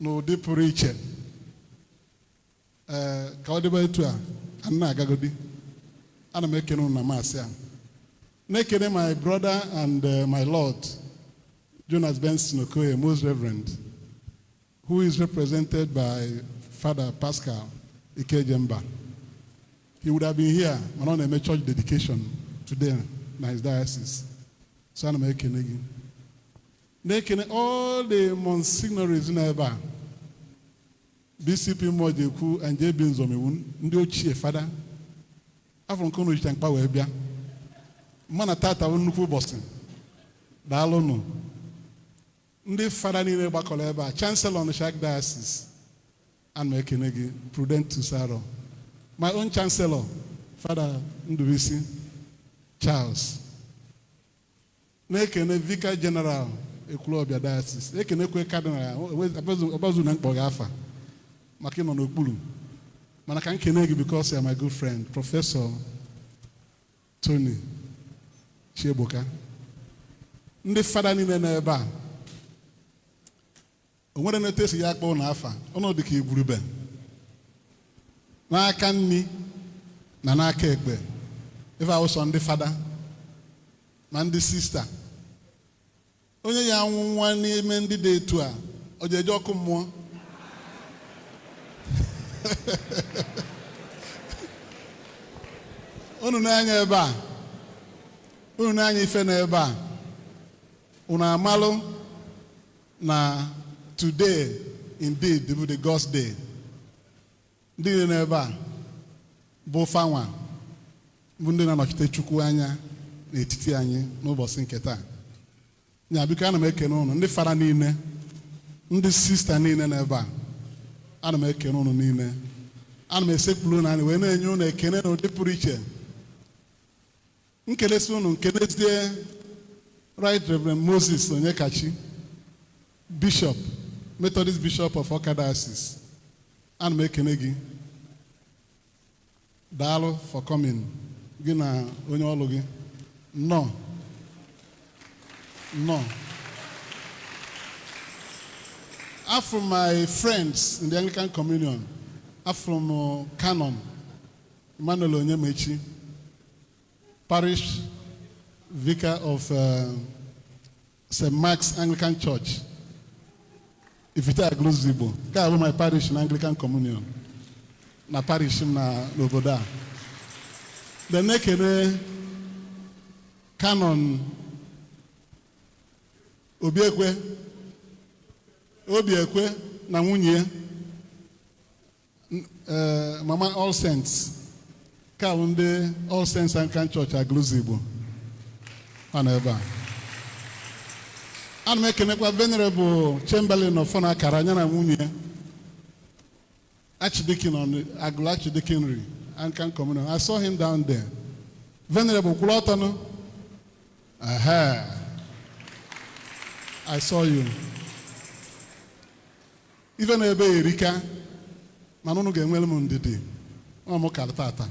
n'ụdị pụrụ iche ka ọ dịba etu a na-agagodi. Ana m ekele unu na masị a. Na-ekele my brother and my Lord, Jonas Benson Okoye, Most Reverend, who is represented by Father Pascal Ikejemba. He would have been here, but on a church dedication today in his diocese. So I'm making all the monsignories in Eba, BCP Mojeku and J. Binzomiwun, Ndio Father, Afron Kono Chitanpa Webia, Manatata Unuku Boston, Dalono, Ndi Father Nine Bakoleba, Chancellor on the Shak Diocese, and making Prudent Tusaro. My own Chancellor, Father Ndubisi Charles. Nekene Vicar General, Ekwulobia Diocese. Nekene Kwe Cardinal, Obazu Nankbogafa. Makino Nokbulu. Manakan Kenegi because you are my good friend, Professor Tony Chieboka. Ndi Father Nine Neba. Onwere netesi yakpo na afa. Ono dike igurube. N'aka nni na n'aka ekpe. If I was on the father, and the sister. Onye ya nwa n'ime ndị dị etu a, o jeje ọkụ mmụọ. Unu na-anya ebe a. Unu na-anya ife n'ebe a. Unu amalụ na today indeed will be the God's day. Ndị n'ebe a bụ fanwa bụ ndị na-anọchite Chukwu anya n'etiti anyị n'ụbọchị nke taa. Nya biko ana m ekene unu ndị fara niile, ndị sista niile n'ebe a. Ana m ekene unu niile. Ana m esekpulu na anyị wee na-enye unu ekene n'ụdị pụrụ iche. Nkelesi unu nkelezie Right Reverend Moses Onyekachi, Bishop, Methodist Bishop of Awka Diocese. Ana m ekene gị. Daalụ for coming. Gị na onye ọlụ gị. No. After my friends in the Anglican Communion, from Canon Emmanuel Onyemechi, Parish Vicar of St. Mark's Anglican Church, Ifite Aguluzigbo. Ka my parish in Anglican Communion. Na parish na n'obodo a. The nekene Canon Obiekwe na nwunye Mama All Saints ka ndị All Saints Anglican Church Aguluzigbo ana ebe a. Ana m ekenekwa Venerable Chamberlain of Akara anya na nwunye Archdeacon on Agulu Archdeaconry, Anglican Communion. I saw him down there. Venerable Kulotano. Aha. I saw you. Even Ebe Erika, Manunu Gemwelum Didi, Omo Kaltata,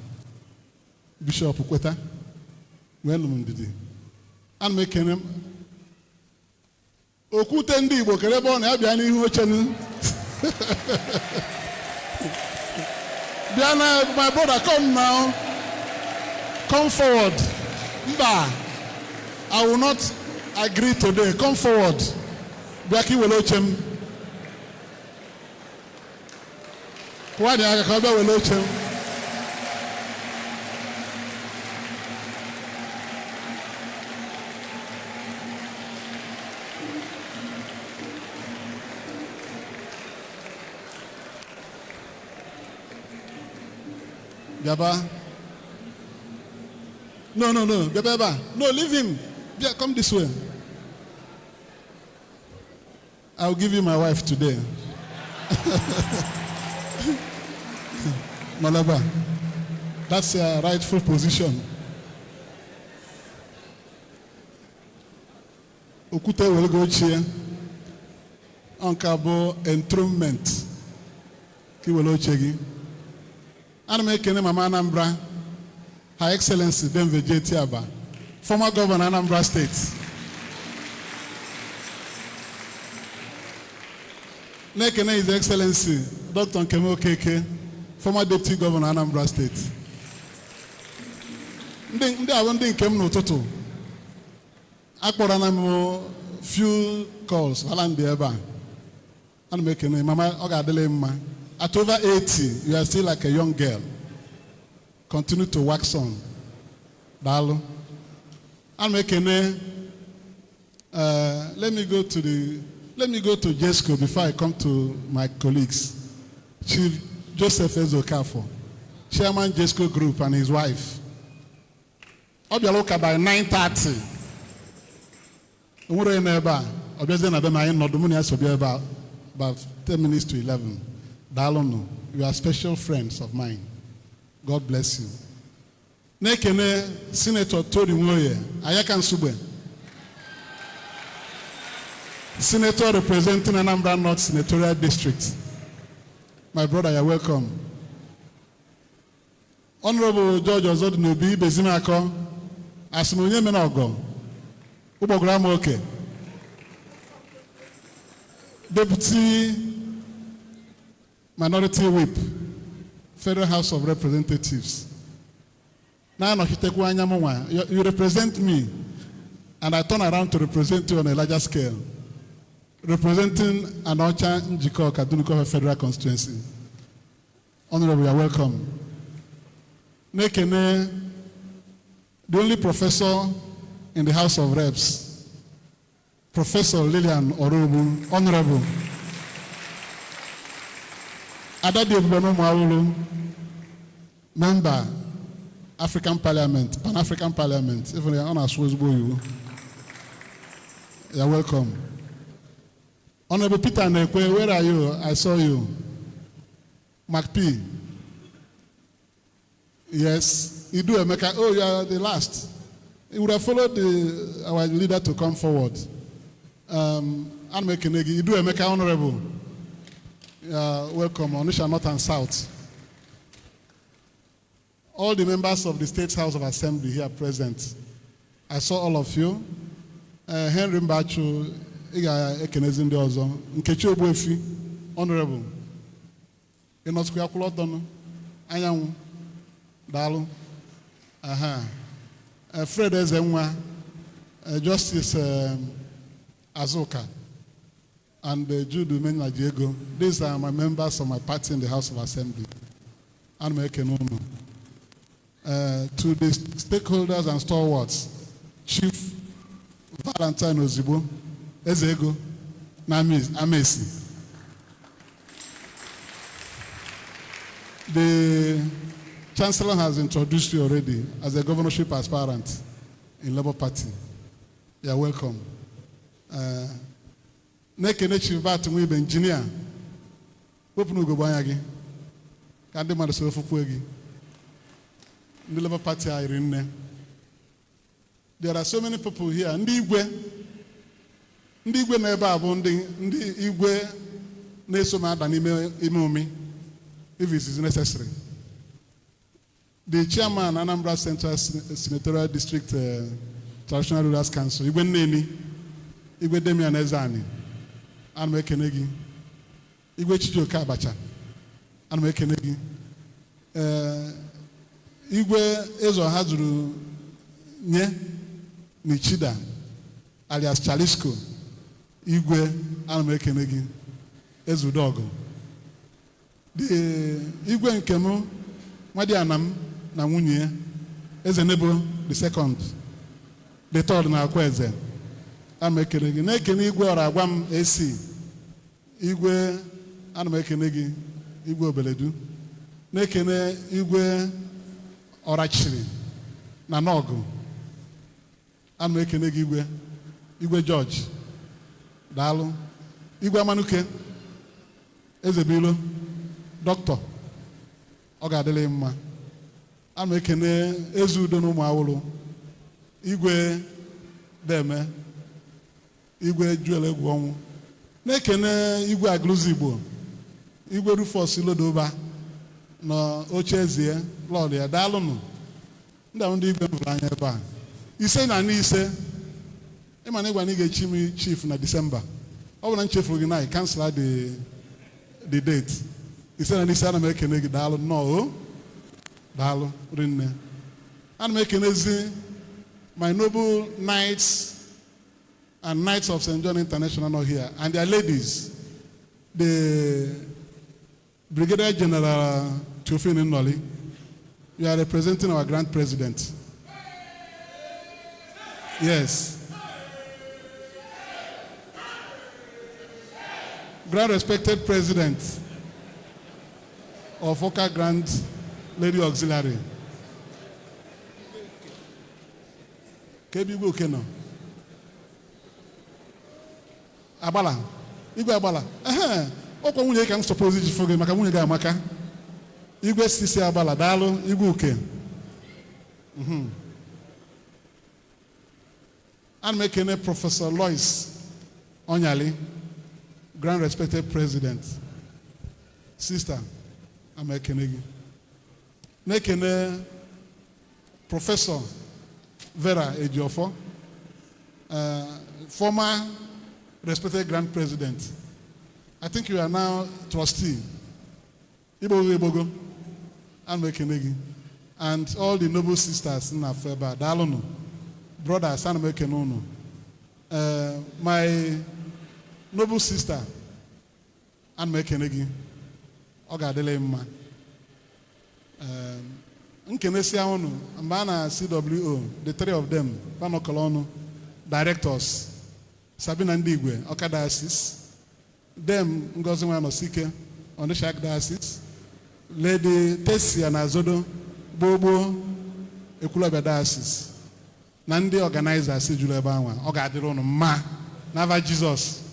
Bishop Kweta, Welum Didi. And making him Okutendi Bokerebon, Abiani Hochen. Diana, my brother, come now. Come forward. Mba, I will not agree today. Come forward. Biaki Welochem. Kwadi Agakabe Welochem. Gaba. No. Gaba. No, leave him. Yeah, come this way. I'll give you my wife today. Malaba. That's a rightful position. Okute will go here. Onkabo enthronement. Ki will ochegi. Aname kene Mama Anambra, Her Excellency Denve Tiaba, former Governor Anambra State. Nekene His Excellency, Dr. Creme of Okeke, former Deputy Governor Anambra State. Ndị ahụ ndị nke m n'ụtụtụ akpọrọ na m few calls hala ndị ebe a. Ana m ekene mama ọ ga-adịle mma. At over 80, you are still like a young girl. Continue to wax on. Daalụ. Ana m ekene let me go to JESCO before I come to my colleagues. Chief Joseph Ezeokafor, Chairman JESCO Group, and his wife. Obialoka by 9:30. Umure neba. Obiaze na bema yin nodumuni asobia about 10 minutes to 11. Dalono, you are special friends of mine. God bless you. Nekene Senator Tori Nwoye, Ayakan Sube. Senator representing Anambra North Senatorial District. My brother, you're welcome. Honorable George Ozodinobi Bezimako, Asimunye Menogo, Ubogram Oke, Deputy Minority Whip, Federal House of Representatives. Now, you represent me, and I turn around to represent you on a larger scale. Representing Onitsha Njiko Kaduniko Federal Constituency. Honorable, you are welcome. Nekene, the only professor in the House of Reps, Professor Lillian Orobu, Honorable. Adadi Ebubeno Mwawulu, member, African Parliament, Pan-African Parliament, even the honor Swozbo, you are welcome. Honorable Peter Nekwe, where are you? I saw you. Mark P. Yes, you do Emeka. Oh, you are the last. You would have followed our leader to come forward. Anmekenegi, you do Emeka, Honorable. Welcome, Onitsha North and South. All the members of the State House of Assembly here present. I saw all of you. Henry Mbachu, Ekenezi ndị ọzọ. Nkechi Ogbuefi, Honorable. Inoskwe Akwụlọtọnụ, Anyanwụ, Daalụ. Fred Ezenwa, Justice Azuka, and Jude Umenya Diego. These are my members of my party in the House of Assembly. And Ekenunu. To the stakeholders and stalwarts, Chief Valentine Ozigbo, Ezego, Amesi. The Chancellor has introduced you already as a governorship aspirant in Labour Party. You are welcome. Nekene Chief Batumwebe engineer. Opunu Gobanyagi. Kandi Madasofu Kwegi. The Labour Party are in there. There are so many people here. Ndigwe neba abondi Igwe nesoma danime imomi if it is necessary. The chairman Anambra Central Senatorial District Traditional Rulers Council, Igwe Neni, Igwe Demian Ezani, Anme Kenegi, Igwe Chijoka Abacha, Anme Kenegi, Igwe Ezo Hazuru Nye Nichida, alias Chalisco, Igwe Anme Kenegi, Ezu Dogo. The Igwe Nkemo, Madianam, na nwunye Ezenebo the second, the third na Akweze. Ana ekele gị na-ekene Igwe ọra agwa m AC Igwe ana ekele gị Igwe Obeledu na-ekene Igwe ọrachiri na Nogu ana ekele gị Igwe George Daalụ Igwe Amanuke Ezebilo Doctor ọ ga-adịle mma. Ana ekene Ezudo n'ụmụ awụlụ Igwe Deme Igwe Juele Egwuọnwụ na-ekene Igwe Aguluzigbo Igwe Rufus Ilodoba na ocheezie Lord ya daalụnụ ndị Igwe mvụrụ anya ebe a ise na n'ise ịma na ịgwa na ị ga-echi m chief na December ọ bụ na nchefuru gị na kansụla dị the date. He said, and he said, I'm making a dialogue. No, dialogue, rinne. I'm making my noble knights and knights of St. John International are here, and their ladies, the Brigadier General Chufin Noli, you are representing our Grand President. Yes. Grand respected President of Awka Grand Lady Auxiliary. Kebigo Keno. Abala. Igwe Abala. Okwa nwunye ka m suppose ji foge maka nwunye ga amaka. Igwe sisi Abala daalụ Igwe Uke. I'm making a Professor Lois Onyali, Grand Respected President. Sister, I'm making a Professor Vera Ejiofo, former respected Grand President. I think you are now trustee. Ibogo, I'm making and all the noble sisters in Afeba, Dalono, brothers, I'm making my noble sister, I'm making Ogadele Mma. Nkenesia onu, Mbana CWO, the three of them, Panokolono, directors, Sabina Ndigwe, Awka Diocese, them Ngozi Nwanosike, Onitsha Diocese, Lady Tesia Nazodo, Bobo, Ekwulobia Diocese, Nandi organizer si Jule Banwa, Ogadirono Ma, Nava Jesus.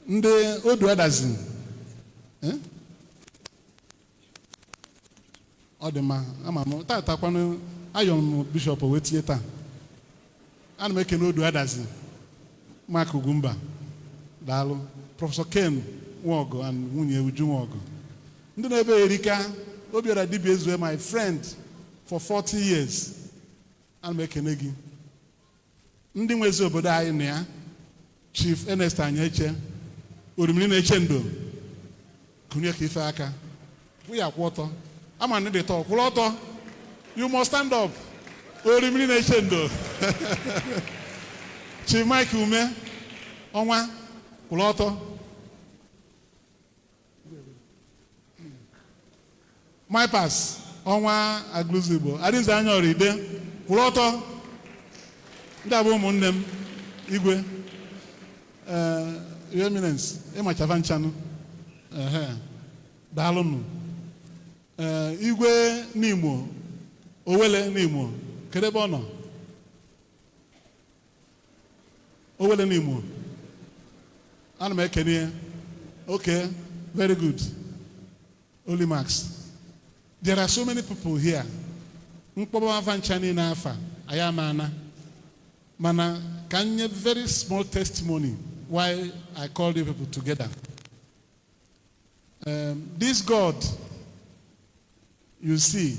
Nde Odu Adazin. Odema, amamo, ta kwano ayon Bishop of Wetieta. And make no do Adazin. Mark Ugumba, Dalo, Professor Ken Wogo and Munye Ujumogo. Ndebe Erika, Obiora DBS were my friend for 40 years. And make a negi. Ndi mwezi obodo ayi nea, Chief Ernest Anyeche, Urimini Echendo, Kunya Kifaka. We are quarter. I'm an editor. You must stand up. Urimini Echendo. Chief Mike Ume, Onwa, Kuloto. My pass, Onwa Aguluzigbo. Adinza Anyori de. Kuloto. Ndabo Mundem, Igwe. His Eminence, Emma Chavanchano. Dalonu. Igwe Nimo. Owele Nimo. Kedebono. Owele Nimo. Aname Kenya. Okay, very good. Only Max. There are so many people here. Mpoba Vanchani Nafa. Ayamana. Mana, can you very small testimony why I called you people together? This God you see,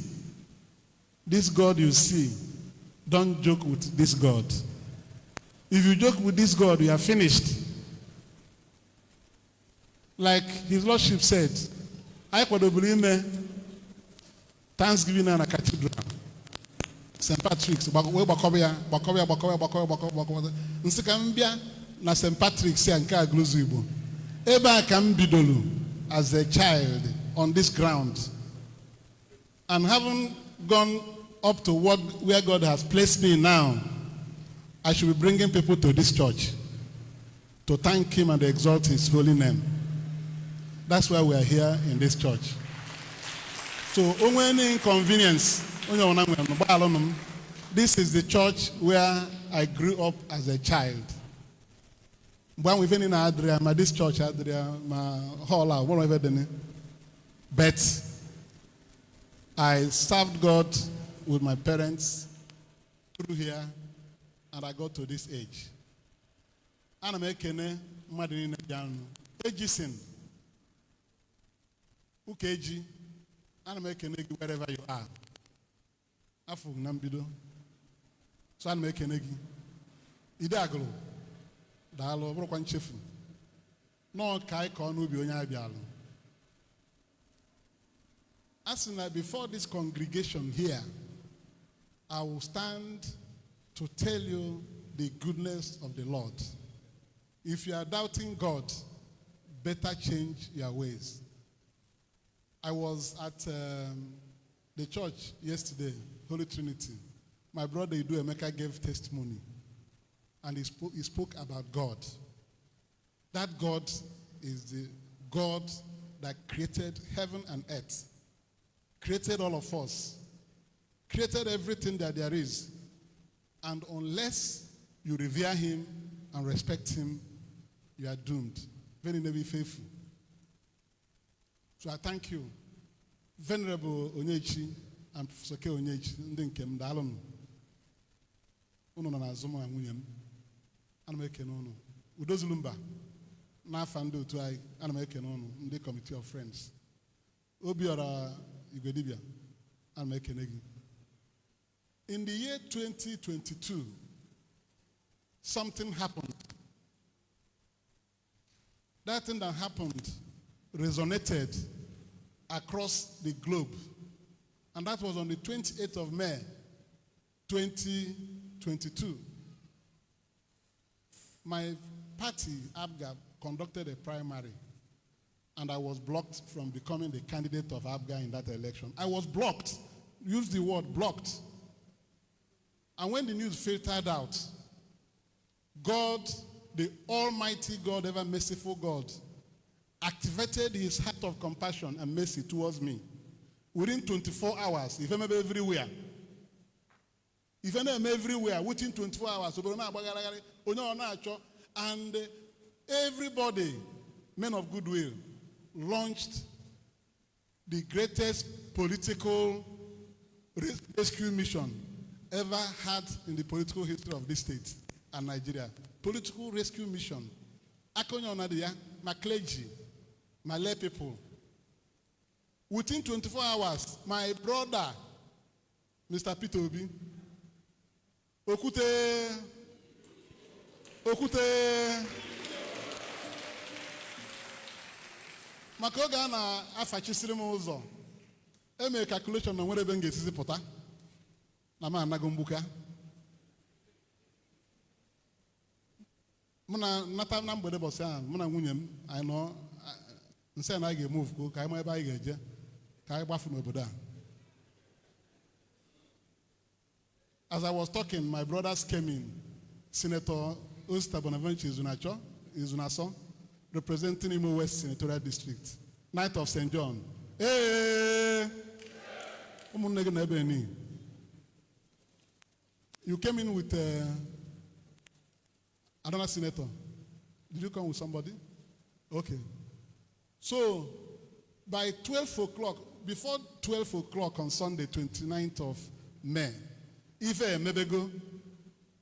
don't joke with this God. If you joke with this God, you are finished. Like His Lordship said, I could believe Thanksgiving and a cathedral. St. Patrick's, Bakobia, Nsikambia, na St. Patrick's, and Aguluzigbo. Eba Kambidolu as a child on this ground, and haven't gone up to where God has placed me now, I should be bringing people to this church to thank Him and exalt His holy name. That's why we are here in this church. So, any inconvenience, this is the church where I grew up as a child. When we in Adria, this church Adria, my hall, whatever the name. But I served God with my parents through here, and I got to this age. And I'm making Madina Jan, Ejisin, Ukeji, and I'm making wherever you are. Afu Nambido. So I'm making Idaglo. Dalo, Brokwan Chifu. No kai konu bi onya bialo. As in before this congregation here, I will stand to tell you the goodness of the Lord. If you are doubting God, better change your ways. I was at the church yesterday, Holy Trinity. My brother Idu Emeka gave testimony, and he spoke about God. That God is the God that created heaven and earth, created all of us, created everything that there is. And unless you revere him and respect him, you are doomed. Very never faithful. So I thank you, Venerable Onyekachi and Soke Onyekachi, Ndinkem Dalum. Uno na azumo anwunyem. Ana m ekene unu. Udozulumba. Na fando to I ana m ekene unu, ndị committee of friends. Obiora Igwedibia. Ana m ekene gi. In the year 2022, something happened. That thing that happened resonated across the globe. And that was on the 28th of May, 2022. My party, ABGA, conducted a primary, and I was blocked from becoming the candidate of ABGA in that election. I was blocked. Use the word blocked. And when the news filtered out, God, the Almighty God, ever merciful God, activated his heart of compassion and mercy towards me. Within 24 hours, if I'm everywhere, within 24 hours, and everybody, men of goodwill, launched the greatest political rescue mission ever had in the political history of this state and Nigeria. Political rescue mission. Akonyo Nadia, my clergy, my lay people. Within 24 hours, my brother, Mr. Peter Obi, Okute, Makoga na afachisiri muzo. Eme calculation na nwere benge sisi pota. Na ma anagumbuka. Muna nata na mgbede bosi a muna nwunye m I know nse na ga move ko kai mo ebe ai ga eje kai gbafu n'obodo a. As I was talking, my brothers came in. Senator Osta Bonaventure Izunaso, representing UMEH'S Senatorial District. Night of St. John. Hey! You came in with another senator. Did you come with somebody? Okay. So, by 12 o'clock, before 12 o'clock on Sunday, 29th of May, Ife Mebego,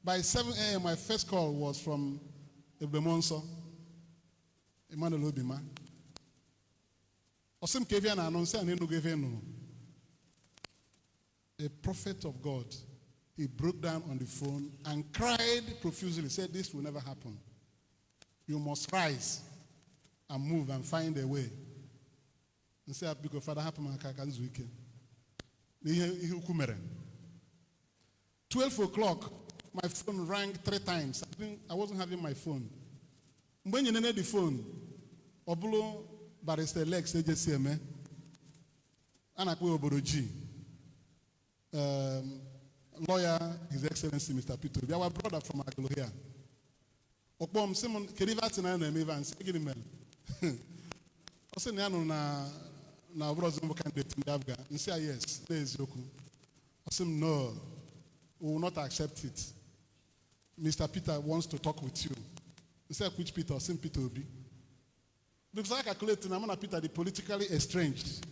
by 7 a.m., my first call was from Ebremonso, Emmanuel Obima. Osim Kevian announced a prophet of God. He broke down on the phone and cried profusely, said, "This will never happen. You must rise and move and find a way." And say, "Because Father happen man can weekend." 12 o'clock, my phone rang 3 times. I wasn't having my phone. When you need the phone, Obulo Barrister Lex AJCM, Anakwe Oboroji, lawyer, His Excellency Mr. Peter, we are our brother from Aguluzigbo. Okbom Simon Kerivatina and Evans, Egimel. Osenano na Brozumbo candidate in Abga, and say yes, there is Yoku. Osim no. We will not accept it. Mr. Peter wants to talk with you. He said, "Which Peter?" Same Peter Obi. Because I calculate, I'm not Peter, the politically estranged.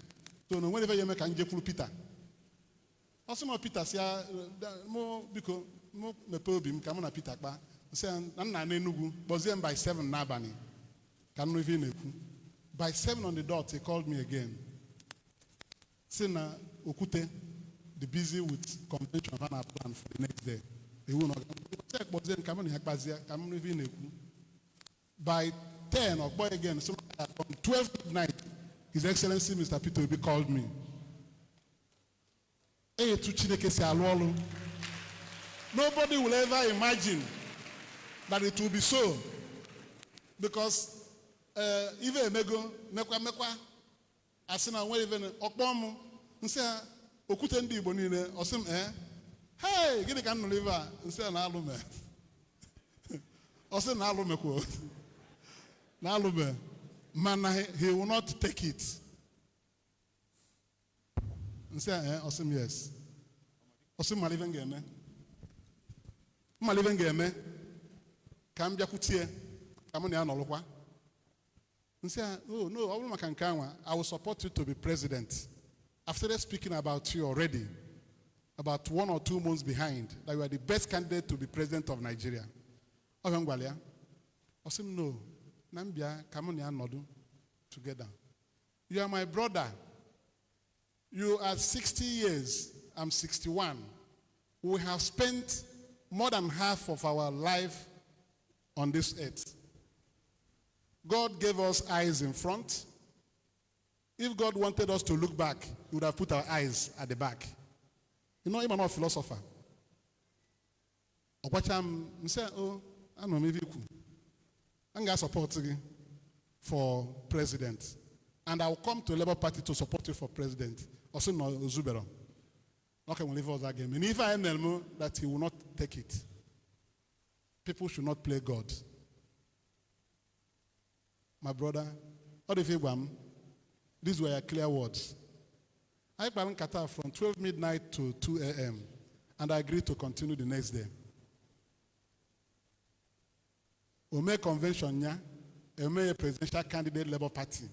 So whenever you make a Peter. Also, my Peter say, "Mo because mo me Obi, come on Peter ba." Say, "I'm not Nenugu." But then by 7 Nabani, can we even? By 7 on the dot, he called me again. Sena Okute. The busy with convention of our plan for the next day. They will not check, but then come on, by 10 or boy again, so from 12 midnight, His Excellency Mr. Peter Obi called me. Nobody will ever imagine that it will be so. Because even mekwa asina when even okpomu nse okute ndi Igbo niile osim hey gini ka nnu liver nse na alume osim na alume ko na alume man he will not take it nse osim yes osim maliven game ka mbia kutie ka mo ne anolukwa nse oh no I will support you to be president. I've started speaking about you already, about 1 or 2 months behind, that you are the best candidate to be president of Nigeria. I said, no, Nambia, come on, Nodu, together. You are my brother. You are 60 years, I'm 61. We have spent more than half of our life on this earth. God gave us eyes in front. If God wanted us to look back, He would have put our eyes at the back. You know, I'm not a philosopher. I'm going to support you for president. And I will come to the Labour Party to support you for president. Also, no, Zubero. Okay, we'll leave us that game. And if I know that he will not take it, people should not play God. My brother, these were clear words. I went to Qatar from 12 midnight to 2 a.m. and I agreed to continue the next day. We made convention, we made a presidential candidate Labour Party.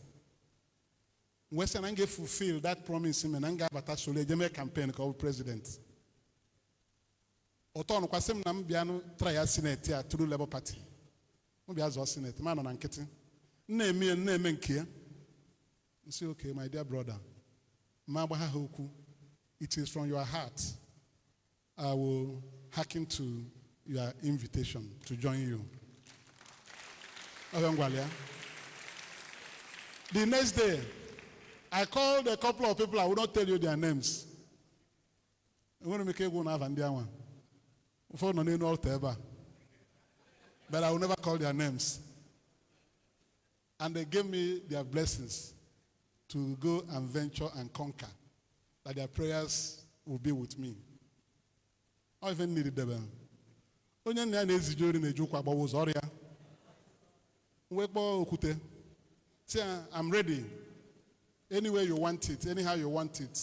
Western Ange fulfill that promise and Anga Batasole, Jeme campaign called president. Oton Kwasem Nambiano try a Senate through Labour Party. Maybe as a Senate, man on Anketi. Name me and name here. You say, okay, my dear brother, it is from your heart. I will hearken to your invitation to join you. The next day, I called a couple of people. I will not tell you their names. I want to make one have and one. But I will never call their names. And they gave me their blessings to go and venture and conquer, that their prayers will be with me. I even needed them. Say, I'm ready. Anywhere you want it, anyhow you want it.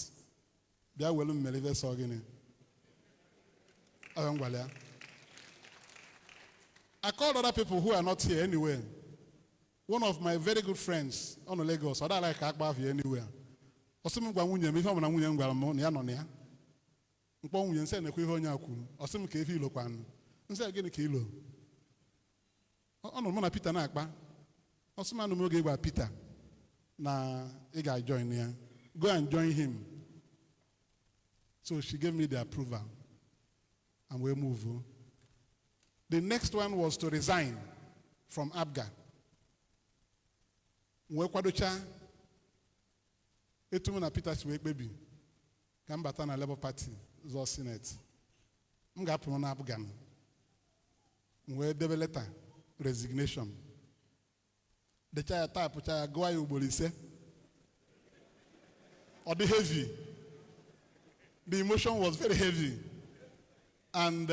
I called other people who are not here anywhere. One of my very good friends on the Lagos, I don't like Akbav anywhere. Osim gwa nwunye m ife ọbụla nwunye m gwara m na ya nọ na ya. Mkpọ nwunye nse na-ekwe ihe onye a kwuru. Osim ka efe ilo kwanụ. Nse gịnị ka ilo? Ọ nọ mụ na Peter na-akpa. Osim anụ m oge gwa Peter na ị ga-join ya. Go and join him. So she gave me the approval. And we move. The next one was to resign from ABGA. Mwekwadocha etumu na Peter Chiwekbebi ka mbata na Labour Party zo Senate mga apụ na Abgan mwe debe letter resignation the cha type cha go ayi ugboro ise or the heavy, the emotion was very heavy and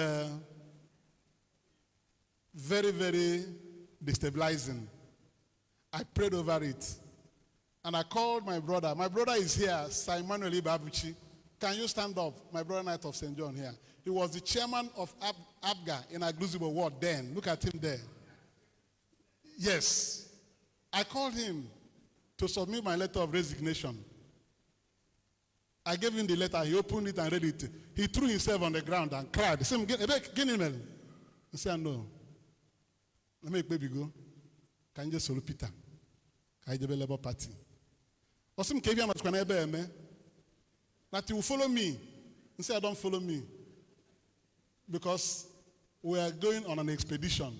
very, very destabilizing. I prayed over it. And I called my brother. My brother is here, Sir Emmanuel Ibabuchi. Can you stand up? My brother Knight of St. John here. He was the chairman of ABGA in Aguluzigbo ward then. Look at him there. Yes. I called him to submit my letter of resignation. I gave him the letter. He opened it and read it. He threw himself on the ground and cried. He said, he said, no. Let me baby go. Can you just solo Peter? Can you Labour Party? Osim Kevia Matukana Ebere that he will follow me. He said, don't follow me. Because we are going on an expedition.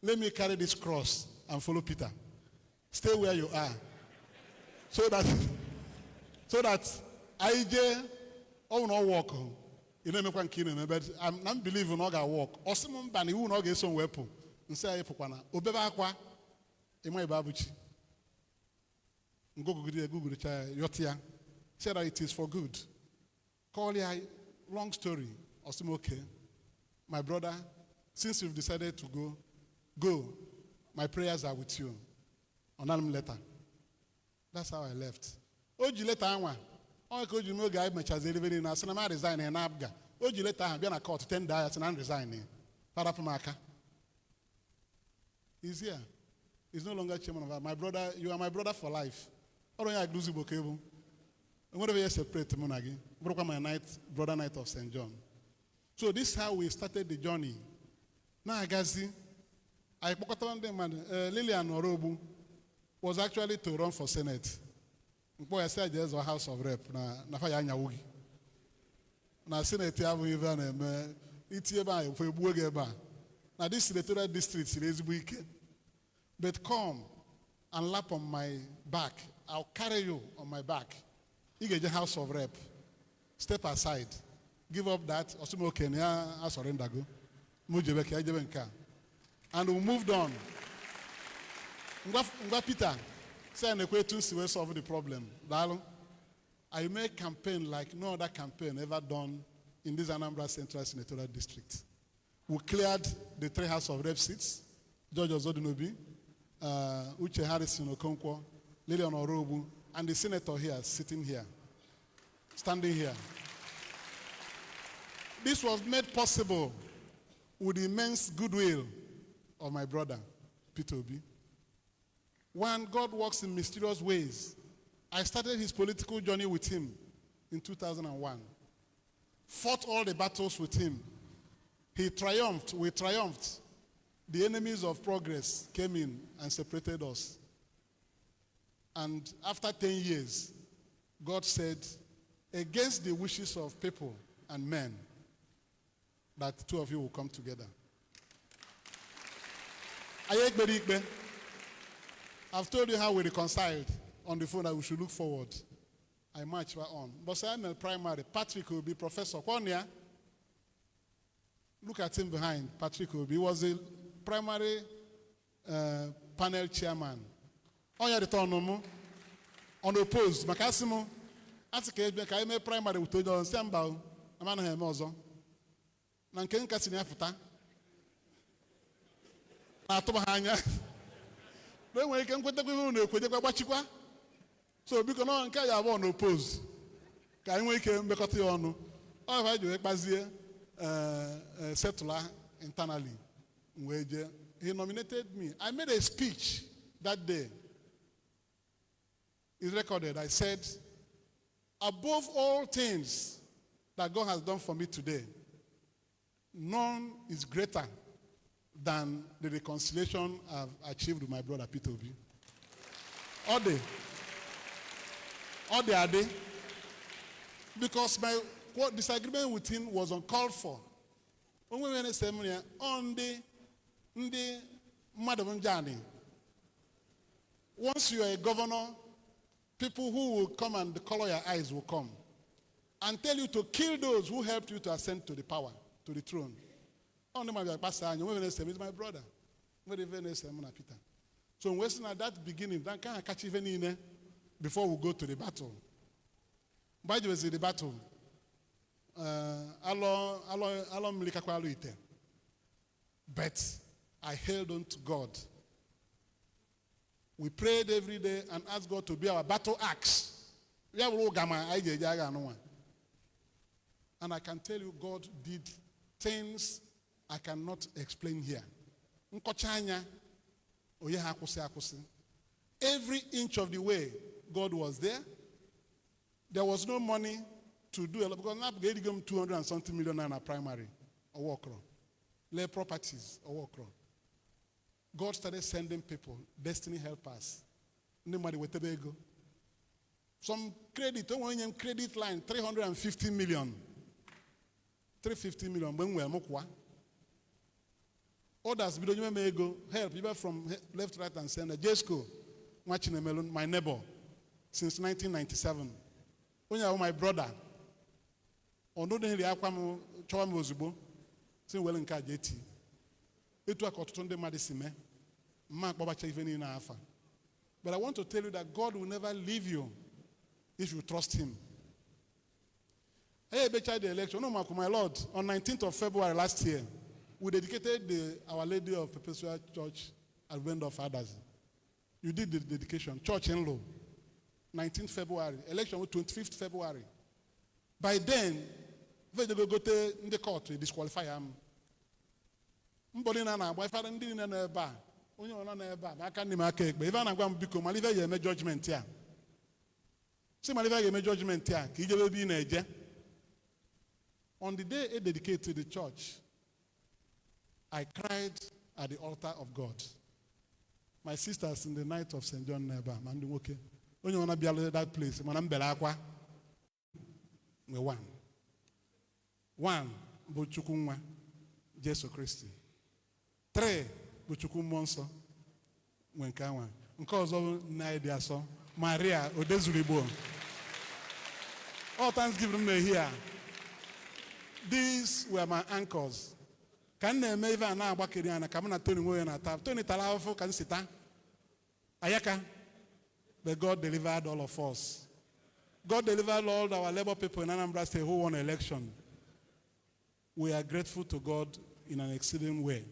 let me carry this cross and follow Peter. Stay where you are. So that IJ, oh no walk. You know me kwan kine but I'm believing no ga walk. Osimum ban iwu no ga so wepo. Nse ayi pokwana. Obeba akwa. Emo ibabuchi. Google cha yotia. Said that it is for good. Call ya long story. Osim okay. My brother, since you've decided to go. My prayers are with you. On letter. That's how I left. Oji later anwa. Oji mo guy mechaze delivery na sinema resign in Abga. Oji later ha bia na court 10 days and resign. Para pamaka. He's here. He's no longer chairman of my brother. You are my brother for life. Oronya Aguluzigbo kebu. Whatever you separate monagi. Broke my brother night of St. John. So this is how we started the journey. Now Agazi, Lillian Orobu was actually to run for Senate. I said there's a House of Rep. Na faya nyawugi. Na Senate yavu even itieba ifuebuegeba. Now this Senatorial District is weak. But come and lap on my back. I'll carry you on my back. You get the House of Rep. Step aside. Give up that. Osumo Kenya, I surrender go. And we moved on. Ngwa Peter, say an equation to solve the problem. I made campaign like no other campaign ever done in this Anambra Central Senatorial District. We cleared the 3 House of Rep seats. George Ozodinobi, Uche Harrison Okonkwo, Lillian Orobu, and the senator here, sitting here, standing here. This was made possible with the immense goodwill of my brother, Peter Obi. When God works in mysterious ways, I started his political journey with him in 2001. Fought all the battles with him. He triumphed, we triumphed. The enemies of progress came in and separated us. And after 10 years, God said, against the wishes of people and men, that 2 of you will come together. I've told you how we reconciled on the phone that we should look forward. I march on. But I'm a primary. Patrick will be Professor Konya. Look at him behind. Patrick will be. He was a primary panel chairman. Onya the turn unopposed. Makasimo. Atike I me primary with Tojo Samba. Amana Hemozo. Nanken Kasini Afuta. Atobahanya. Then when you can put the so because no one can have unopposed. Can we can make it on? Or if I do a settler internally. He nominated me. I made a speech that day. It's recorded. I said, above all things that God has done for me today, none is greater than the reconciliation I've achieved with my brother Peter Obi. All day are they? Because my disagreement with him was uncalled for. When we were in a seminar on the Madam Jani, once you are a governor, people who will come and color your eyes will come and tell you to kill those who helped you to ascend to the power, to the throne. Only my pastor, is my brother. Peter. So when we're at that beginning, that can't catch even in before we go to the battle. By the way, the battle. But I held on to God. We prayed every day and asked God to be our battle axe. And I can tell you, God did things I cannot explain here. Every inch of the way, God was there. There was no money to do a lot because I'm getting them 200 and something million in a primary or work. Lay properties or work. God started sending people, destiny helpers. Some credit, credit line, 350 million. 350 million. Others, help, even from left, right, and center. Jesco, my neighbor, since 1997. Only my brother. Ondo den liakwam chowa mozugbo. Sin well nka jeti. Etu akototonde madisime. Ma kpobacha even na afa. But I want to tell you that God will never leave you if you trust him. Hey, the election. No, my Lord, on 19th of February last year, we dedicated Our Lady of Perpetual Church Advent of Fathers. You did the dedication. Church in law. 19th February. Election was 25th February. By then, they go to the court to disqualify him. Mbolina na boyfriend ndi na eba. Onye ona na eba. Aka ndi ma aka ekpe. Even agwa mbiko malive ye me judgment ya. See malive ye me judgment ya. Ki ije be na eje. On the day I dedicated the church, I cried at the altar of God. My sisters in the night of St. John Neba, Mandu Woke, when you want to be at that place, Manam Belakwa, we one. One, Buchukumwa, Jesu Christi. Three, Buchukum Monso, Wenkawa. Because of Naidia so, Maria, Odezuribo. All Thanksgiving me here. These were my anchors. Can they make an abakiriana come and turn away and tap? Turn it allow for can sit Ayaka. But God delivered all of us. God delivered all our labor people in Anambra State who won an election. We are grateful to God in an exceeding way.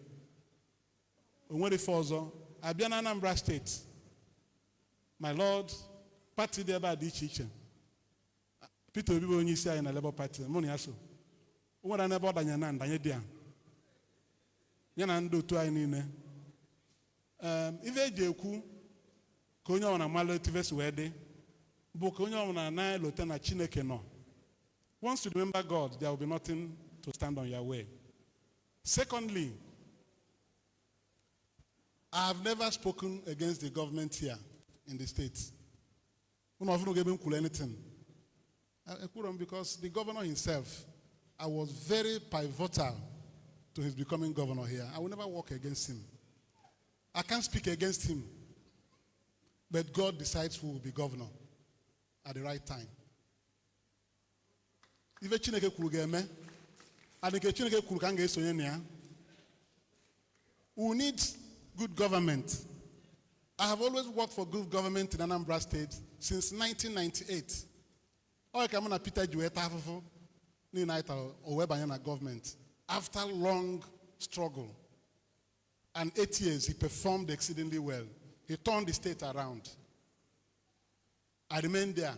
When it falls on, I've been in Anambra State. My Lord, party there by the chichen. Peter will be in a labor party. Money also. What I never done yan dia. Yan do to I nine. If I do konyo on a malatives wedding, Bokonyo on a nine Lieutenant Chineke no. Once you remember God, there will be nothing to stand on your way. Secondly, I have never spoken against the government here in the States. Anything. Because the governor himself, I was very pivotal to his becoming governor here. I will never work against him. I can't speak against him. But God decides who will be governor at the right time. If a Chineke kulugeme, and a Chineke kulukange sonye we need good government. I have always worked for good government in Anambra State since 1998. I come on Peter Jueta government. After long struggle and 8 years, he performed exceedingly well. He turned the state around. I remained there.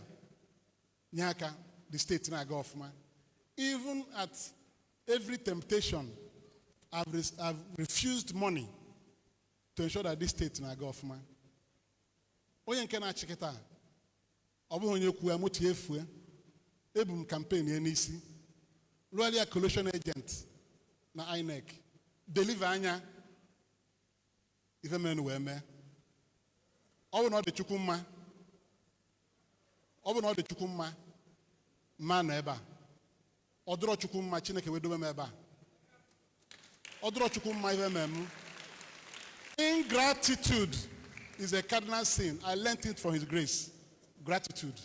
Nyaka, the state na government. Even at every temptation, I've refused money to ensure that this state na government. Oyen kena chiketa. Obu honye kuya muti efue. Ebum campaign yenisi. Loyal coalition agent na INEC. Deliver anya. Even men were me. Obu not the chukumma. Obu not the chukumma. Man eba. Odro chukumma chineke wedo meba. Odro chukumma even memu. Ingratitude is a cardinal sin. I learned it from his grace. Gratitude.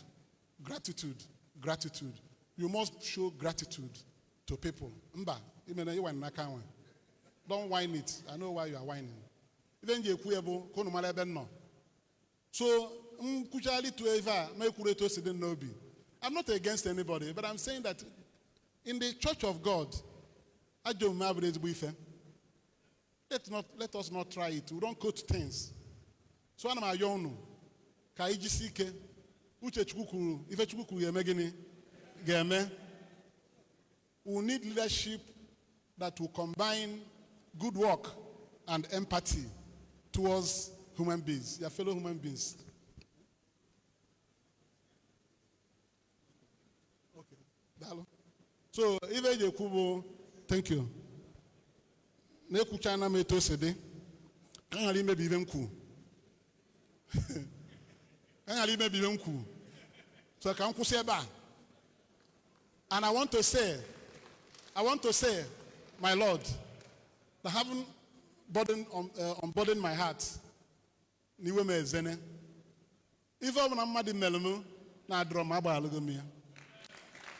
Gratitude. Gratitude. You must show gratitude to people. Mba, don't whine it. I know why you are whining. Even you kuebo kono malebe no. So kuchali to eva me to sidin nobi. I'm not against anybody, but I'm saying that in the church of God, ajo mabrez buife. Let us not try it. We don't quote things. So I'm a yonu. Ka ijisike uche chukukuru ife chukukuru yemegini game. We need leadership that will combine good work and empathy towards human beings, your fellow human beings. Okay. So even Yekubo, thank you. Nekuchana meto sede. Angali me bivem ku. Angali me bivem ku. So kan ku seba. And I want to say, my Lord, that having unburden my heart. Niwe me zene. If I'm not mad in Melemu, na draw my balugomia.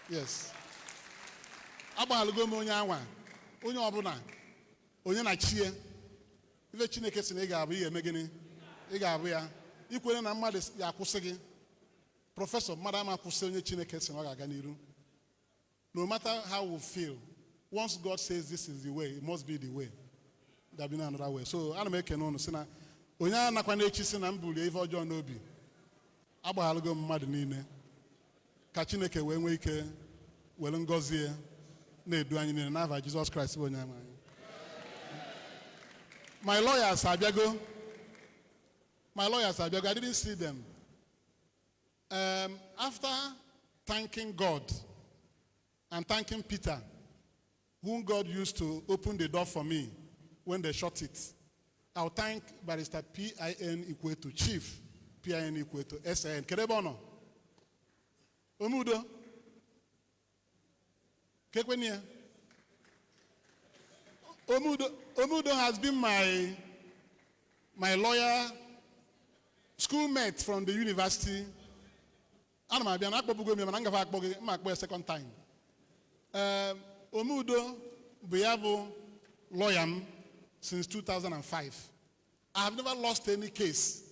Yes. Abalugomo onyawa. Onye obuna. Onye na chie. Ife Chineke si na ị ga-abụ ihe eme gịnị? Ị ga-abụ ya. Ikwere na mmadụ ya akwụsị gị. Prọfesọ mmadụ ama akwụsị onye Chineke si na ọ ga-aga n'iru. No matter how we feel, once God says this is the way, it must be the way. There be no another way. So ana m ekene unu si na onye anakwa na-echi si na mbuli ife ọjọọ n'obi. Agbaghalụgo mmadụ niile. Ka Chineke wee nwee ike were ngọzie na-edu anyị niile n'aha Jizọs Kraịst bụ onye nwe anyị. My lawyers Abiago. My lawyers Abiago. I didn't see them. After thanking God and thanking Peter, whom God used to open the door for me when they shut it, I'll thank Barrister P.I.N. equal to Chief P.I.N. equal to SEN. Kerebono. Omudo. Kekwenia. Omudo has been my lawyer, schoolmate from the university. I'm a second time. Omudo Buyabo lawyer since 2005. I have never lost any case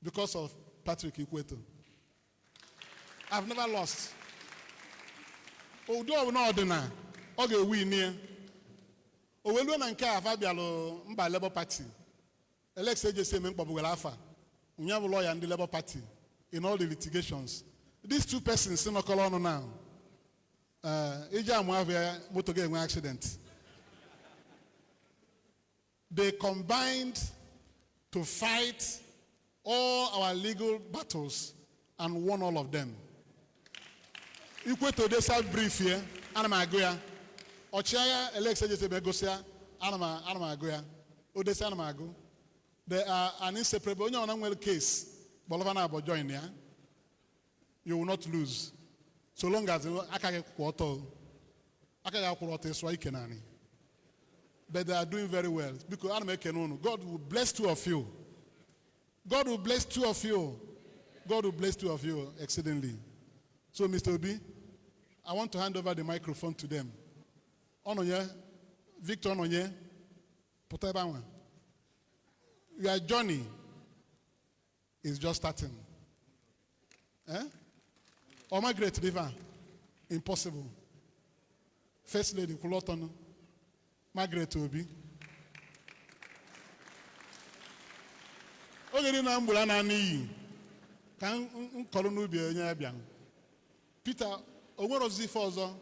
because of Patrick Ikweto. I've never lost. Although I'm not ordinary, okay, we near. Owelu na nke afabialo mba Labour Party. Ecclesiastical Mkpobugalafa. Unyabu lawyer and the Labour Party in all the litigations. These two persons in Okolono now. Ija Muavia motoge one accident. They combined to fight all our legal battles and won all of them. Equal to this brief here, Anamagoya. Ochaya Ecclesiastical Begosia, Anamagoya. Odessa Anamago. They are an inseparable case. Bolovana about join here. You will not lose. So long as Akage Quarto, Akage Quarto Swaikenani. But they are doing very well. Because God will bless two of you. God will bless two of you. God will bless two of you exceedingly. So, Mr. Obi, I want to hand over the microphone to them. Onoye, Victor Onoye, Potebawa. Your journey is just starting. Eh? Oh, my great river, impossible. First Lady Kulotono, Margaret Obi. Ogeri na mbula na niyi. Kan nkolo n'ubi onye abian. Peter, onwero zife ọzọ.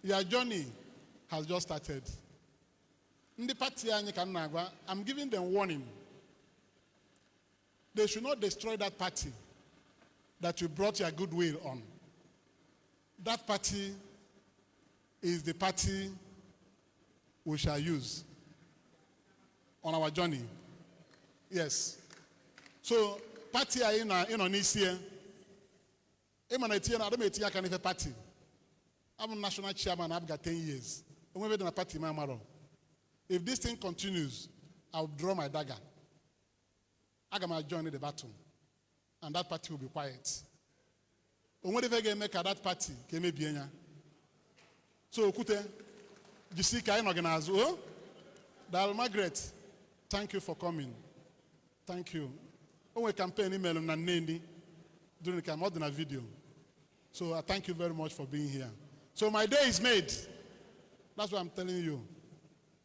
Your journey has just started. Ndị party anyị ka nna agwa, I'm giving them warning. They should not destroy that party that you brought your goodwill on. That party is the party we shall use on our journey. Yes. So, party I in on this year. I'm a party. I'm a national chairman. I've got 10 years. I'm going to party. If this thing continues, I'll draw my dagger. I'm going to join the battle. And that party will be quiet. If I make that party, so, Kute, you see, I'm organized. Oh, Dal Margaret, thank you for coming. Thank you. We campaign email na Nendi during the more than a video. So I thank you very much for being here. So my day is made. That's what I'm telling you.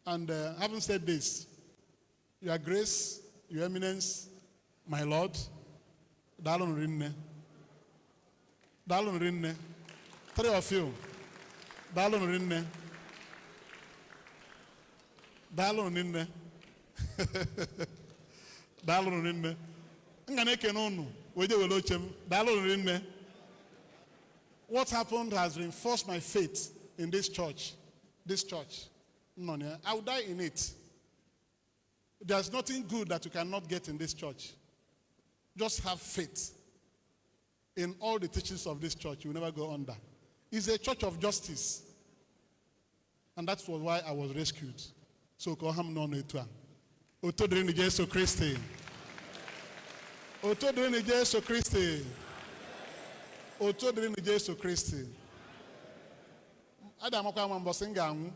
And having said this, Your Grace, Your Eminence, my Lord, Dalon Rinne. Dalon Rinne. Three of you. Dalon Rinne. Dalon Rinne. Dalon Rinne. What happened has reinforced my faith in this church. This church. I will die in it. There's nothing good that you cannot get in this church. Just have faith in all the teachings of this church. You will never go under. It's a church of justice. And that's why I was rescued. So ka ọ ha m n'ọnụ etu a. Oto dịrị na Jesu Kristi. Oto dịrị na Jesu Kristi. Oto dịrị na Jesu Kristi. Ada amakwa ama mbọsị m ga-anwụ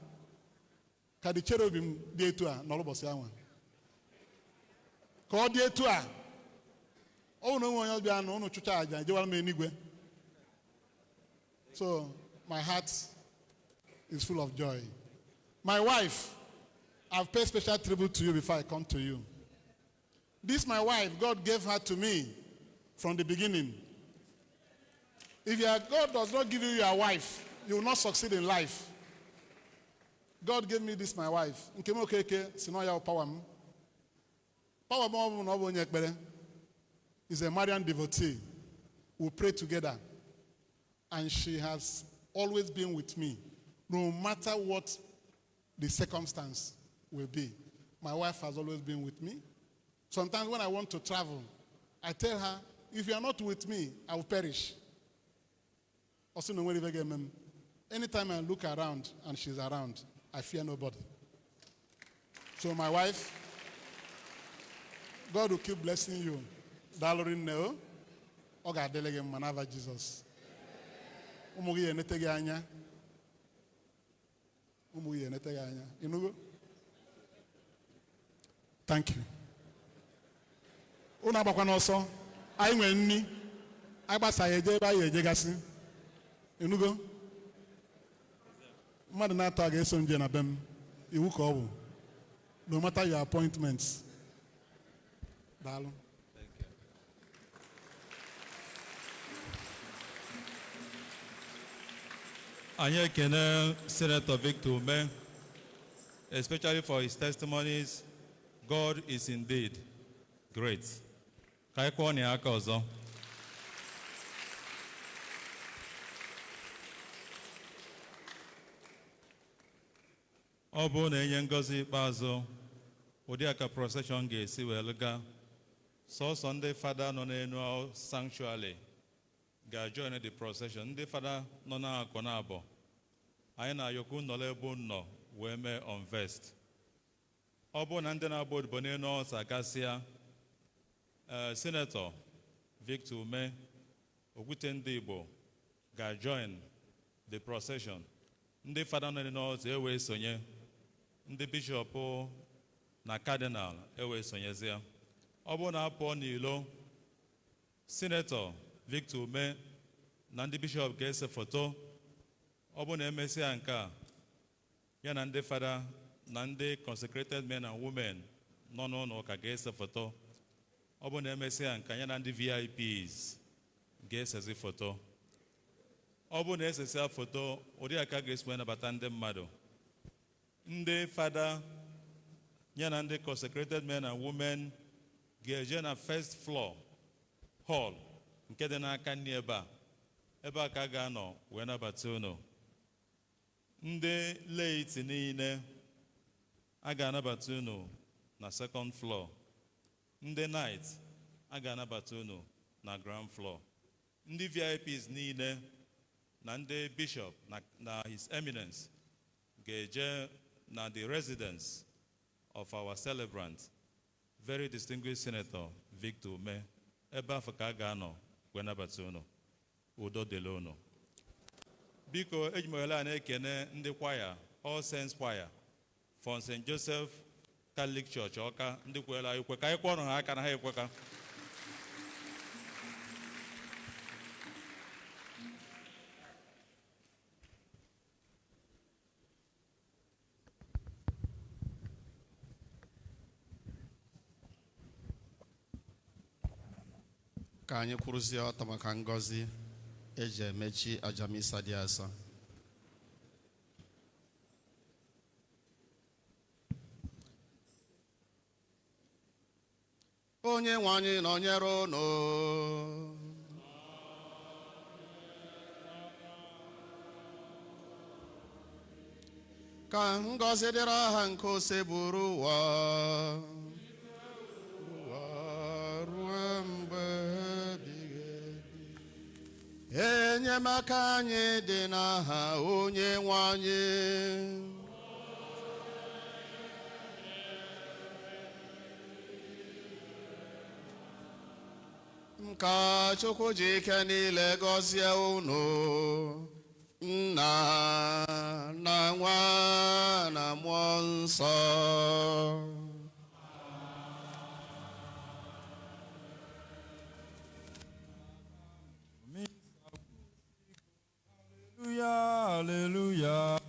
ka dị cherubim dị etu a n'ọrụ ụbọchị anwa. Ka ọ dị etu a, ọ na onwe onye ọbịa na ụnụ chụcha aja ejewara m enigwe. So my heart is full of joy. My wife, I've paid special tribute to you before I come to you. This my wife, God gave her to me from the beginning. If God does not give you your wife, you will not succeed in life. God gave me this my wife. Nkeme Okeke si no ya power m. Power m no bụ onye ekpere. Is a Marian devotee. We pray together. And she has always been with me, no matter what the circumstance will be. My wife has always been with me. Sometimes when I want to travel, I tell her, if you are not with me, I will perish. Also, anytime I look around and she's around, I fear nobody. So my wife, God will keep blessing you. Dalorin Neo, Oga Delegate Manava Jesus. Umugi enetege anya. Umugi enetege anya. Inugo? Thank you. Una bakwa n'ọsọ, anyị nwe nni, agbasa ya eje ebe anyị ejegasi. Inugo? Mmadụ na-atọ a ga-eso nje na be m, iwu ka ọ bụ. No matter your appointments. Daalụ. Anyị ekene Senator Victor Ume, especially for his testimonies. God is indeed great. Ka anyị kwụọ na aka ọzọ. Ọ bụrụ na enye ngọzi ikpeazụ, ụdị aka procession ga-esi wee gaa, sọsọ ndị fada nọ n'elu sanctuary ga-join the procession. Ndị fada nọ n'akụ na abụọ, anyị na-ayọkwu nọrọ ebe nọ wee mee unvest. Ọ bụrụ na ndị na-agba odibo n'elu ọsa gasịa, Senator Victor Ume, Okwute ndị Igbo ga-join the procession. Ndị fada nọ n'ọsa ewee sonye, ndị bishop na cardinal ewee sonyezie. Ọ bụrụ na apụọ n'ilo, Senator Victor Ume na ndị bishop ga-ese foto. Ọ bụrụ na emesịa nke a, ya na ndị fada na ndị consecrated men and women nọ n'ụlọ ụka ga-ese foto. Ọ bụrụ na emesịa nke ya na ndị VIPs ga-esezi foto. Ọ bụrụ na esesịa foto, ụdị aka ga-esi wee nabata ndị mmadụ. Ndị fada ya na ndị consecrated men and women ga-eje na first floor hall nke dị n'aka nri ebe a ka a ga-anọ wee nabata unu. Ndị laity niile a ga-anabata unu na second floor. Ndị night a ga-anabata unu na ground floor. Ndị VIPs niile na ndị bishop na His Eminence ga-eje na the residence of our celebrant, very distinguished Senator Victor Ume. Ebe afọ ka a ga-anọ wee nabata unu. Udo dịrị unu. Biko ejimola na-ekene ndị kwaya, All Saints Choir from St. Joseph Catholic Church Awka, ndị kwela ikwe ka anyị kwọrọ ha aka na ha ekweka. Ka anyị kwụrụzie ọtọ maka ngọzi eji emechi ajamisa dị asọ. Onye nwe anyị nọnyere unu. Ka ngọzi dịrị aha nke ose buru ụwa ruo mgbe enyemaka anyị dị n'aha onye nwe anyị. Ka Chukwu ji ike niile gọzie unu, Nna na Nwa na Mmụọ Nsọ. Hallelujah, hallelujah.